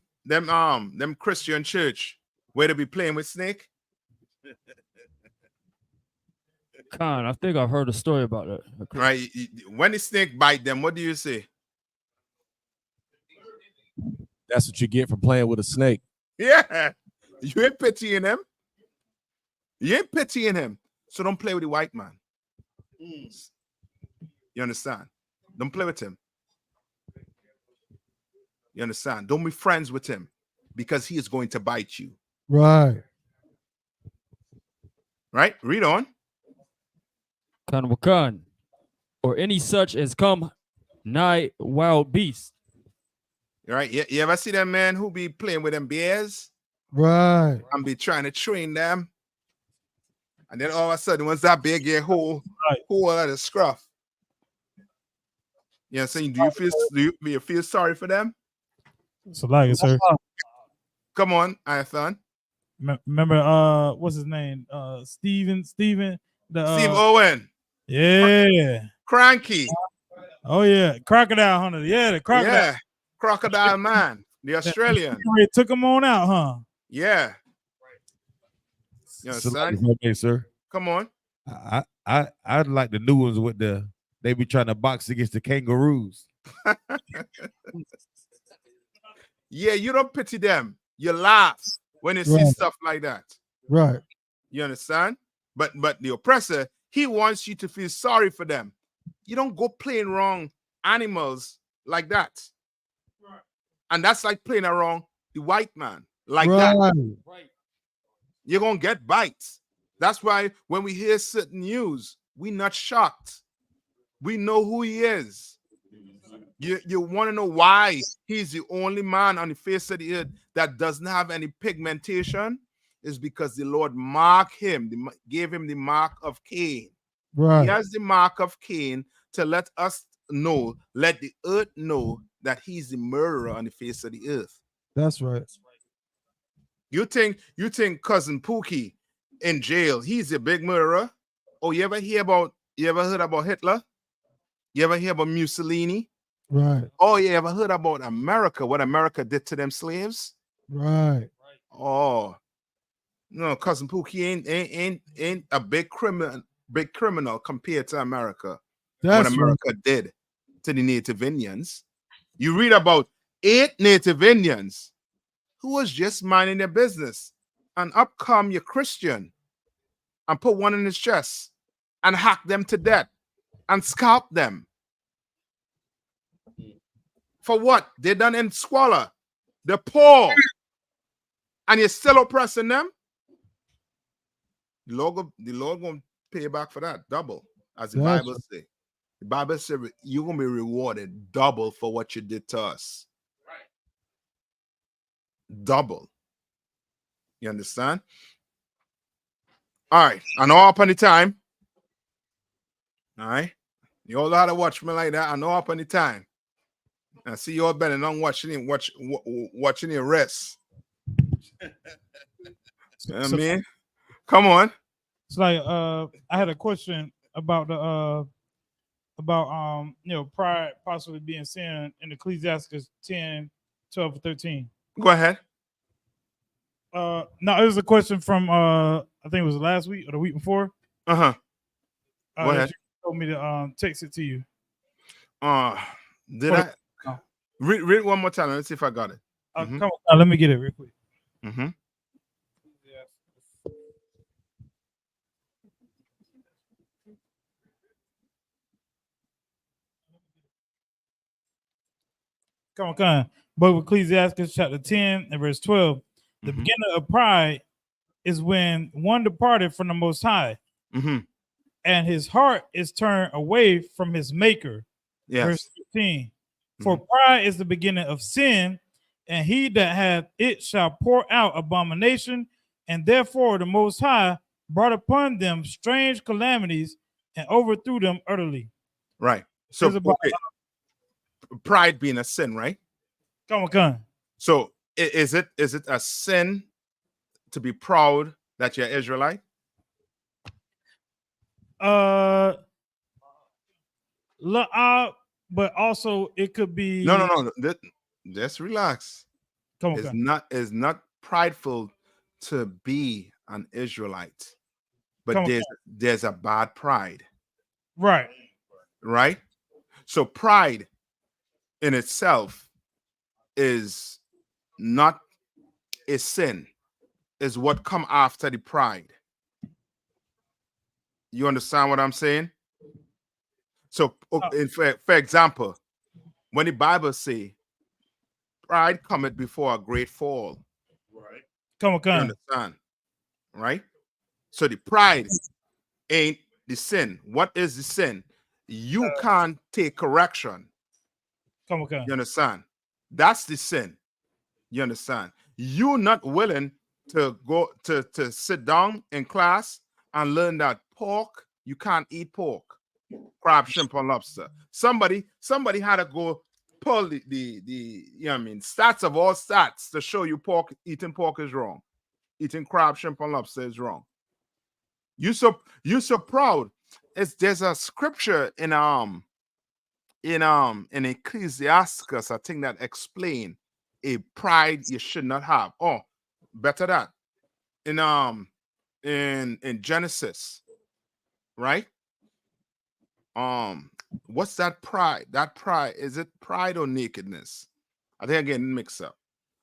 Christian church where they be playing with snake? Khan, I think I've heard a story about that. Right. When the snake bite them, what do you say? That's what you get for playing with a snake. Yeah. You ain't pitying him. You ain't pitying him. So don't play with the white man. You understand? Don't play with him. You understand? Don't be friends with him because he is going to bite you. Right. Right? Read on. Khan, or any such as come nigh wild beast. Right? You ever see that man who be playing with them bears? Right. And be trying to train them. And then all of a sudden, once that bear get whole out of scruff. You know what I'm saying? Do you feel sorry for them? So like it, sir. Come on, Iathan. Remember what's his name? Steven Steve Owen. Yeah. Cranky. Oh yeah. Crocodile Hunter. Yeah, the crocodile. Yeah. Crocodile Man, the Australian. Took him on out, huh? Yeah. You know, okay, sir. Come on. I'd like the new ones with they be trying to box against the kangaroos. Yeah, you don't pity them. You laugh when you see stuff like that. Right. You understand? But the oppressor, he wants you to feel sorry for them. You don't go playing wrong animals like that. Right. And that's like playing around the white man like that. Right. You're going to get bites. That's why when we hear certain news, we're not shocked. We know who he is. You want to know why he's the only man on the face of the earth that doesn't have any pigmentation? Is because the Lord marked him, gave him the mark of Cain. Right. He has the mark of Cain to let us know, let the earth know that he's the murderer on the face of the earth. That's right. You think Cousin Pookie in jail, he's a big murderer? Oh, you ever heard about Hitler? You ever hear about Mussolini? Right. Oh, you ever heard about America, what America did to them slaves? Right. Oh, no, Cousin Pookie ain't a big criminal compared to America. That's what America did to the Native Indians. You read about 8 Native Indians who was just minding their business, and up come your Christian and put one in his chest and hack them to death and scalp them. For what? They done in squalor. They're poor. And you're still oppressing them? The Lord gonna pay back for that double, as the Gotcha. Bible say. The Bible says you're gonna be rewarded double for what you did to us. Double. You understand? All right. I know up on the time. All right. You all how to watch me like that. I know up on the time. I see you all bending on watching your rest. You know what I mean? Come on. It's like I had a question about the pride possibly being sin in Ecclesiastes 10, 12, 13. Go ahead. No, it was a question from I think it was last week or the week before. Go ahead. You told me to text it to you. Did I read it one more time? Let's see if I got it. Come on, let me get it real quick. Come on. Book of Ecclesiastes chapter 10 and verse 12. The beginning of pride is when one departed from the Most High, and his heart is turned away from his maker. Yes. Verse 15. For pride is the beginning of sin, and he that hath it shall pour out abomination, and therefore the Most High brought upon them strange calamities and overthrew them utterly. Right. So pride being a sin, right? Come on. So is it a sin to be proud that you're Israelite? But also it could be No. Just relax. Come on. It's not prideful to be an Israelite, but there's a bad pride. Right. Right? So pride in itself is not a sin, is what come after the pride. You understand what I'm saying? So for example, when the Bible say pride cometh before a great fall. Right. Come on. You understand? Right? So the pride ain't the sin. What is the sin? You can't take correction. Come on. You understand? That's the sin. You understand? You're not willing to go to sit down in class and learn that pork, you can't eat pork, crab, shrimp, and lobster. Somebody had to go pull the you know what I mean, stats of all stats to show you eating pork is wrong. Eating crab, shrimp, and lobster is wrong. You're so proud. There's a scripture in Ecclesiastes, I think, that explain a pride you should not have. Oh, better that. In Genesis, right? What's that pride? That pride, is it pride or nakedness? I think I'm getting mixed up.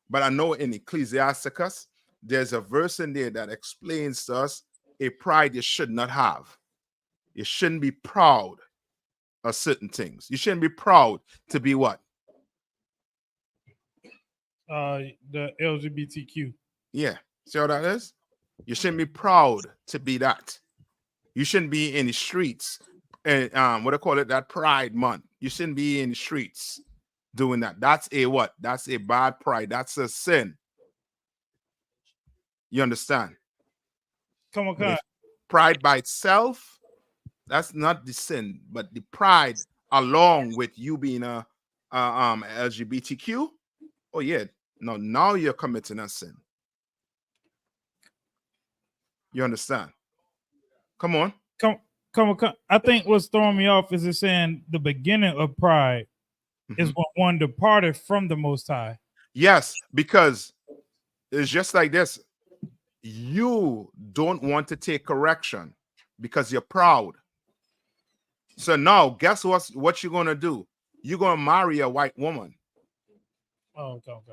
But I know in Ecclesiastes, there's a verse in there that explains to us a pride you should not have. You shouldn't be proud of certain things. You shouldn't be proud to be what? The LGBTQ. Yeah. See how that is? You shouldn't be proud to be that. You shouldn't be in the streets and what I call it, that Pride Month. You shouldn't be in the streets doing that. That's a what? That's a bad pride. That's a sin. You understand? Come on. Pride by itself, that's not the sin, but the pride along with you being a LGBTQ. Oh yeah, no, now you're committing a sin. You understand? Come on. Come on. I think what's throwing me off is it saying the beginning of pride is when one departed from the Most High. Yes, because it's just like this. You don't want to take correction because you're proud. So now, guess what you're gonna do? You're gonna marry a white woman. Oh, okay.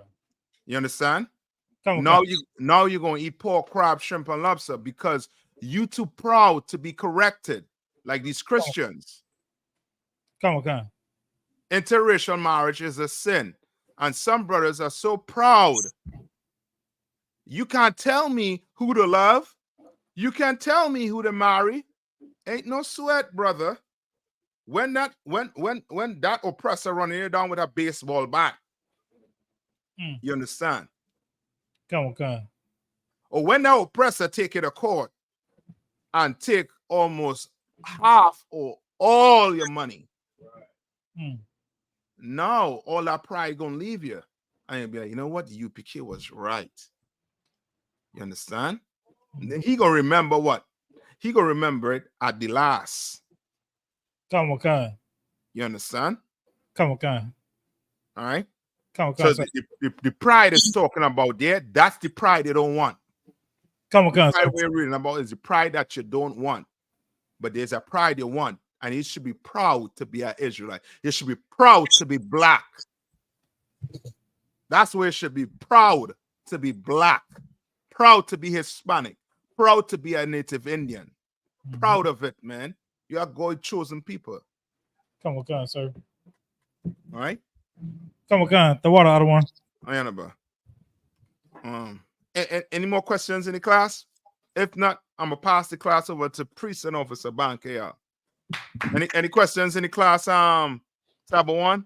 You understand? Now you're gonna eat pork, crab, shrimp, and lobster because you too proud to be corrected, like these Christians. Come on. Interracial marriage is a sin, and some brothers are so proud. You can't tell me who to love. You can't tell me who to marry. Ain't no sweat, brother. When that oppressor running you down with a baseball bat, you understand? Come on. Or when that oppressor take you to court and take almost half or all your money, now all that pride gonna leave you. And you'll be like, you know what? The UPK was right. You understand? Then he gonna remember what? He gonna remember it at the last. Come on. You understand? Come on. All right. Come on. So the pride is talking about there, that's the pride they don't want. Come on. The pride we're reading about is the pride that you don't want. But there's a pride you want, and you should be proud to be an Israelite. You should be proud to be black. That's where it should be, proud to be black, proud to be Hispanic, proud to be a Native Indian. Proud of it, man. You are God's chosen people. Come on, sir. All right. Come on. The water out of one. Ayana, any more questions in the class? If not, I'm gonna pass the class over to Priest and Officer Banke. Any questions in the class? Tab 1.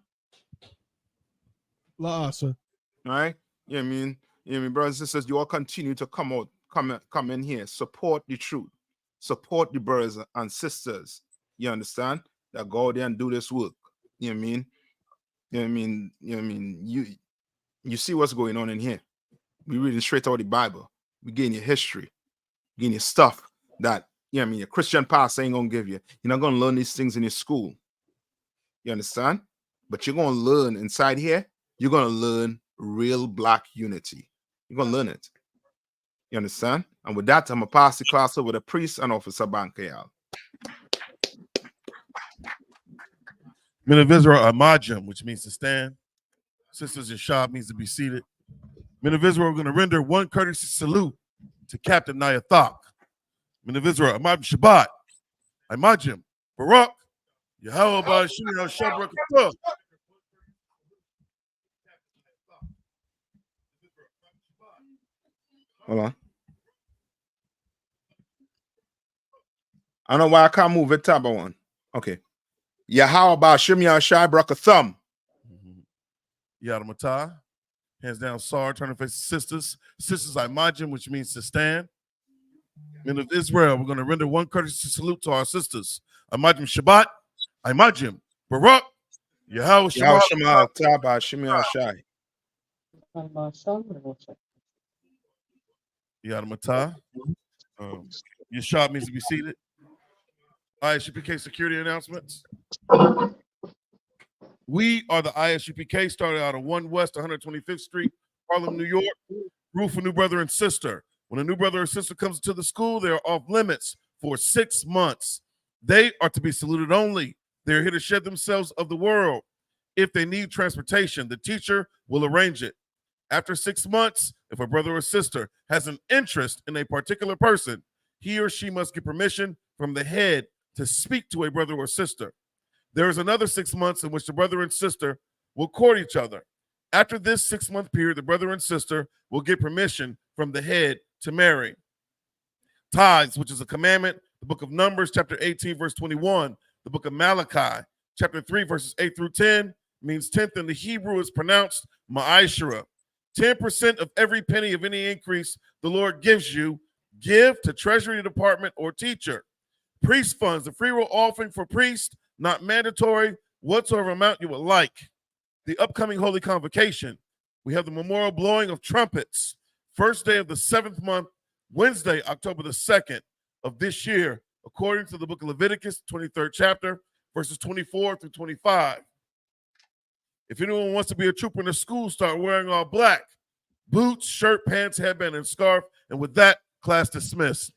Sir. All right. I mean, brothers and sisters, you all continue to come in here, support the truth, support the brothers and sisters. You understand that go there and do this work. You know what I mean? You see what's going on in here. We reading straight out of the Bible. We getting your history, getting your stuff that your Christian pastor ain't gonna give you. You're not gonna learn these things in your school. You understand? But you're gonna learn inside here. You're gonna learn real black unity. You're gonna learn it. You understand? And with that, I'm gonna pass the class over to Priest and Officer Banke. Men of Israel are majim, which means to stand. Sisters in SHALAM means to be seated. Men of Israel are going to render one courtesy salute to Captain I.S.U.P.K. Men of Israel, Imajim Shabbat, Imajim, Barak, Yahweh Shabbat. Hold on. I don't know why I can't move it. Tab 1. Okay. Yahweh Shim Yahshai Brakathum. Yadamatah. Hands down, Sar, turning face to sisters. Sisters, Imajim, which means to stand. Men of Israel, we're going to render one courtesy salute to our sisters. Imajim Shabbat, Imajim, Barak, Yahweh Shabbat. Yadamatah. Yashab means to be seated. I.S.U.P.K security announcements. We are the I.S.U.P.K, started out of 1 West 125th Street, Harlem, New York. Rule for new brother and sister. When a new brother or sister comes to the school, they are off limits for 6 months. They are to be saluted only. They're here to shed themselves of the world. If they need transportation, the teacher will arrange it. After 6 months, if a brother or sister has an interest in a particular person, he or she must get permission from the head to speak to a brother or sister. There is another 6 months in which the brother and sister will court each other. After this 6-month period, the brother and sister will get permission from the head to marry. Tithes, which is a commandment, the book of Numbers, chapter 18, verse 21, the book of Malachi, chapter 3, verses 8 through 10, means tenth in the Hebrew is pronounced ma'ashera. 10% of every penny of any increase the Lord gives you, give to treasury department or teacher. Priest funds, the free will offering for priest, not mandatory, whatsoever amount you would like. The upcoming Holy Convocation, we have the memorial blowing of trumpets, first day of the 7th month, Wednesday, October the 2nd of this year, according to the book of Leviticus, 23rd chapter, verses 24 through 25. If anyone wants to be a trooper in the school, start wearing all black, boots, shirt, pants, headband, and scarf. And with that, class dismissed.